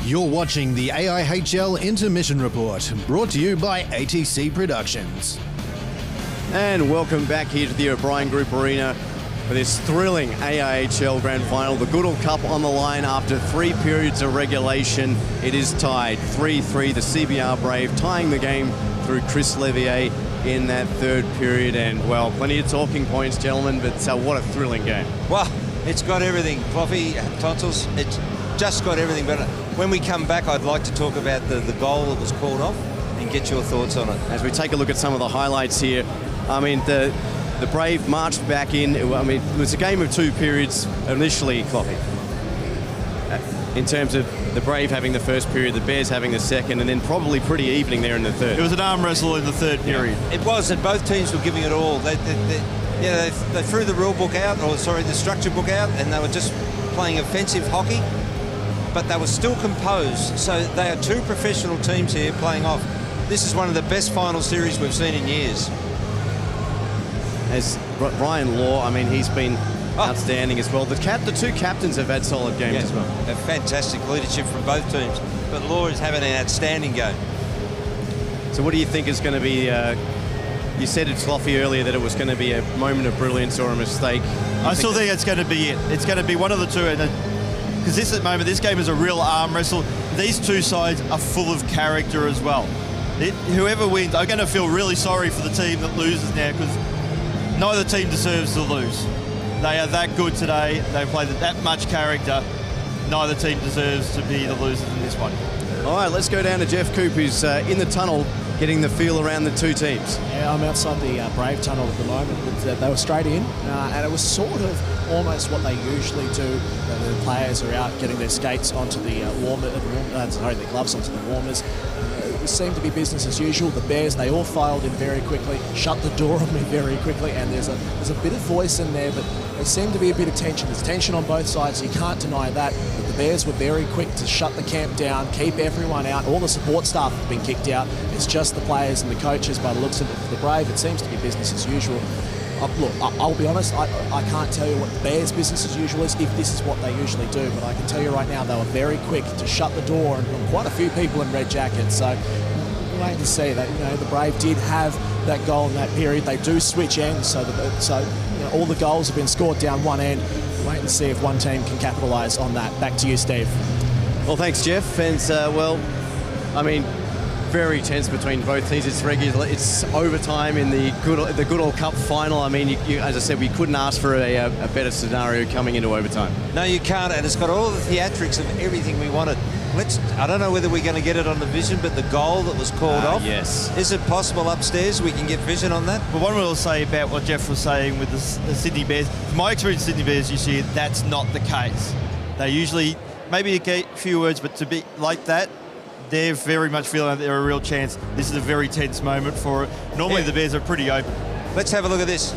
You're watching the AIHL Intermission Report, brought to you by ATC Productions. And welcome back here to the O'Brien Group Arena for this thrilling AIHL Grand Final. The Goodall Cup on the line after 3 periods of regulation. It is tied 3-3. The CBR Brave tying the game through Chris Levier in that 3rd period. And, well, plenty of talking points, gentlemen, but what a thrilling game. Well, it's got everything, Cloffy, Tonsils. It's just got everything. But when we come back, I'd like to talk about the goal that was called off and get your thoughts on it. As we take a look at some of the highlights here, I mean, the Brave marched back in. I mean, it was a game of 2 periods initially, Cloffy. In terms of the Brave having the 1st period, the Bears having the 2nd, and then probably pretty evening there in the 3rd. It was an arm wrestle in the 3rd period. It was, and both teams were giving it all. They threw the rule book out, the structure book out, and they were just playing offensive hockey, but they were still composed. So they are 2 professional teams here playing off. This is one of the best final series we've seen in years. As Ryan Law, I mean, he's been outstanding as well. The 2 captains have had solid games as well. A fantastic leadership from both teams, but Law is having an outstanding game. So what do you think is going to be, you said it's Cloffy earlier that it was going to be a moment of brilliance or a mistake. I still think it's going to be it. It's going to be one of the two, because this game is a real arm wrestle. These 2 sides are full of character as well. Whoever wins, I'm going to feel really sorry for the team that loses now, because neither team deserves to lose. They are that good today. They play that much character. Neither team deserves to be the losers in this one. All right, let's go down to Jeff Coop, who's in the tunnel, getting the feel around the 2 teams. Yeah, I'm outside the Brave tunnel at the moment. They were straight in, and it was sort of almost what they usually do. The players are out getting their skates onto the their gloves onto the warmers. It seemed to be business as usual. The Bears, they all filed in very quickly, shut the door on me very quickly, and there's a bit of voice in there, but there seemed to be a bit of tension. There's tension on both sides, you can't deny that. But the Bears were very quick to shut the camp down, keep everyone out. All the support staff have been kicked out. It's just the players and the coaches by the looks of it. For the Brave, it seems to be business as usual. Look, I'll be honest, I can't tell you what the Bears' business as usual is, if this is what they usually do, but I can tell you right now they were very quick to shut the door on quite a few people in red jackets. So we're waiting to see that. The Brave did have that goal in that period. They do switch ends, so all the goals have been scored down one end. We're waiting to see if one team can capitalise on that. Back to you, Steve. Well, thanks, Jeff. And very tense between both teams. It's overtime in the Goodall Cup final. I mean, as I said, we couldn't ask for a better scenario coming into overtime. No, you can't, and it's got all the theatrics of everything we wanted. I don't know whether we're going to get it on the vision, but the goal that was called off. Yes. Is it possible upstairs we can get vision on that? But one will say about what Jeff was saying with the Sydney Bears. From my experience with Sydney Bears this year, that's not the case. They usually, maybe a few words, but to be like that, they're very much feeling like they're a real chance. This is a very tense moment for it. Normally the Bears are pretty open. Let's have a look at this.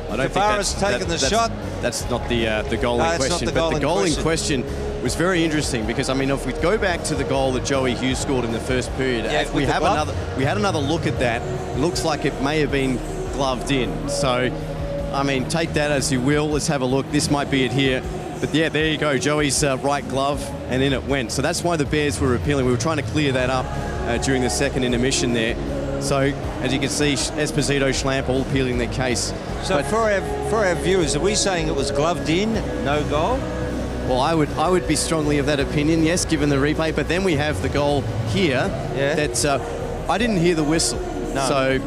I don't Tavares taking the shot. That's not the goal in question. But the goal in question was very interesting because, I mean, if we go back to the goal that Joey Hughes scored in the 1st period, we had another look at that. It looks like it may have been gloved in. So, I mean, take that as you will. Let's have a look. This might be it here. But yeah, there you go, Joey's right glove, and in it went. So that's why the Bears were appealing. We were trying to clear that up during the 2nd intermission there. So, as you can see, Esposito, Schlamp all appealing their case. So for our viewers, are we saying it was gloved in, no goal? Well, I would be strongly of that opinion, yes, given the replay. But then we have the goal here. Yeah. That's I didn't hear the whistle. No. So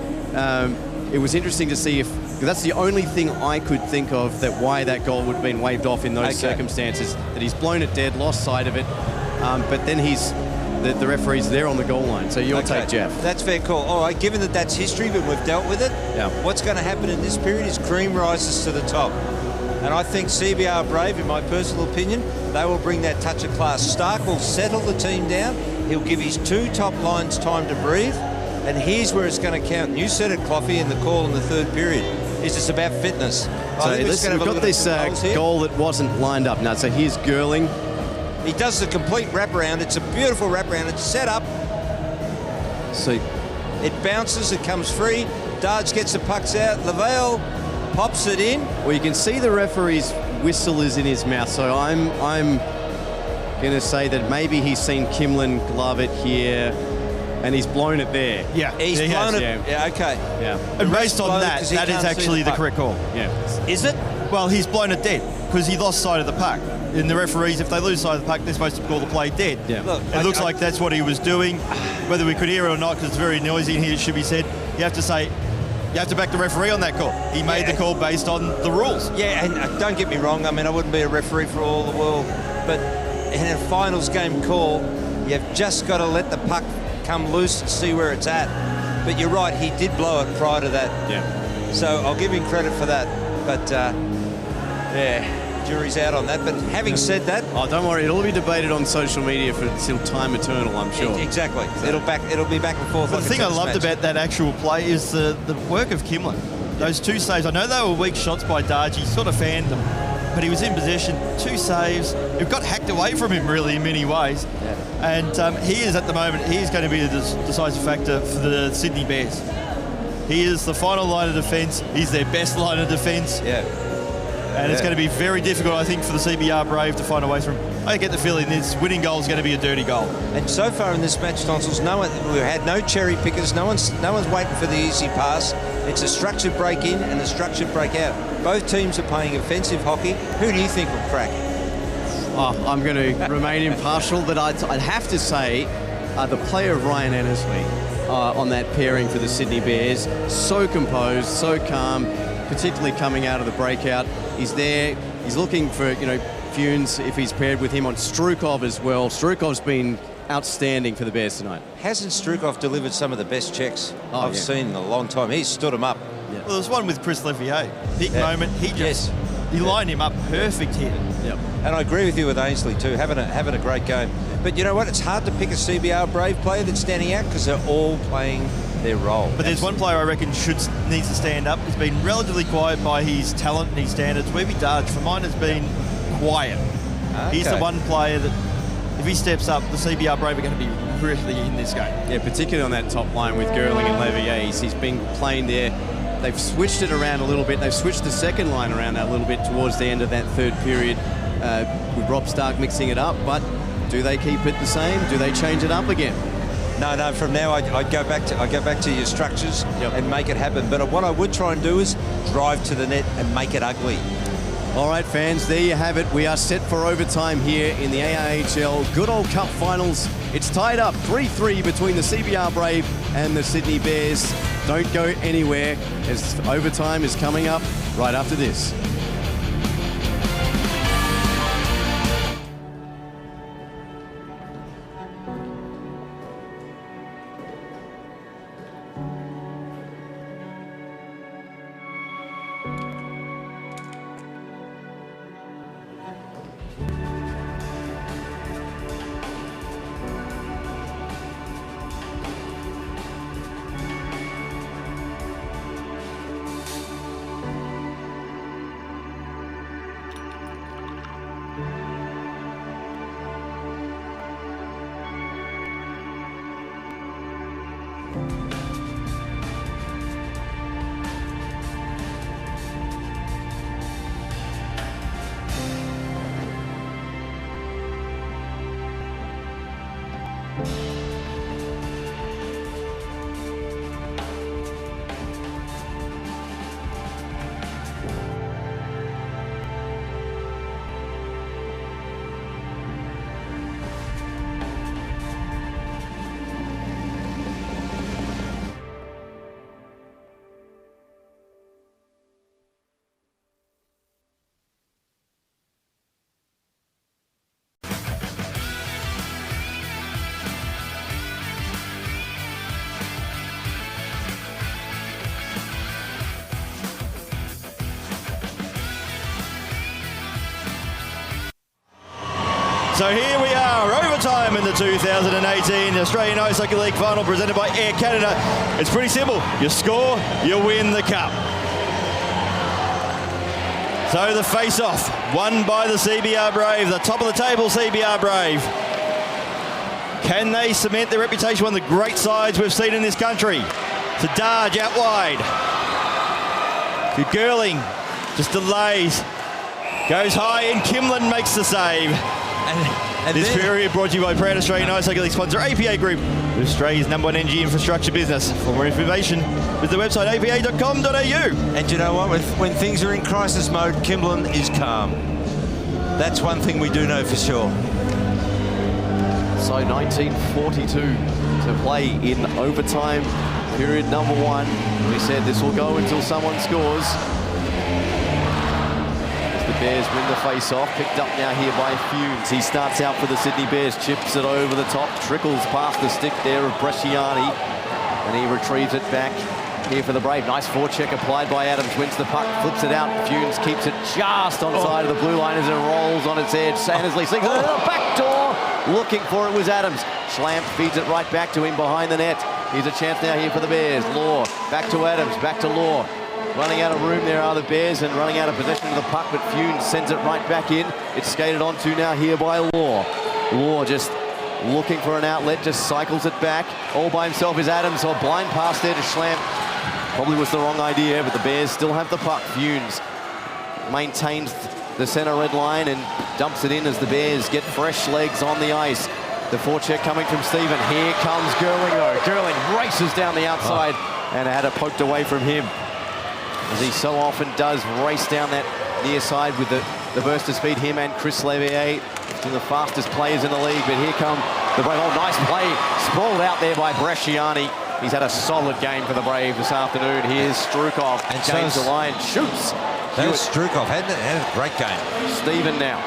it was interesting to see if... That's the only thing I could think of why that goal would have been waved off in those circumstances. That he's blown it dead, lost sight of it, but then the referee's there on the goal line. So you'll take Jeff. That's fair call. All right, given that that's history, but we've dealt with it, what's going to happen in this period is cream rises to the top. And I think CBR Brave, in my personal opinion, they will bring that touch of class. Stark will settle the team down. He'll give his 2 top lines time to breathe. And here's where it's going to count. You said it, Cloffy, in the call in the 3rd period. Is this about fitness? So we've got this goal that wasn't lined up. Now, so here's Girling. He does the complete wraparound. It's a beautiful wraparound. It's set up. So it bounces. It comes free. Darge gets the pucks out. Lavelle pops it in. Well, you can see the referee's whistle is in his mouth. So I'm going to say that maybe he's seen Kimlin glove it here, and he's blown it there. Yeah, He's he blown has. it. Yeah, okay. Yeah. And based on blown it that, 'cause he that is can't see actually the the puck. correct call. Yeah. Is it? Well, he's blown it dead because he lost sight of the puck. And the referees, if they lose sight of the puck, they're supposed to call the play dead. Yeah. Look, It looks like that's what he was doing. Whether we could hear it or not, because it's very noisy in here, it should be said. You have to back the referee on that call. He made the call based on the rules. Yeah, and don't get me wrong. I mean, I wouldn't be a referee for all the world, but in a finals game call, you've just got to let the puck come loose and see where it's at. But you're right, he did blow it prior to that. Yeah. So I'll give him credit for that. But yeah, jury's out on that. But having said that, Oh, don't worry. It'll be debated on social media for till time eternal, I'm sure. exactly, it'll be back and forth. But like the a thing I tennis loved match. about that actual play is the work of Kimlin. Those 2 saves. I know they were weak shots by Darge. He sort of fanned them. But he was in possession, 2 saves. It got hacked away from him, really, in many ways. Yeah. And he is, at the moment, he is going to be the decisive factor for the Sydney Bears. He is the final line of defence. He's their best line of defence. Yeah. And it's going to be very difficult, I think, for the CBR Brave to find a way through him. I get the feeling this winning goal is going to be a dirty goal. And so far in this match, Tonsils, we had no cherry pickers. No one's waiting for the easy pass. It's a structured break in and a structured break out. Both teams are playing offensive hockey. Who do you think will crack? Oh, I'm going to remain impartial, but I'd have to say the play of Ryan Annesley on that pairing for the Sydney Bears, so composed, so calm, particularly coming out of the breakout. He's there. He's looking for, Funes, if he's paired with him on Strukov as well. Strukov's been outstanding for the Bears tonight. Hasn't Strukov delivered some of the best checks I've seen in a long time? He's stood him up. Yeah. Well, there's one with Chris Levier. Big moment. He lined him up perfect here. Yep. And I agree with you with Ainsley too, having a great game. But you know what? It's hard to pick a CBR Brave player that's standing out because they're all playing their role. But there's one player I reckon needs to stand up. He's been relatively quiet by his talent and his standards. Webby Darge, for mine, has been quiet. Okay. He's the one player that, if he steps up, the CBR Brave are going to be really in this game. Yeah, particularly on that top line with Gerling and Levier. He's been playing there. They've switched it around a little bit. They've switched the second line around a little bit towards the end of that third period with Rob Stark mixing it up. But do they keep it the same? Do they change it up again? No. From now, I'd go back to your structures and make it happen. But what I would try and do is drive to the net and make it ugly. All right, fans, there you have it. We are set for overtime here in the AIHL Goodall Cup Finals. It's tied up 3-3 between the CBR Brave and the Sydney Bears. Don't go anywhere, as overtime is coming up right after this. So here we are, overtime in the 2018 Australian Ice Hockey League final presented by Air Canada. It's pretty simple. You score, you win the cup. So the face-off, won by the CBR Brave, the top of the table CBR Brave. Can they cement their reputation, one of the great sides we've seen in this country? To Darge out wide. To Gerling, just delays. Goes high and Kimlin makes the save. And this then- period brought to you by proud Australian Ice Hockey League sponsor APA Group, Australia's #1 energy infrastructure business. For more information, visit the website apa.com.au. And you know what? When things are in crisis mode, Kimberlin is calm. That's one thing we do know for sure. So 1942 to play in overtime, period number 1. We said this will go until someone scores. As the Bears win the face-off, picked up now here by Funes. He starts out for the Sydney Bears, chips it over the top, trickles past the stick there of Bresciani, and he retrieves it back here for the Brave. Nice forecheck applied by Adams, wins the puck, flips it out. Funes keeps it just on side of the blue line as it rolls on its edge. Sandersley sings it out the back door. Looking for it was Adams. Schlamp feeds it right back to him behind the net. Here's a chance now here for the Bears. Law, back to Adams, back to Law. Running out of room there are the Bears and running out of possession of the puck, but Funes sends it right back in. It's skated onto now here by Law. Law just looking for an outlet, just cycles it back. All by himself is Adams, so a blind pass there to Schlamp. Probably was the wrong idea, but the Bears still have the puck. Funes maintains the centre red line and dumps it in as the Bears get fresh legs on the ice. The forecheck coming from Stephen. Here comes Gerling though. Gerling races down the outside and had it poked away from him, as he so often does, race down that near side with the burst of speed. Him and Chris Levier, two of the fastest players in the league. But here come the Brave. Oh, nice play. Sprawled out there by Bresciani. He's had a solid game for the Brave this afternoon. Here's Strukov and gains the line, shoots. That was Strukov, had a great game. Stephen now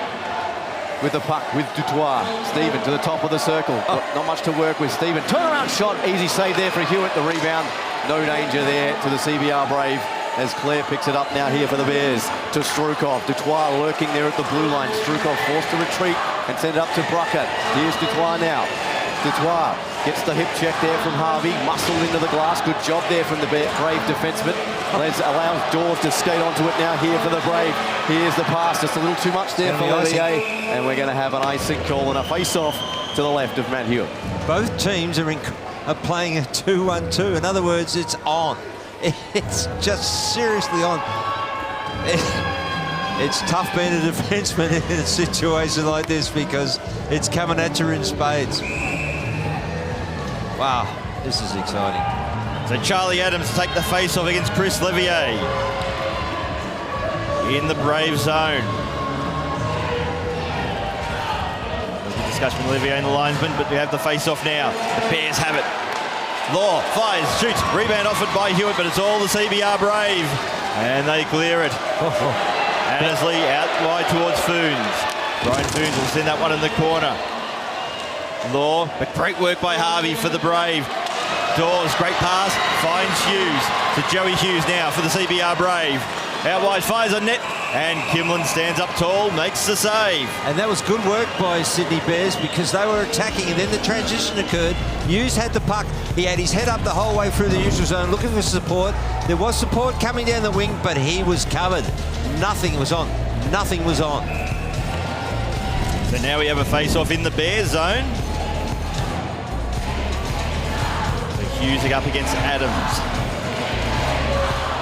with the puck with Dutois. Stephen to the top of the circle. Not much to work with. Stephen, turnaround shot, easy save there for Hewitt. The rebound, no danger there to the CBR Brave, as Claire picks it up now here for the Bears to Strukov. Dutois lurking there at the blue line. Strukov forced to retreat and send it up to Bruckert. Here's Dutois now. Dutois gets the hip check there from Harvey, muscled into the glass. Good job there from the Brave defenseman. Allows Dawes to skate onto it now here for the Brave. Here's the pass, just a little too much there for Levier. And we're going to have an icing call and a face-off to the left of Matt Hewitt. Both teams are playing a 2-1-2. In other words, it's on. It's just seriously on. It's tough being a defenseman in a situation like this because it's coming at you in spades. Wow, this is exciting. So Charlie Adams take the face-off against Chris Levier in the Brave zone. There's a discussion with Levier and the linesman, but we have the face-off now. The Bears have it. Law fires, shoots, rebound offered by Hewitt, but it's all the CBR Brave, and they clear it. Annesley out wide towards Funes. Brian Funes will send that one in the corner. Law, but great work by Harvey for the Brave. Dawes, great pass, finds Hughes. To Joey Hughes now for the CBR Brave. Out wide, fires on net, and Kimberlin stands up tall, makes the save. And that was good work by Sydney Bears because they were attacking and then the transition occurred. Hughes had the puck. He had his head up the whole way through the neutral zone looking for support. There was support coming down the wing, but he was covered. Nothing was on. Nothing was on. So now we have a face-off in the Bears zone. So Hughes up against Adams.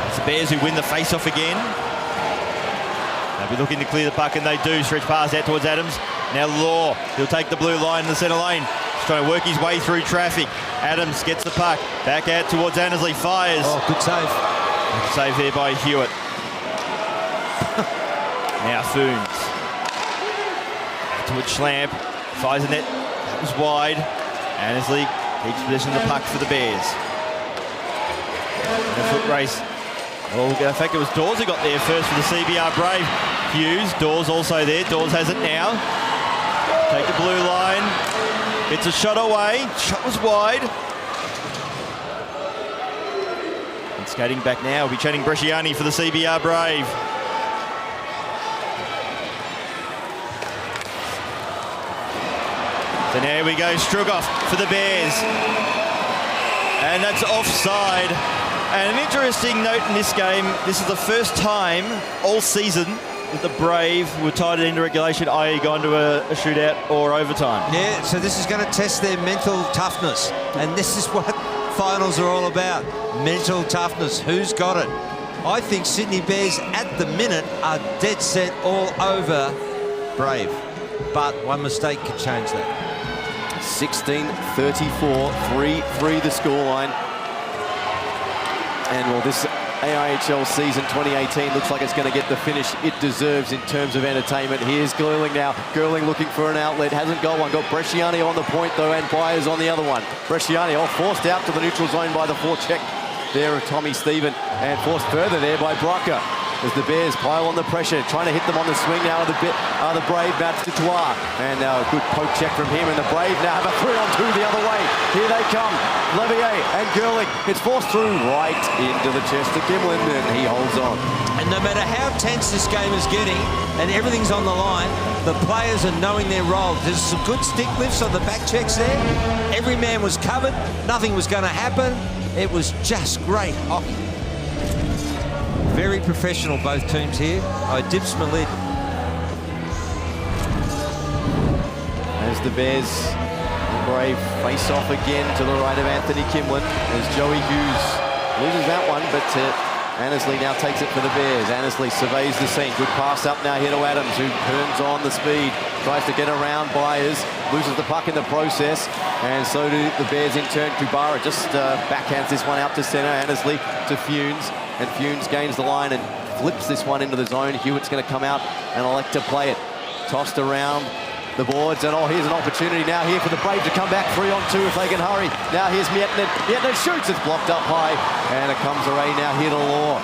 It's the Bears who win the face-off again. They'll be looking to clear the puck, and they do. Stretch pass out towards Adams. Now Law, he'll take the blue line in the centre lane. He's trying to work his way through traffic. Adams gets the puck. Back out towards Annesley. Fires. Oh, good save. Good save there by Hewitt. Now Funes. Towards Schlamp. Fires the net. That was wide. Annesley keeps possession of the puck for the Bears. And a foot race. Well, in fact, it was Dawes who got there first for the CBR Brave. Hughes, Dawes also there. Dawes has it now. Take the blue line. It's a shot away. Shot was wide. And skating back now, we'll be chatting Bresciani for the CBR Brave. So now we go, Strukov for the Bears. And that's offside. And an interesting note in this game, this is the first time all season that the Brave were tied into regulation, i.e. gone to a shootout or overtime. Yeah, so this is going to test their mental toughness. And this is what finals are all about. Mental toughness. Who's got it? I think Sydney Bears at the minute are dead set all over Brave. but one mistake could change that. 16-34, 3-3 the scoreline. And well, this AIHL season 2018 looks like it's going to get the finish it deserves in terms of entertainment. Here's Gerling now. Gerling looking for an outlet. Hasn't got one. Got Bresciani on the point, though, and Byers on the other one. Bresciani forced out to the neutral zone by the forecheck there of Tommy Stephen, and forced further there by Brucker. As the Bears pile on the pressure, trying to hit them on the swing now. The Brave bounce to Toir, and now a good poke check from him, and the Brave now have a 3-on-2 the other way. Here they come, Levier and Gerling. It's forced through right into the chest of Gimlin, and he holds on. And no matter how tense this game is getting, and everything's on the line, the players are knowing their role. There's some good stick lifts on the back checks there. Every man was covered. Nothing was going to happen. It was just great hockey. Very professional, both teams here. I dips my lid. As the Bears and Brave face off again to the right of Anthony Kimlin, as Joey Hughes loses that one, but Annesley now takes it for the Bears. Annesley surveys the scene. Good pass up now here to Adams, who turns on the speed, tries to get around Byers, loses the puck in the process, and so do the Bears in turn. Kubara just backhands this one out to centre. Annesley to Funes, and Funes gains the line and flips this one into the zone. Hewitt's going to come out and elect to play it. Tossed around the boards, and here's an opportunity now here for the Brave to come back 3-on-2 if they can hurry. Now here's Miettinen. Miettinen shoots, it's blocked up high, and it comes away now here to Law.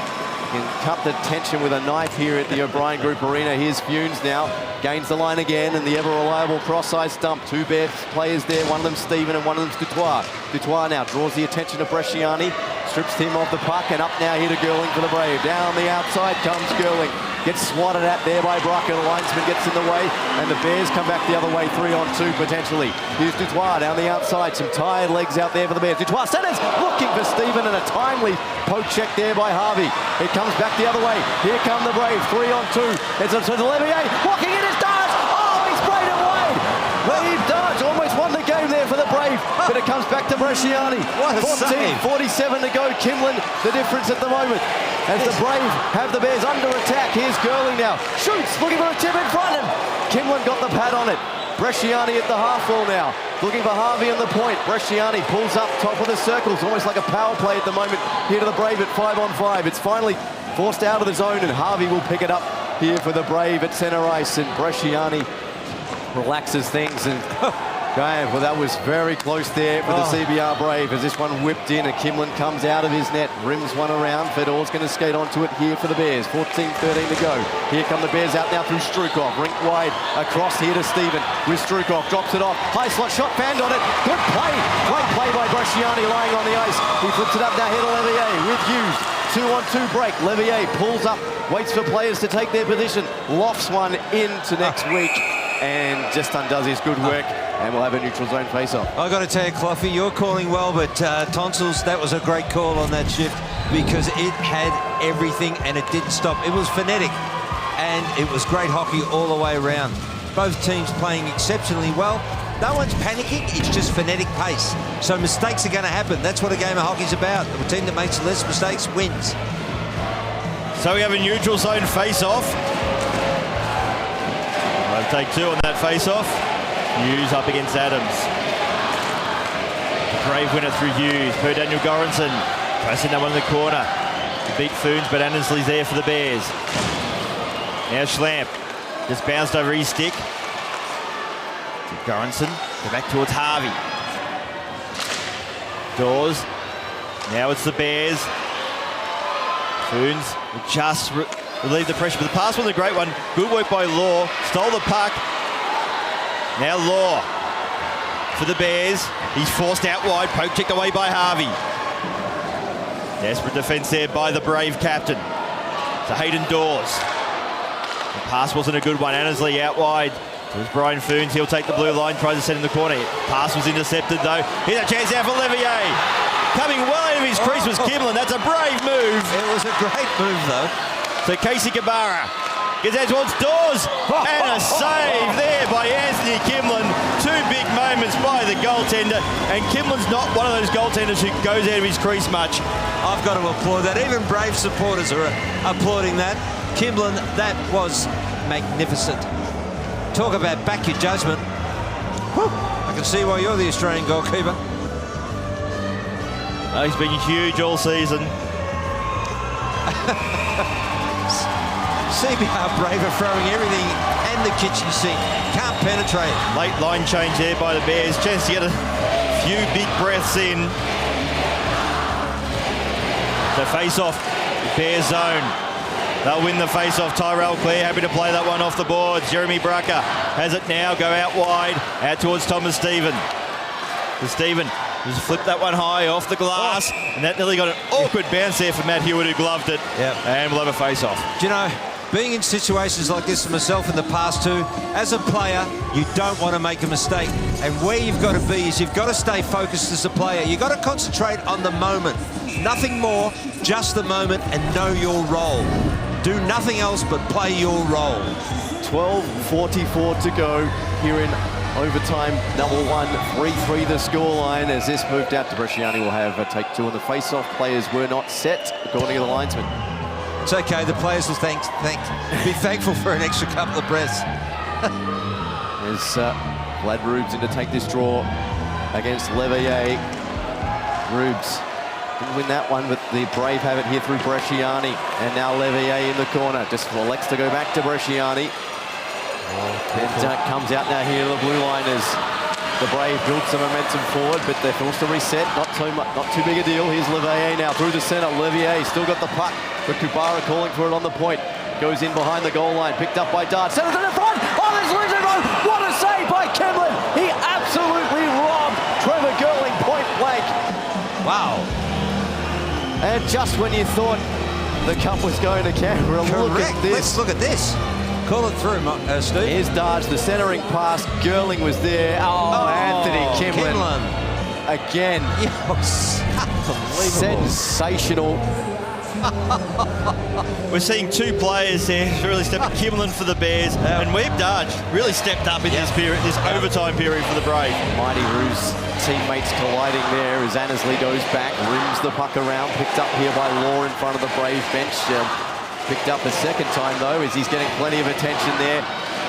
Can cut the tension with a knife here at the O'Brien Group Arena. Here's Funes now, gains the line again, and the ever-reliable cross-side stump. Two Bears players there, one of them Stephen and one of them's Dutoit. Dutoit now draws the attention of Bresciani, strips him off the puck, and up now here to Gerling for the Brave. Down the outside comes Gerling. Gets swatted at there by Brucker. The linesman gets in the way, and the Bears come back the other way, 3-on-2 potentially. Here's Dutoit down the outside. Some tired legs out there for the Bears. Dutoit centers, looking for Stephen, and a timely poke check there by Harvey. It comes back the other way. Here come the Brave, 3-on-2. It's up to Levier, walking in his darts. He's sprayed it wide. Leave darts, almost won the game there for the Brave, but it comes back to Bresciani. What a save. 47 to go. Kimlin, the difference at the moment. As the Brave have the Bears under attack. Here's Gerling now. Shoots, looking for a tip in front, and Kimlin got the pad on it. Bresciani at the half wall now, looking for Harvey on the point. Bresciani pulls up top of the circles, almost like a power play at the moment. Here to the Brave at 5-on-5. It's finally forced out of the zone, and Harvey will pick it up here for the Brave at centre ice, and Bresciani relaxes things, and well, that was very close there for the CBR Brave as this one whipped in, and Kimlin comes out of his net, rims one around. Fedor's going to skate onto it here for the Bears. 14-13 to go. Here come the Bears out now through Strukov. Rink wide across here to Stephen with Strukov. Drops it off. High slot shot, fanned on it. Good play. Great play by Bresciani lying on the ice. He flips it up now here to Levier with Hughes. 2-on-2 break. Levier pulls up, waits for players to take their position. Lofts one into next week and just undoes his good work. And we'll have a neutral zone face-off. I got to tell you, Cloughy, you're calling well, but Tonsils, that was a great call on that shift because it had everything and it didn't stop. It was frenetic and it was great hockey all the way around. Both teams playing exceptionally well. No one's panicking, it's just frenetic pace. So mistakes are going to happen. That's what a game of hockey's about. The team that makes less mistakes wins. So we have a neutral zone face-off. We'll take two on that face-off. Hughes up against Adams. The Brave winner through Hughes. Per Daniel Goranson. Tries to that one in the corner. To beat Funes, but Annesley's there for the Bears. Now Schlamp. Just bounced over his stick. To Goranson. Go back towards Harvey. Dawes. Now it's the Bears. Funes will just relieve the pressure. But the pass was a great one. Good work by Law. Stole the puck. Now Law for the Bears. He's forced out wide, poke checked away by Harvey. Desperate defence there by the Brave captain. To Hayden Dawes. The pass wasn't a good one. Annesley out wide. It was Brian Funes. He'll take the blue line, tries to set in the corner. Pass was intercepted though. Here's a chance now for Levier. Coming well out of his crease was Kimlin. That's a brave move. It was a great move though. So Casey Kabara gets out towards Dawes, and a save there by Anthony Kimlin. Two big moments by the goaltender, and Kimlin's not one of those goaltenders who goes out of his crease much. I've got to applaud that. Even Brave supporters are applauding that. Kimlin, that was magnificent. talk about back your judgment. Whew, I can see why you're the Australian goalkeeper. Oh, he's been huge all season. CBR Brave are throwing everything and the kitchen sink. Can't penetrate. Late line change there by the Bears. Chance to get a few big breaths in. So face-off, Bears zone. They'll win the face-off. Tyrell Clare happy to play that one off the boards. Jeremy Brucker has it now. Go out wide. Out towards Thomas Stephen. To Stephen. Just flipped that one high off the glass. And that nearly got an awkward bounce there for Matt Hewitt, who gloved it. Yep. And we'll have a face-off. Do you know, being in situations like this myself in the past too, as a player, you don't want to make a mistake. And where you've got to be is you've got to stay focused as a player. You've got to concentrate on the moment. Nothing more, just the moment, and know your role. Do nothing else but play your role. 12:44 to go here in overtime. Number one, 3-3 the scoreline. As this moved out to Bresciani will have a take two on the face-off. Players were not set, according to the linesman. It's okay, the players will be thankful for an extra couple of breaths. As Vlad Rubes in to take this draw against Levier. Rubes didn't win that one, but the Brave have it here through Bresciani. And now Levier in the corner. Just elects to go back to Bresciani. And comes out now here to the blue line as the Brave build some momentum forward, but they're forced to reset. Not too big a deal. Here's Levier now through the centre. Levier still got the puck, but Kubara calling for it on the point. Goes in behind the goal line, picked up by Dart. Centres in the front. Oh, there's Lindsay Rowe. What a save by Kimlin. He absolutely robbed Trevor Girling point blank. Wow. And just when you thought the cup was going to Canberra, look at this. Let's look at this. Call it through, Steve. Here's Darge, the centering pass. Girling was there. Oh, Anthony Kimlin. Again. Yes. Sensational. We're seeing two players there really stepping. Kimlin for the Bears, and Weeb Darge really stepped up in this period, this overtime period for the Brave. Mighty Roos teammates colliding there as Annesley goes back, rims the puck around, picked up here by Law in front of the Brave bench. Picked up a second time though, as he's getting plenty of attention there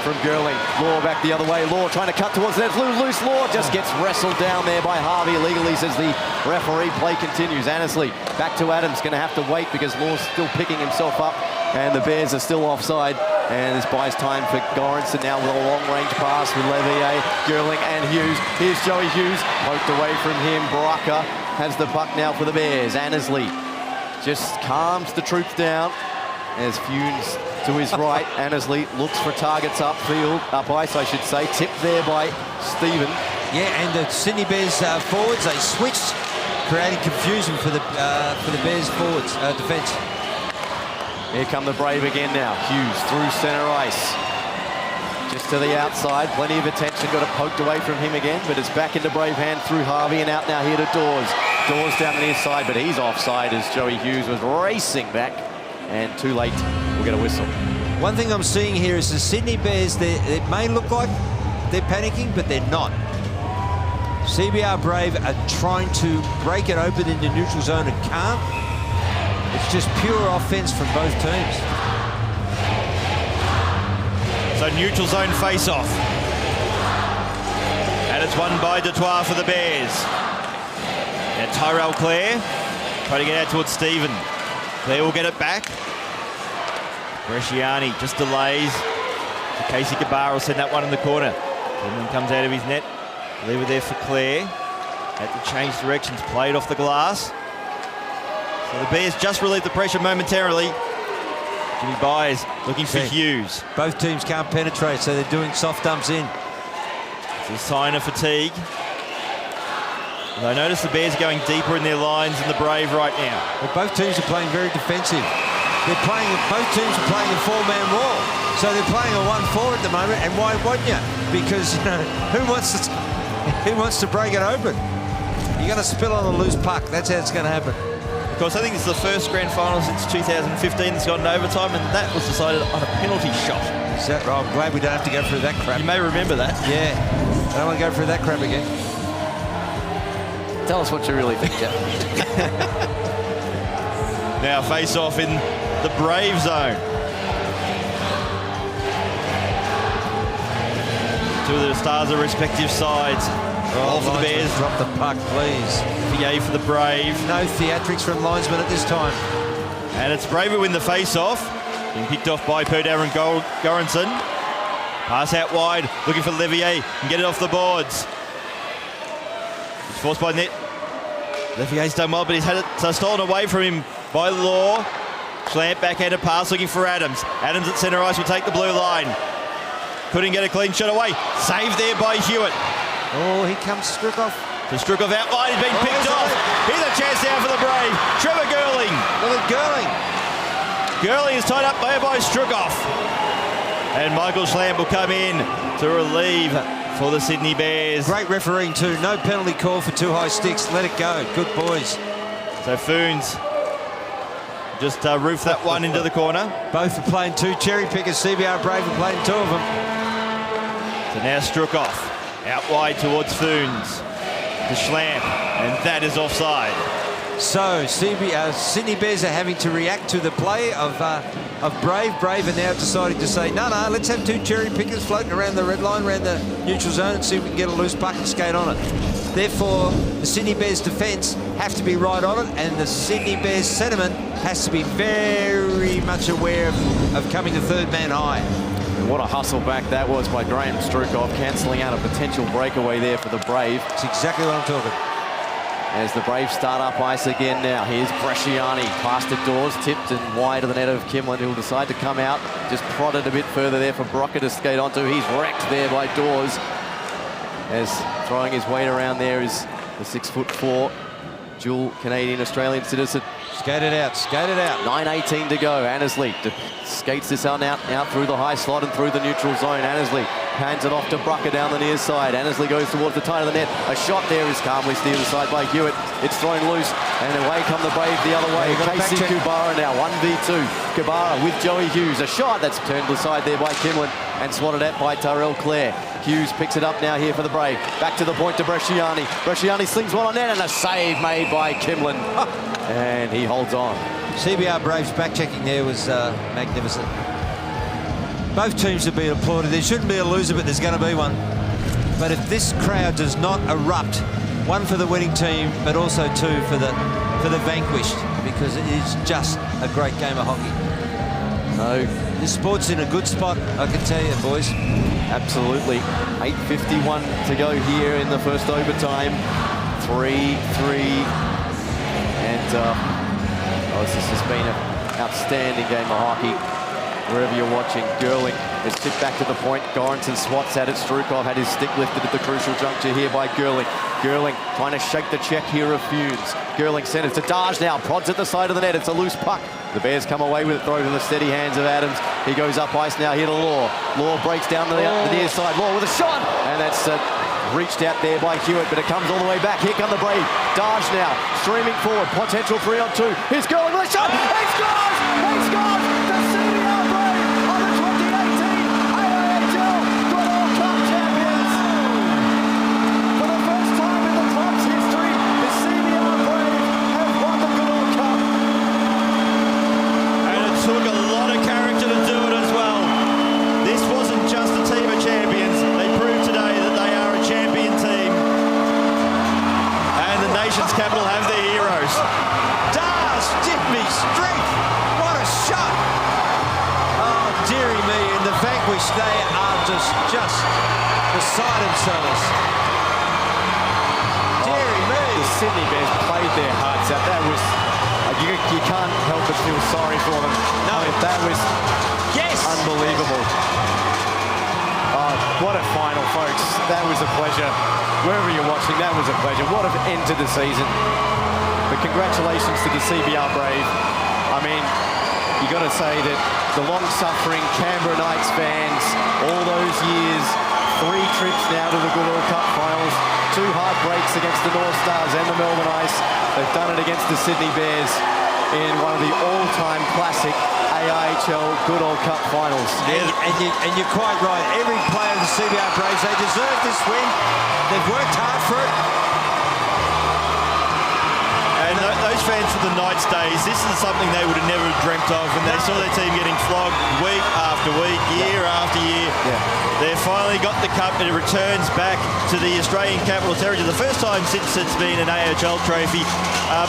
from Girling. Law back the other way. Law trying to cut towards the net. Loose. Law just gets wrestled down there by Harvey illegally as the referee play continues. Annesley back to Adams. Going to have to wait because Law's still picking himself up. And the Bears are still offside. And this buys time for Goranson now with a long-range pass with Levier, Girling and Hughes. Here's Joey Hughes. Poked away from him. Baraka has the puck now for the Bears. Annesley just calms the troops down. As Funes to his right, Annesley looks for targets up ice, I should say. Tipped there by Stephen. Yeah, and the Sydney Bears forwards, they switched, creating confusion for the Bears forwards defence. Here come the Brave again now. Hughes through centre ice. Just to the outside, plenty of attention, got it poked away from him again, but it's back into Brave hand through Harvey and out now here to Dawes. Dawes down the near side, but he's offside as Joey Hughes was racing back. And too late, we'll get a whistle. One thing I'm seeing here is the Sydney Bears, it may look like they're panicking, but they're not. CBR Brave are trying to break it open in the neutral zone and can't. It's just pure offense from both teams. So neutral zone face-off. And it's won by Detroit for the Bears. Now Tyrell Clare trying to get out towards Stephen. Clare will get it back. Bresciani just delays. Casey Gabar will send that one in the corner. Kimlin comes out of his net. Leave it there for Clare. Had to change directions, played off the glass. So the Bears just relieved the pressure momentarily. Jimmy Byers looking for Hughes. Both teams can't penetrate, so they're doing soft dumps in. It's a sign of fatigue. And I notice the Bears are going deeper in their lines than the Brave right now. Well, both teams are playing very defensive. Both teams are playing a four-man wall. So they're playing a 1-4 at the moment, and why wouldn't you? Because who wants to break it open? You're going to spill on a loose puck. That's how it's going to happen. Of course, I think it's the first grand final since 2015 that's gone to overtime, and that was decided on a penalty shot. Is that right? I'm glad we don't have to go through that crap. You may remember that. Yeah. I don't want to go through that crap again. Tell us what you really think, Jeff. Now face off in the Brave zone. Two of the stars of respective sides. All for the Bears. Drop the puck, please. PA for the Brave. No theatrics from linesman at this time. And it's Brave who win the face-off. Being picked off by Per Darren Goranson. Pass out wide, looking for Levier. Can get it off the boards. It's forced by net. Levier's done well, but he's had it stolen away from him by Law. Schlamp backhanded pass, looking for Adams. Adams at centre ice will take the blue line. Couldn't get a clean shot away. Saved there by Hewitt. Oh, here comes Strukoff. So Strukoff out wide, he's been picked off. Here's a chance now for the Brave. Trevor Girling. Look at Girling. Girling is tied up there by Strukoff. And Michael Schlamp will come in to relieve for the Sydney Bears. Great refereeing too. No penalty call for too high sticks. Let it go. Good boys. So Foons just roofed that one into the corner. Both are playing two cherry pickers. CBR Brave are playing two of them. So now Strukoff out wide towards Foons to Schlamp, and that is offside. So Sydney Bears are having to react to the play of Brave. Brave are now deciding to say, no, let's have two cherry pickers floating around the red line, around the neutral zone, and see if we can get a loose puck and skate on it. Therefore, the Sydney Bears defence have to be right on it, and the Sydney Bears sentiment has to be very much aware of coming to third man high. And what a hustle back that was by Graham Strukoff, cancelling out a potential breakaway there for the Brave. That's exactly what I'm talking. As the Braves start up ice again now. Here's Bresciani, past it doors, tipped and wide of the net of Kimlin, who'll decide to come out. Just prodded a bit further there for Brocker to skate onto. He's wrecked there by Dawes. As throwing his weight around there is the 6'4", dual Canadian-Australian citizen. Skate it out, skate it out. 9:18 to go. Annesley skates this out through the high slot and through the neutral zone. Annesley hands it off to Brucker down the near side. Annesley goes towards the tight of the net. A shot there is calmly steered aside by Hewitt. It's thrown loose, and away come the Brave the other way. Casey Kubara now, 1v2. Kubara with Joey Hughes. A shot that's turned aside there by Kimlin and swatted at by Tyrell Clare. Hughes picks it up now here for the Brave. Back to the point to Bresciani. Bresciani slings one on net, and a save made by Kimlin. And he holds on. CBR Braves back-checking there was magnificent. Both teams have been applauded. There shouldn't be a loser, but there's going to be one. But if this crowd does not erupt, one for the winning team, but also two for the vanquished, because it is just a great game of hockey. No. This sport's in a good spot, I can tell you, boys. Absolutely. 8:51 to go here in the first overtime. 3-3. And this has been an outstanding game of hockey. Wherever you're watching, Girling is tipped back to the point. Goranson swats at it. Strukoff had his stick lifted at the crucial juncture here by Girling. Girling trying to shake the check here of Funes. Girling centers to Darge now. Prods at the side of the net. It's a loose puck. The Bears come away with it. Throw to the steady hands of Adams. He goes up ice now here to Law. Law breaks down the near side. Law with a shot. And that's reached out there by Hewitt, but it comes all the way back. Here come the Brave. Darge now streaming forward. Potential 3-on-2. Here's Girling with a shot. He scores! He scores! The CBR Brave are the 2018 AIHL Goodall Cup champions. For the first time in the club's history, the CBR Brave have won the Goodall Cup. And it took a lot of character to do it as well. This wasn't just a team of champions. They proved today that they are a champion team. And the nation's capital have their heroes. Dars, Jimmy, strength. What a shot. Oh, dearie me. And the vanquished, they are just beside themselves. Dearie me. The Sydney Bears played their hearts out. That was, you can't help but feel sorry for them. No. I mean, that was unbelievable. Oh, what a final, folks. That was a pleasure. Wherever you're watching, that was a pleasure. What an end to the season. But congratulations to the CBR Brave. I mean, you got to say that the long-suffering Canberra Knights fans, all those years, 3 trips now to the Goodall Cup finals, 2 heartbreaks against the North Stars and the Melbourne Ice. They've done it against the Sydney Bears in one of the all-time classic AIHL Goodall Cup finals. And you're quite right. Every player of the CBR Braves, they deserve this win. They've worked hard for it. And those fans for the Knights days, this is something they would have never dreamt of when they saw their team getting flogged week after week, year after year. They've finally got the cup and it returns back to the Australian Capital Territory. The first time since it's been an AIHL trophy.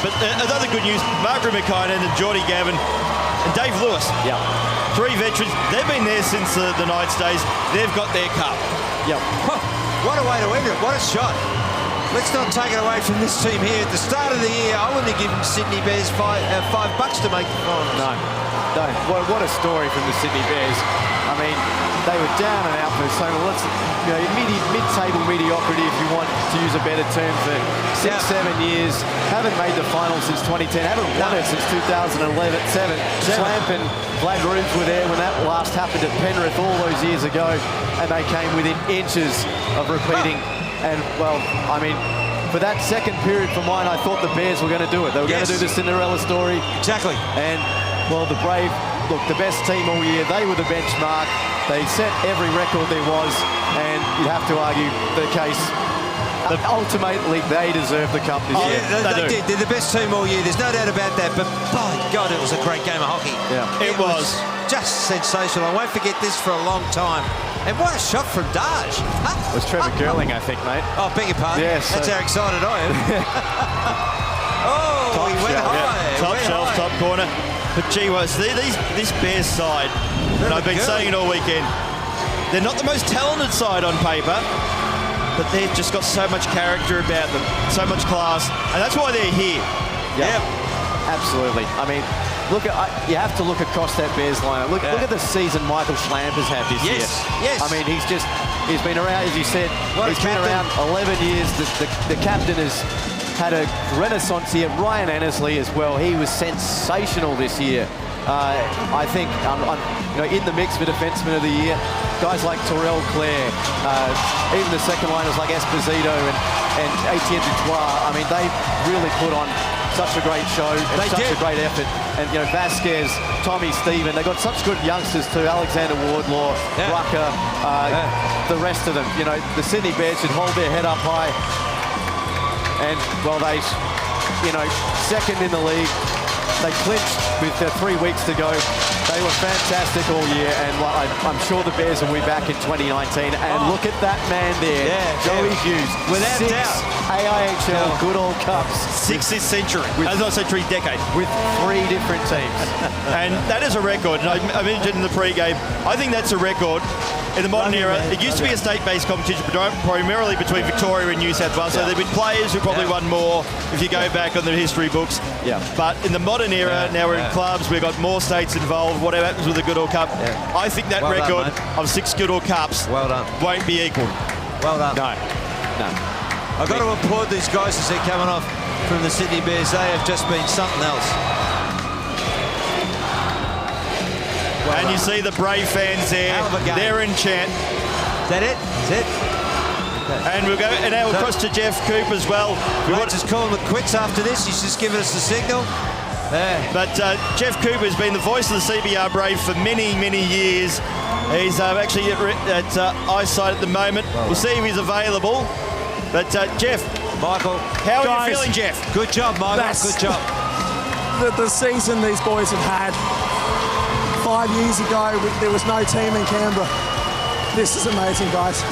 But another good news, Mark Rimakainen and Geordie Gavin and Dave Lewis. Three veterans. They've been there since the Knights days. They've got their cup. What a way to end it. What a shot. Let's not take it away from this team here. At the start of the year, I wouldn't have given Sydney Bears $5 to make the finals. No. What a story from the Sydney Bears. I mean, they were down and out for so long. Mid-table mediocrity, if you want to use a better term, for 6-7 years. Haven't made the finals since 2010. Haven't won it since 2011. Schlamp and Vlad Rooms were there when that last happened at Penrith all those years ago, and they came within inches of repeating. And, well, I mean, for that second period for mine, I thought the Bears were going to do it. They were going to do the Cinderella story. Exactly. And, well, the Brave, look, the best team all year. They were the benchmark. They set every record there was, and you'd have to argue the case. Ultimately, they deserve the cup this year. They did. They're the best team all year. There's no doubt about that. But, by God, it was a great game of hockey. It was just sensational. I won't forget this for a long time. And what a shot from Daj. It was Trevor Girling, I think, mate. Oh, beg your pardon. Yes. That's how excited I am. Oh, he went high. Top shelf, top corner. But gee whiz, this Bears side, and I've been saying it all weekend, they're not the most talented side on paper, but they've just got so much character about them, so much class, and that's why they're here. Absolutely. I mean, you have to look across that Bears lineup. Look at the season Michael Schlamp has had this year. Yes. I mean, he's been around, as you said, he's been around 11 years. The captain has had a renaissance here. Ryan Annesley as well. He was sensational this year. I think in the mix for defenseman of the year, guys like Terrell Clare, even the second liners like Esposito and Etienne Dutois. I mean, they really put on such a great show and a great effort. And, Vasquez, Tommy Stephen, they've got such good youngsters too. Alexander Wardlaw, Rucker, the rest of them. The Sydney Bears should hold their head up high. And, well, they, second in the league. They clinched with 3 weeks to go. They were fantastic all year, and I'm sure the Bears will be back in 2019. And look at that man there, Joey Hughes. Without doubt. AIHL Goodall Cups. 6 this century, century decade. With 3 different teams. And that is a record. And I mentioned in the pre-game, I think that's a record. In the modern era, it used to be a state-based competition, primarily between Victoria and New South Wales. So there've been players who probably won more if you go back on the history books. But in the modern era, now we're in clubs, we've got more states involved. Whatever happens with the Goodall Cup, I think that record of 6 Goodall Cups won't be equal. Well done. No. I've got to applaud these guys as they're coming off from the Sydney Bears. They have just been something else. And you see the Brave fans there. They're in chant. Is that it? That's it. And we'll go and now across to Jeff Coop as well. We want to call him quits after this. He's just given us the signal. But Jeff Cooper has been the voice of the CBR Brave for many, many years. He's actually at eyesight at the moment. We'll see if he's available. But Jeff, Michael, how are you feeling, Jeff? Good job, Michael. Good job. The season these boys have had. 5 years ago, there was no team in Canberra. This is amazing, guys.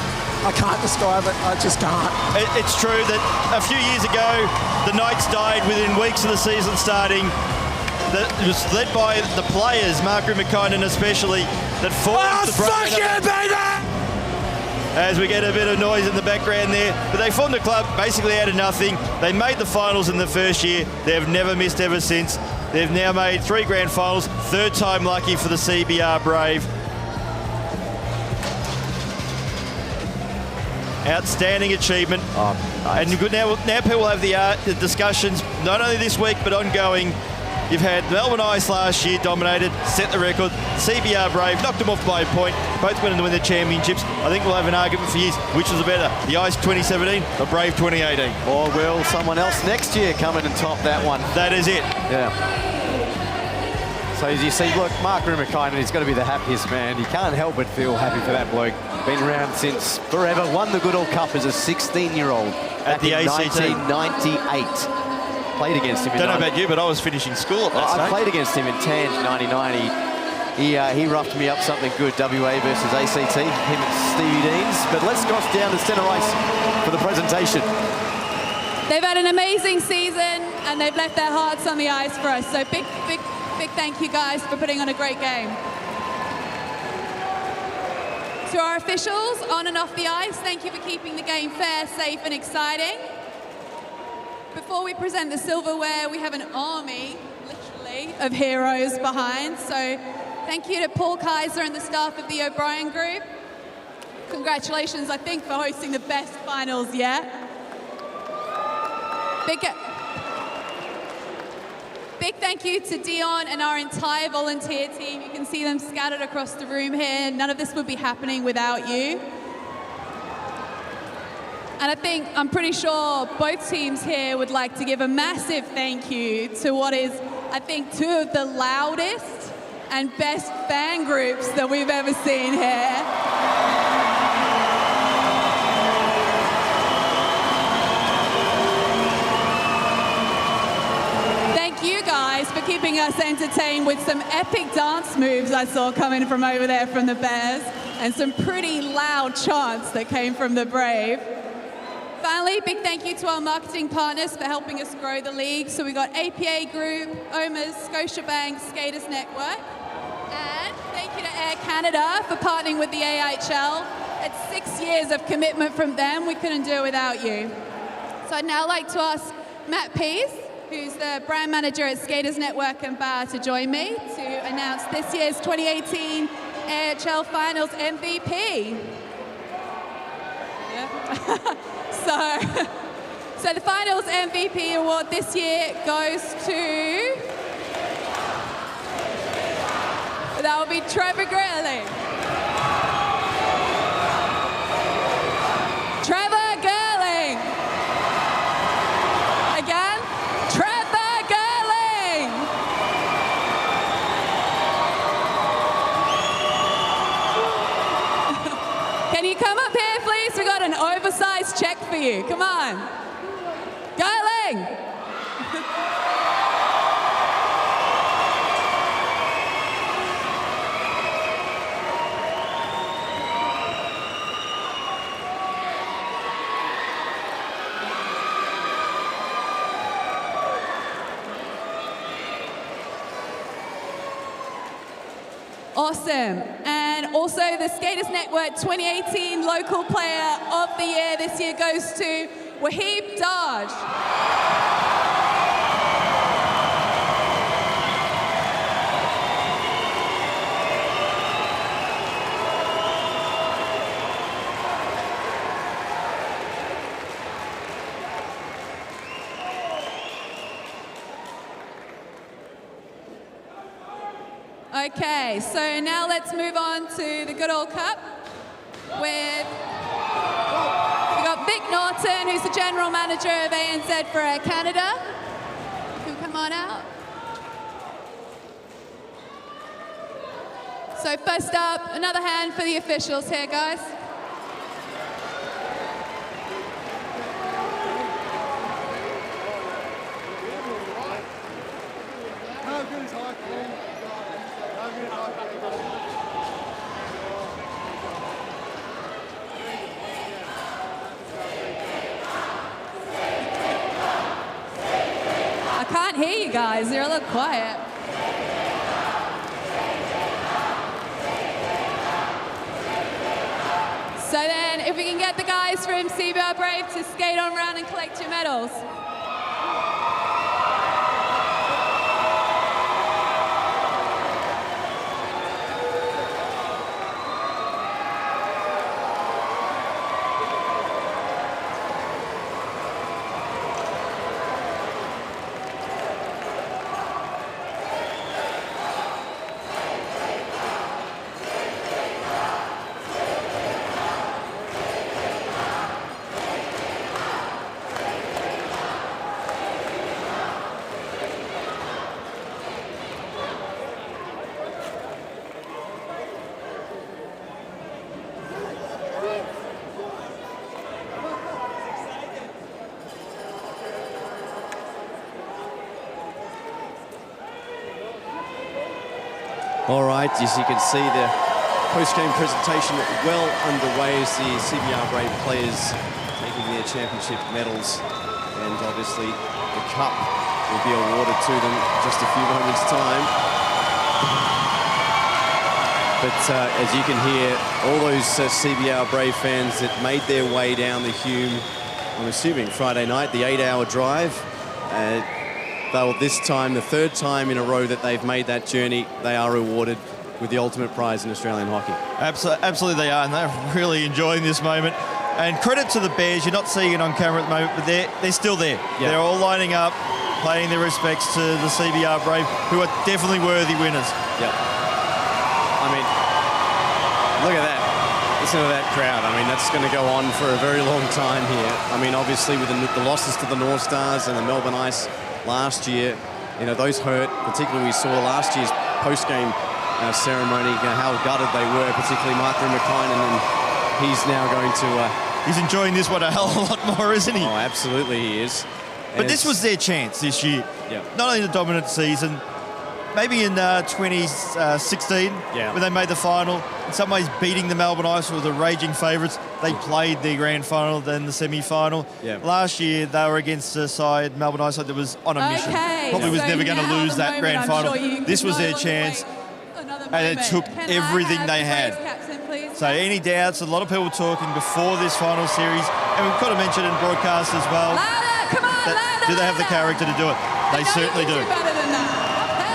I can't describe it. I just can't. It's true that a few years ago, the Knights died within weeks of the season starting. It was led by the players, Mark Rimakainen especially, that formed the Brave. As we get a bit of noise in the background there. But they formed the club basically out of nothing. They made the finals in the first year. They've never missed ever since. They've now made 3 grand finals, 3rd time lucky for the CBR Brave. Outstanding achievement. Nice. And now people have the discussions, not only this week, but ongoing. You've had Melbourne Ice last year, dominated, set the record. CBR Brave knocked them off by a point. Both went on to win the championships. I think we'll have an argument for years. Which was better, the Ice 2017 or Brave 2018? Or will someone else next year come in and top that one? That is it. Yeah. So as you see, look, Mark Rimakainen, he's got to be the happiest man. You can't help but feel happy for that bloke. Been around since forever. Won the Goodall Cup as a 16-year-old at the ACT. 1998. played against him. Don't know about you, but I was finishing school at that stage. I played against him in Tange, 99. He roughed me up something good, WA versus ACT, him and Stevie Deans. But let's cross down to centre ice for the presentation. They've had an amazing season and they've left their hearts on the ice for us. So big thank you guys for putting on a great game. To our officials on and off the ice, thank you for keeping the game fair, safe and exciting. Before we present the silverware, we have an army, literally, of heroes behind. So thank you to Paul Kaiser and the staff of the O'Brien Group. Congratulations, I think, for hosting the best finals yet. Big thank you to Dion and our entire volunteer team. You can see them scattered across the room here. None of this would be happening without you. And I'm pretty sure both teams here would like to give a massive thank you to what is, I think, two of the loudest and best fan groups that we've ever seen here. You guys for keeping us entertained with some epic dance moves I saw coming from over there from the Bears and some pretty loud chants that came from the Brave. Finally, big thank you to our marketing partners for helping us grow the league. So we got APA Group, OMAS, Scotiabank, Skaters Network. And thank you to Air Canada for partnering with the AIHL. It's 6 years of commitment from them. We couldn't do it without you. So I'd now like to ask Matt Pease, who's the brand manager at Skaters Network and Bar, to join me to announce this year's 2018 AIHL Finals MVP. Yeah. So the Finals MVP award this year goes to, that will be Trevor Gurley. Trevor Gurley. Again. Can you come up here, please? We got an oversized check for you. Come on. Girling! Awesome. And also the Skaters Network 2018 Local Player of the Year this year goes to Wahib Daj. Okay, so now let's move on to the Goodall Cup with, we've got Vic Norton, who's the General Manager of ANZ for Air Canada. You can come on out. So first up, another hand for the officials here, guys. I can't hear you guys, you're a little quiet. So then, if we can get the guys from CBR Brave to skate on around and collect your medals. All right, as you can see, the post-game presentation well underway as the CBR Brave players taking their championship medals. And obviously, the cup will be awarded to them in just a few moments' time. But as you can hear, all those CBR Brave fans that made their way down the Hume, I'm assuming Friday night, the 8-hour drive, they'll this time, the third time in a row that they've made that journey, they are rewarded with the ultimate prize in Australian hockey. Absolutely they are, and they're really enjoying this moment. And credit to the Bears, you're not seeing it on camera at the moment, but they're still there. Yep. They're all lining up, paying their respects to the CBR Brave, who are definitely worthy winners. Yep. I mean, look at that. Listen to that crowd. I mean, that's going to go on for a very long time here. I mean, obviously with the losses to the North Stars and the Melbourne Ice last year, you know, those hurt. Particularly we saw last year's post-game ceremony, how gutted they were, particularly Mark Rumakainen, and he's now going to... he's enjoying this one a hell of a lot more, isn't he? Oh, absolutely he is. But this was their chance this year. Yep. Not only the dominant season, maybe in 2016, when they made the final, in some ways beating the Melbourne Ice, who were the raging favourites. They played the grand final, then the semi-final. Yep. Last year, they were against a side, Melbourne Ice, that was on a mission. Probably was never going to lose that grand final. This was their chance, and it took everything they had. So any doubts, a lot of people talking before this final series, and we've got to mention in broadcast as well, do they have the character to do it? They certainly do.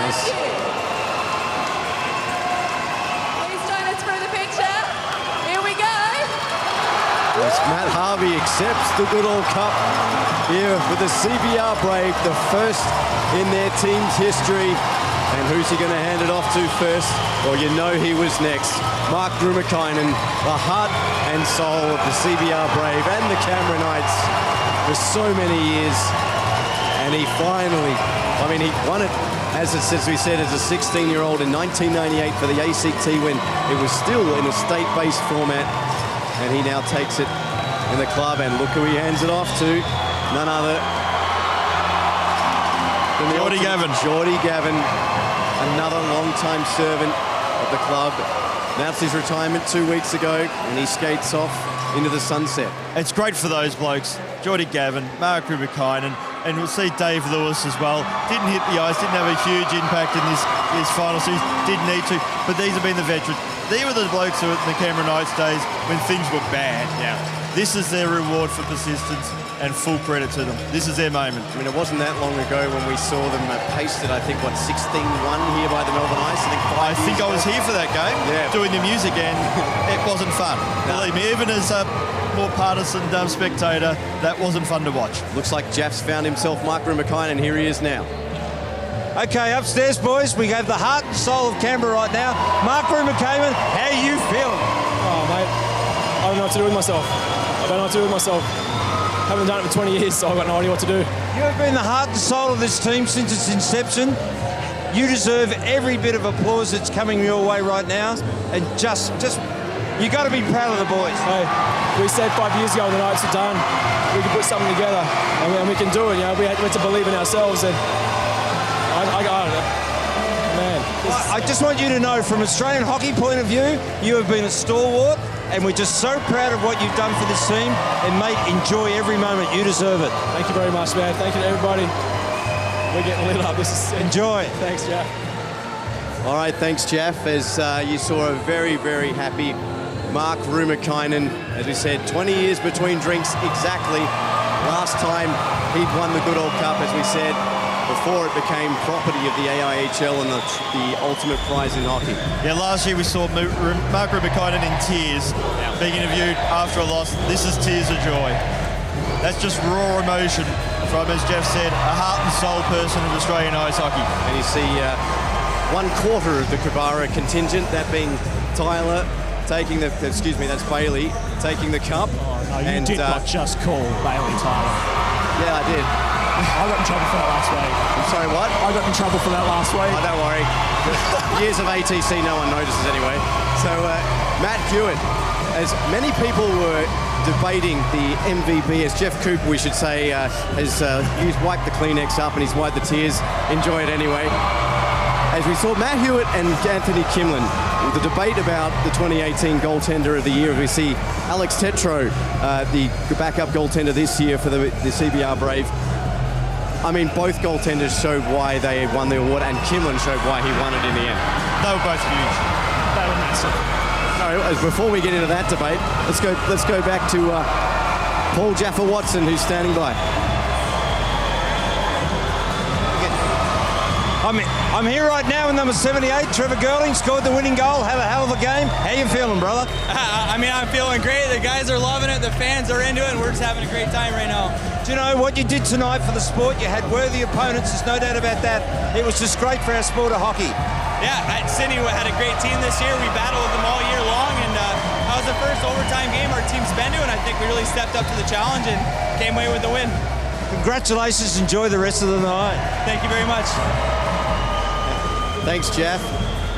Yes. Please join us for the picture. Here we go. As Matt Harvey accepts the Goodall Cup here with the CBR Brave, the first in their team's history. And who's he going to hand it off to first? Well, you know he was next. Mark Rumakainen, the heart and soul of the CBR Brave and the Canberra Knights for so many years. And he finally, I mean, he won it, as we said, as a 16-year-old in 1998 for the ACT when it was still in a state-based format. And he now takes it in the club, and look who he hands it off to. None other than Geordie Gavin. Geordie Gavin, another long-time servant of the club. Announced his retirement 2 weeks ago, and he skates off into the sunset. It's great for those blokes. Geordie Gavin, Mark Rumakainen, and we'll see Dave Lewis as well. Didn't hit the ice, didn't have a huge impact in this final series, didn't need to, but these have been the veterans. These were the blokes who were in the Canberra Knights days when things were bad. Yeah. This is their reward for persistence, and full credit to them. This is their moment. I mean, it wasn't that long ago when we saw them pasted, I think, 16-1 here by the Melbourne Ice. I think I was here for that game, doing the music, and it wasn't fun. Believe me, even as a more partisan spectator, that wasn't fun to watch. Looks like Jaff's found himself Mark Rumakainen, and here he is now. Okay, upstairs, boys. We have the heart and soul of Canberra right now. Mark Rumakainen, how are you feeling? Oh, mate, I don't know what to do with myself. Haven't done it for 20 years, so I've got no idea what to do. You have been the heart and soul of this team since its inception. You deserve every bit of applause that's coming your way right now. And just you got to be proud of the boys. Hey, we said 5 years ago when the Knights were done, we could put something together, and we can do it. You know, we had to believe in ourselves, and I don't know. Man, I just want you to know, from Australian hockey point of view, you have been a stalwart, and we're just so proud of what you've done for this team. And mate, enjoy every moment. You deserve it. Thank you very much, man. Thank you to everybody. We're getting lit up. This is enjoy. Thanks, Jaff. All right, thanks, Jaff. As you saw a very, very happy Mark Rumakainen. As we said, 20 years between drinks exactly. Last time he'd won the Goodall Cup, as we said, before it became property of the AIHL and the ultimate prize in hockey. Yeah, last year we saw Mark Rumakainen in tears being interviewed after a loss. This is tears of joy. That's just raw emotion from, as Jeff said, a heart and soul person of Australian ice hockey. And you see 1/4 of the Kubara contingent, that being Tyler taking the, excuse me, that's Bailey taking the cup. Oh, no, you did not just call Bailey Tyler. Yeah, I did. I got in trouble for that last week. I'm sorry, what? I got in trouble for that last week. Oh, don't worry. Years of ATC, no one notices anyway. So, Matt Hewitt, as many people were debating the MVP, as Jeff Cooper, we should say, he's wiped the Kleenex up and he's wiped the tears. Enjoy it anyway. as we saw Matt Hewitt and Anthony Kimlin, the debate about the 2018 goaltender of the year. We see Alex Tetro, the backup goaltender this year for the CBR Brave. I mean, both goaltenders showed why they won the award, and Kimlin showed why he won it in the end. They were both huge. They were massive. No, before we get into that debate, let's go back to Paul Jaffa-Watson, who's standing by. I'm here right now with number 78, Trevor Girling, scored the winning goal. Have a hell of a game. How you feeling, brother? I mean, I'm feeling great. The guys are loving it. The fans are into it, and we're just having a great time right now. Do you know what you did tonight for the sport? You had worthy opponents. There's no doubt about that. It was just great for our sport of hockey. Yeah, Sydney had a great team this year. We battled them all year long, and that was the first overtime game our team's been to, and I think we really stepped up to the challenge and came away with the win. Congratulations. Enjoy the rest of the night. Thank you very much. Thanks, Jeff.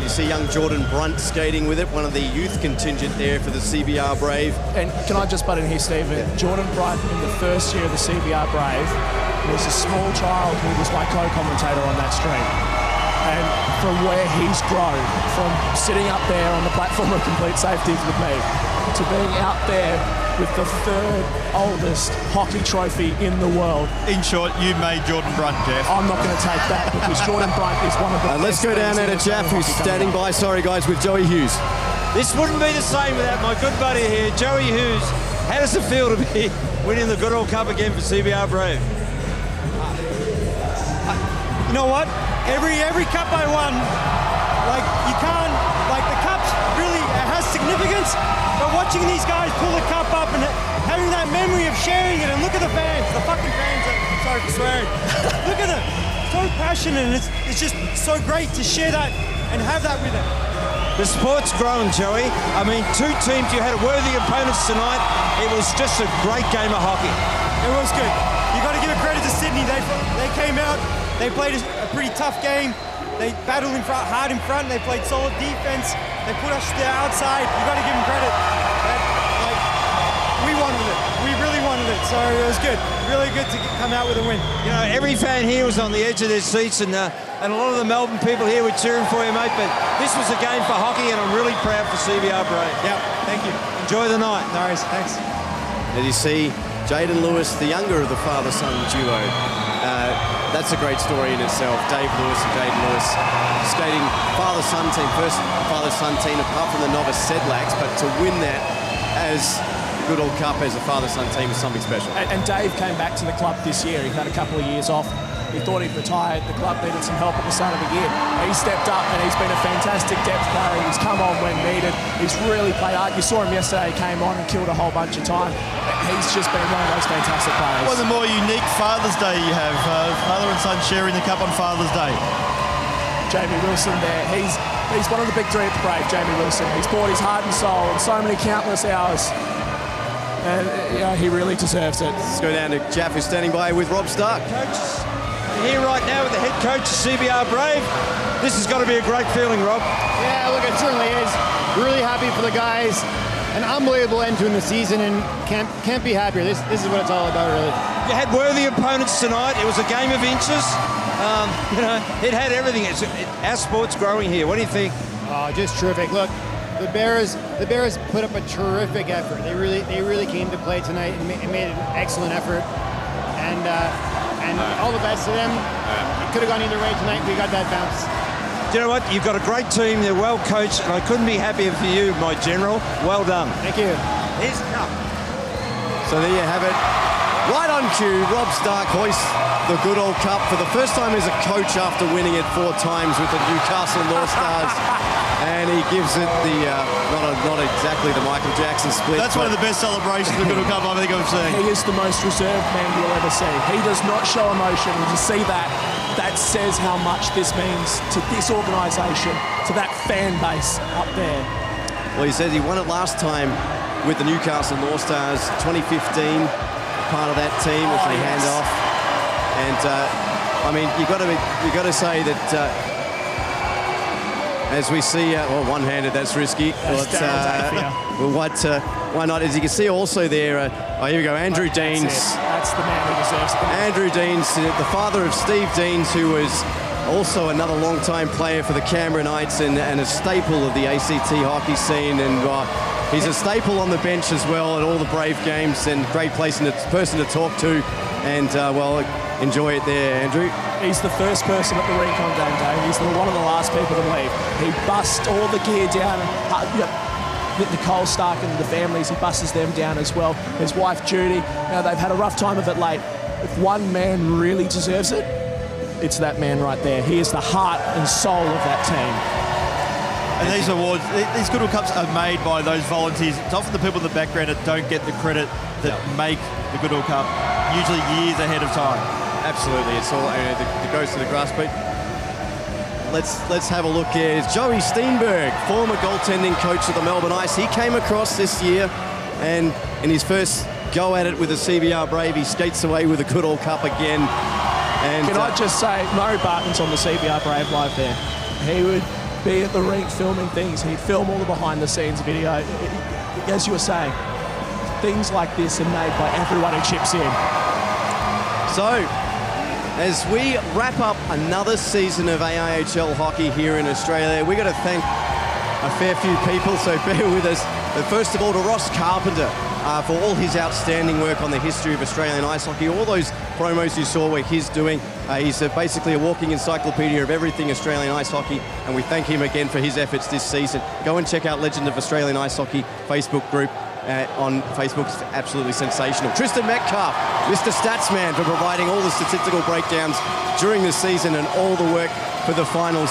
You see young Jordan Brunt skating with it, one of the youth contingent there for the CBR Brave. And can I just butt in here, Steve? Jordan Brunt, in the first year of the CBR Brave, was a small child who was my co-commentator on that stream. And from where he's grown, from sitting up there on the platform of complete safety with me, to being out there with the third oldest hockey trophy in the world. In short, you made Jordan Brunt, Jeff. I'm not going to take that because Jordan Brunt is one of the Let's go down there to Jeff, who's standing by, sorry guys, with Joey Hughes. This wouldn't be the same without my good buddy here, Joey Hughes. How does it feel to be winning the Goodall Cup again for CBR Brave? You know what? Every cup I won, you can't, the cup's really, it has significance, but watching these guys pull the cup up and having that memory of sharing it, and look at the fans, the fucking fans, sorry for swearing, look at them, so passionate, and it's just so great to share that and have that with them. The sport's grown, Joey. I mean, two teams, you had worthy opponents tonight. It was just a great game of hockey. It was good. You got to give a credit to Sydney. They came out, they played a pretty tough game. They battled in front, hard in front. They played solid defense. They put us to the outside. You got to give them credit. We wanted it. We really wanted it. So it was good. Really good to come out with a win. You know, every fan here was on the edge of their seats, and a lot of the Melbourne people here were cheering for you, mate. But this was a game for hockey, and I'm really proud for CBR Brave. Yeah, thank you. Enjoy the night. No worries. Thanks. As you see, Jaden Lewis, the younger of the father-son duo. That's a great story in itself. Dave Lewis and Jaden Lewis skating father-son team, first father-son team apart from the novice Sedlacs, but to win that as Goodall Cup as a father-son team is something special. And Dave came back to the club this year. He had a couple of years off. He thought he'd retired. The club needed some help at the start of the year. He stepped up and he's been a fantastic depth player. He's come on when needed. He's really played hard. You saw him yesterday. He came on and killed a whole bunch of time. He's just been one of those fantastic players. What a more unique Father's Day you have. Father and son sharing the cup on Father's Day. Jamie Wilson there. He's one of the big three at the Brave, Jamie Wilson. He's poured his heart and soul and so many countless hours. And he really deserves it. Let's go down to Jeff, who's standing by with Rob Stark. Coaches here right now with the head coach of CBR Brave. This has got to be a great feeling, Rob. Yeah, look, it certainly is. Really happy for the guys. An unbelievable end to the season, and can't be happier. This is what it's all about, really. You had worthy opponents tonight. It was a game of inches. It had everything. Our sport's growing here. What do you think? Oh, just terrific. Look, the Bears put up a terrific effort. They really came to play tonight and made an excellent effort. And all the best to them. It could have gone either way tonight. We got that bounce. Do you know what? You've got a great team. They're well coached, and I couldn't be happier for you, my general. Well done. Thank you. Here's the cup. So there you have it. Right on cue, Rob Stark hoists the Goodall Cup for the first time as a coach after winning it 4 times with the Newcastle North Stars. And he gives it the, not exactly the Michael Jackson split. That's one of the best celebrations of the Goodall Cup I think I've seen. He is the most reserved man you'll ever see. He does not show emotion. And to see that says how much this means to this organisation, to that fan base up there. Well, he says he won it last time with the Newcastle North Stars, 2015, part of that team with the handoff. And I mean, you got to say that as we see, one-handed, that's risky. That's Why not? As you can see also there, here we go, Andrew Deans. That's the man who deserves it. Andrew Deans, the father of Steve Deans, who was also another long-time player for the Canberra Knights and a staple of the ACT hockey scene. And he's a staple on the bench as well at all the Brave games, and great person to talk to. And, well, enjoy it there, Andrew. He's the first person at the rink on game day. He's one of the last people to leave. He busts all the gear down. Nicole Stark and the families, he busts them down as well. His wife Judy, they've had a rough time of it late. If one man really deserves it, it's that man right there. He is the heart and soul of that team. And these awards, these Goodall Cups are made by those volunteers. It's often the people in the background that don't get the credit that make the Goodall Cup, usually years ahead of time. Absolutely, it's all it goes to the grassroots. Let's have a look here. It's Joey Steenberg, former goaltending coach of the Melbourne Ice. He came across this year, and in his first go at it with the CBR Brave, he skates away with the Goodall Cup again. And can I just say, Murray Barton's on the CBR Brave live there. He would be at the rink filming things. He'd film all the behind-the-scenes video. As you were saying, things like this are made by everyone who chips in. So, as we wrap up another season of AIHL hockey here in Australia, we've got to thank a fair few people, so bear with us. But first of all, to Ross Carpenter for all his outstanding work on the history of Australian ice hockey. All those promos you saw were his doing. He's basically a walking encyclopedia of everything Australian ice hockey, and we thank him again for his efforts this season. Go and check out Legend of Australian Ice Hockey Facebook group. On Facebook, it's absolutely sensational. Tristan Metcalf, Mr. Statsman, for providing all the statistical breakdowns during the season and all the work for the finals.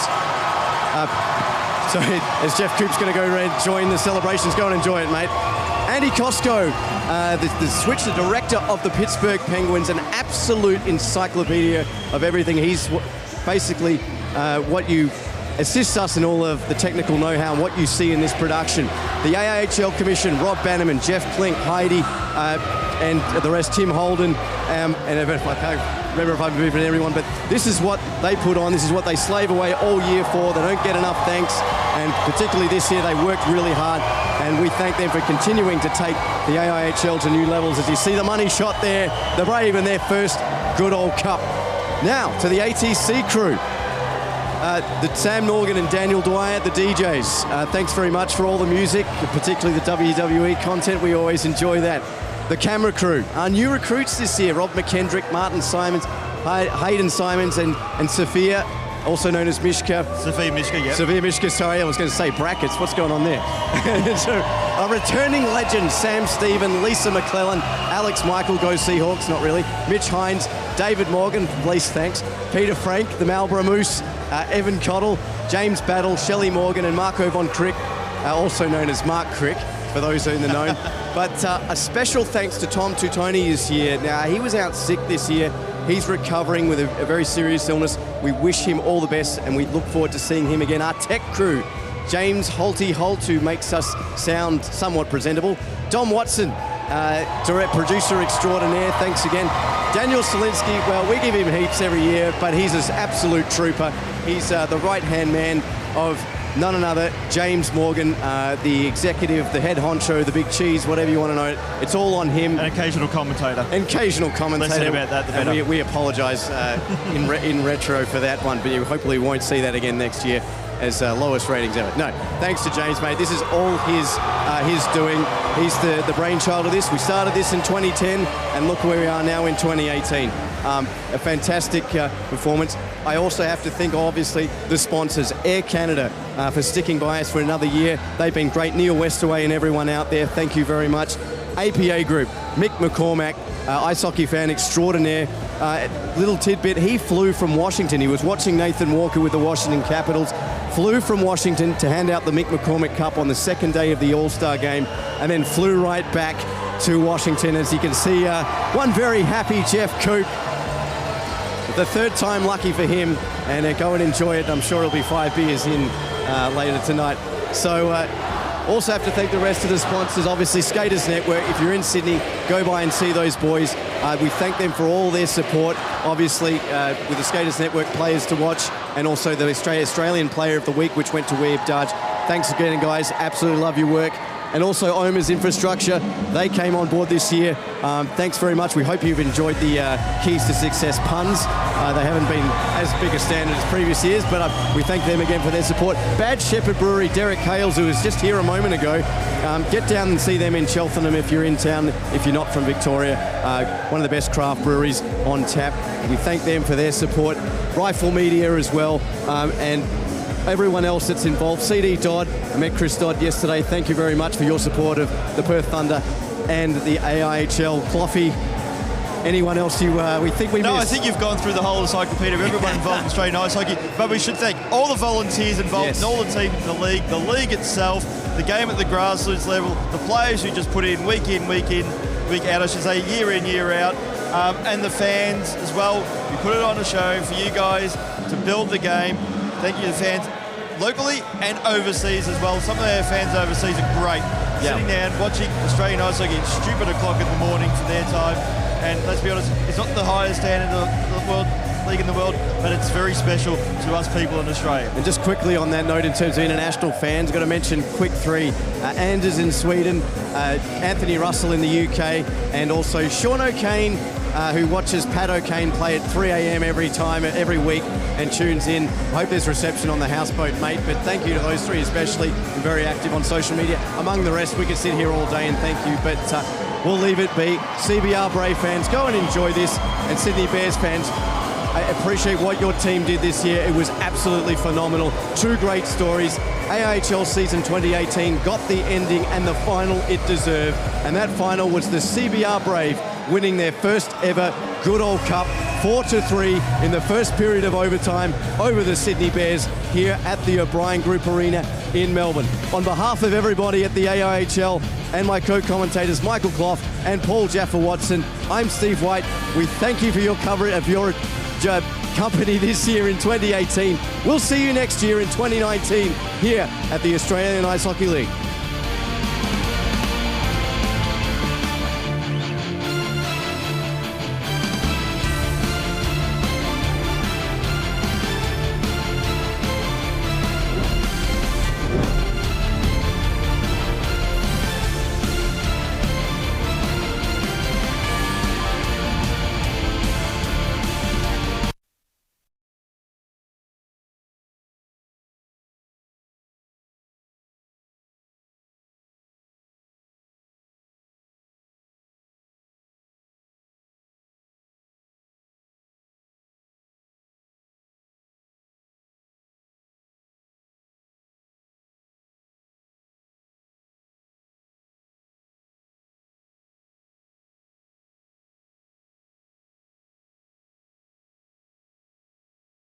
So as Jeff Coop's going to go join the celebrations, go and enjoy it, mate. Andy Costco, the director of the Pittsburgh Penguins, an absolute encyclopedia of everything. He's basically what you assists us in all of the technical know-how and what you see in this production. The AIHL Commission, Rob Bannerman, Jeff Klink, Heidi, and the rest, Tim Holden, and I can't remember if I've moved everyone, but this is what they put on, this is what they slave away all year for. They don't get enough thanks, and particularly this year they worked really hard, and we thank them for continuing to take the AIHL to new levels. As you see the money shot there, the Brave in their first Goodall Cup. Now to the ATC crew. The Sam Morgan and Daniel Dwyer, the DJs. Thanks very much for all the music, particularly the WWE content. We always enjoy that. The camera crew. Our new recruits this year, Rob McKendrick, Martin Simons, Hayden Simons, and Sophia, also known as Mishka. Sophia Mishka, yeah. Sophia Mishka, sorry, I was going to say brackets. What's going on there? So, a returning legend, Sam Stephen, Lisa McClellan, Alex Michael, go Seahawks, not really, Mitch Hines, David Morgan, least thanks, Peter Frank, the Marlborough Moose, Evan Cottle, James Battle, Shelley Morgan, and Marco Von Crick, also known as Mark Crick, for those in the know. But a special thanks to Tom Tutoni this year. Now, he was out sick this year. He's recovering with a very serious illness. We wish him all the best, and we look forward to seeing him again. Our tech crew, James Holt, who makes us sound somewhat presentable. Dom Watson, direct producer extraordinaire, thanks again. Daniel Solinsky, well, we give him heaps every year, but he's an absolute trooper. He's the right-hand man of none other, James Morgan, the executive, the head honcho, the big cheese, whatever you want to know. It's all on him. An occasional commentator. Less said about that, the better. And we apologise in retro for that one, but you hopefully won't see that again next year as lowest ratings ever. No, thanks to James, mate. This is all his doing. He's the brainchild of this. We started this in 2010, and look where we are now in 2018. A fantastic performance. I also have to thank, obviously, the sponsors, Air Canada, for sticking by us for another year. They've been great. Neil Westaway and everyone out there, thank you very much. APA Group, Mick McCormack, ice hockey fan extraordinaire. Little tidbit, he flew from Washington. He was watching Nathan Walker with the Washington Capitals, flew from Washington to hand out the Mick McCormack Cup on the second day of the All-Star game, and then flew right back to Washington. As you can see, one very happy Jeff Coop. The third time lucky for him, and go and enjoy it. I'm sure it'll be 5 beers in later tonight. So also have to thank the rest of the sponsors, obviously Skaters Network. If you're in Sydney, go by and see those boys. We thank them for all their support, obviously with the Skaters Network players to watch, and also the Australian Player of the Week, which went to Weeb Dodge. Thanks again, guys. Absolutely love your work. and also Oma's Infrastructure. They came on board this year. Thanks very much. We hope you've enjoyed the Keys to Success puns. They haven't been as big a standard as previous years, but we thank them again for their support. Bad Shepherd Brewery, Derek Hales, who was just here a moment ago. Get down and see them in Cheltenham if you're in town, if you're not from Victoria. One of the best craft breweries on tap. We thank them for their support. Rifle Media as well, and everyone else that's involved. CD Dodd, I met Chris Dodd yesterday. Thank you very much for your support of the Perth Thunder and the AIHL. Cloffy, anyone else we think we missed? No, I think you've gone through the whole encyclopedia of everyone involved in Australian ice hockey, but we should thank all the volunteers involved, Yes. and all the teams in the league itself, the game at the grassroots level, the players who just put in, week out, I should say, year in, year out, and the fans as well. We put it on a show for you guys to build the game. Thank you to the fans locally and overseas as well. Some of our fans overseas are great. Sitting down, watching Australian ice hockey at stupid o'clock in the morning for their time. And let's be honest, it's not the highest standard of the world league in the world, but it's very special to us people in Australia. And just quickly on that note, in terms of international fans, got to mention quick three. Anders in Sweden, Anthony Russell in the UK, and also Sean O'Kane, who watches Pat O'Kane play at 3 a.m. every week and tunes in. I hope there's reception on the houseboat, mate, but thank you to those three especially, and very active on social media. Among the rest, we could sit here all day and thank you, but we'll leave it be. CBR Brave fans, go and enjoy this, and Sydney Bears fans, I appreciate what your team did this year. It was absolutely phenomenal. Two great stories. AIHL season 2018 got the ending and the final it deserved, and that final was the CBR Brave winning their first ever Goodall Cup 4-3 in the first period of overtime over the Sydney Bears here at the O'Brien Group Arena in Melbourne. On behalf of everybody at the AIHL and my co-commentators Michael Clough and Paul Jaffa-Watson, I'm Steve White. We thank you for your coverage of your company this year in 2018. We'll see you next year in 2019 here at the Australian Ice Hockey League.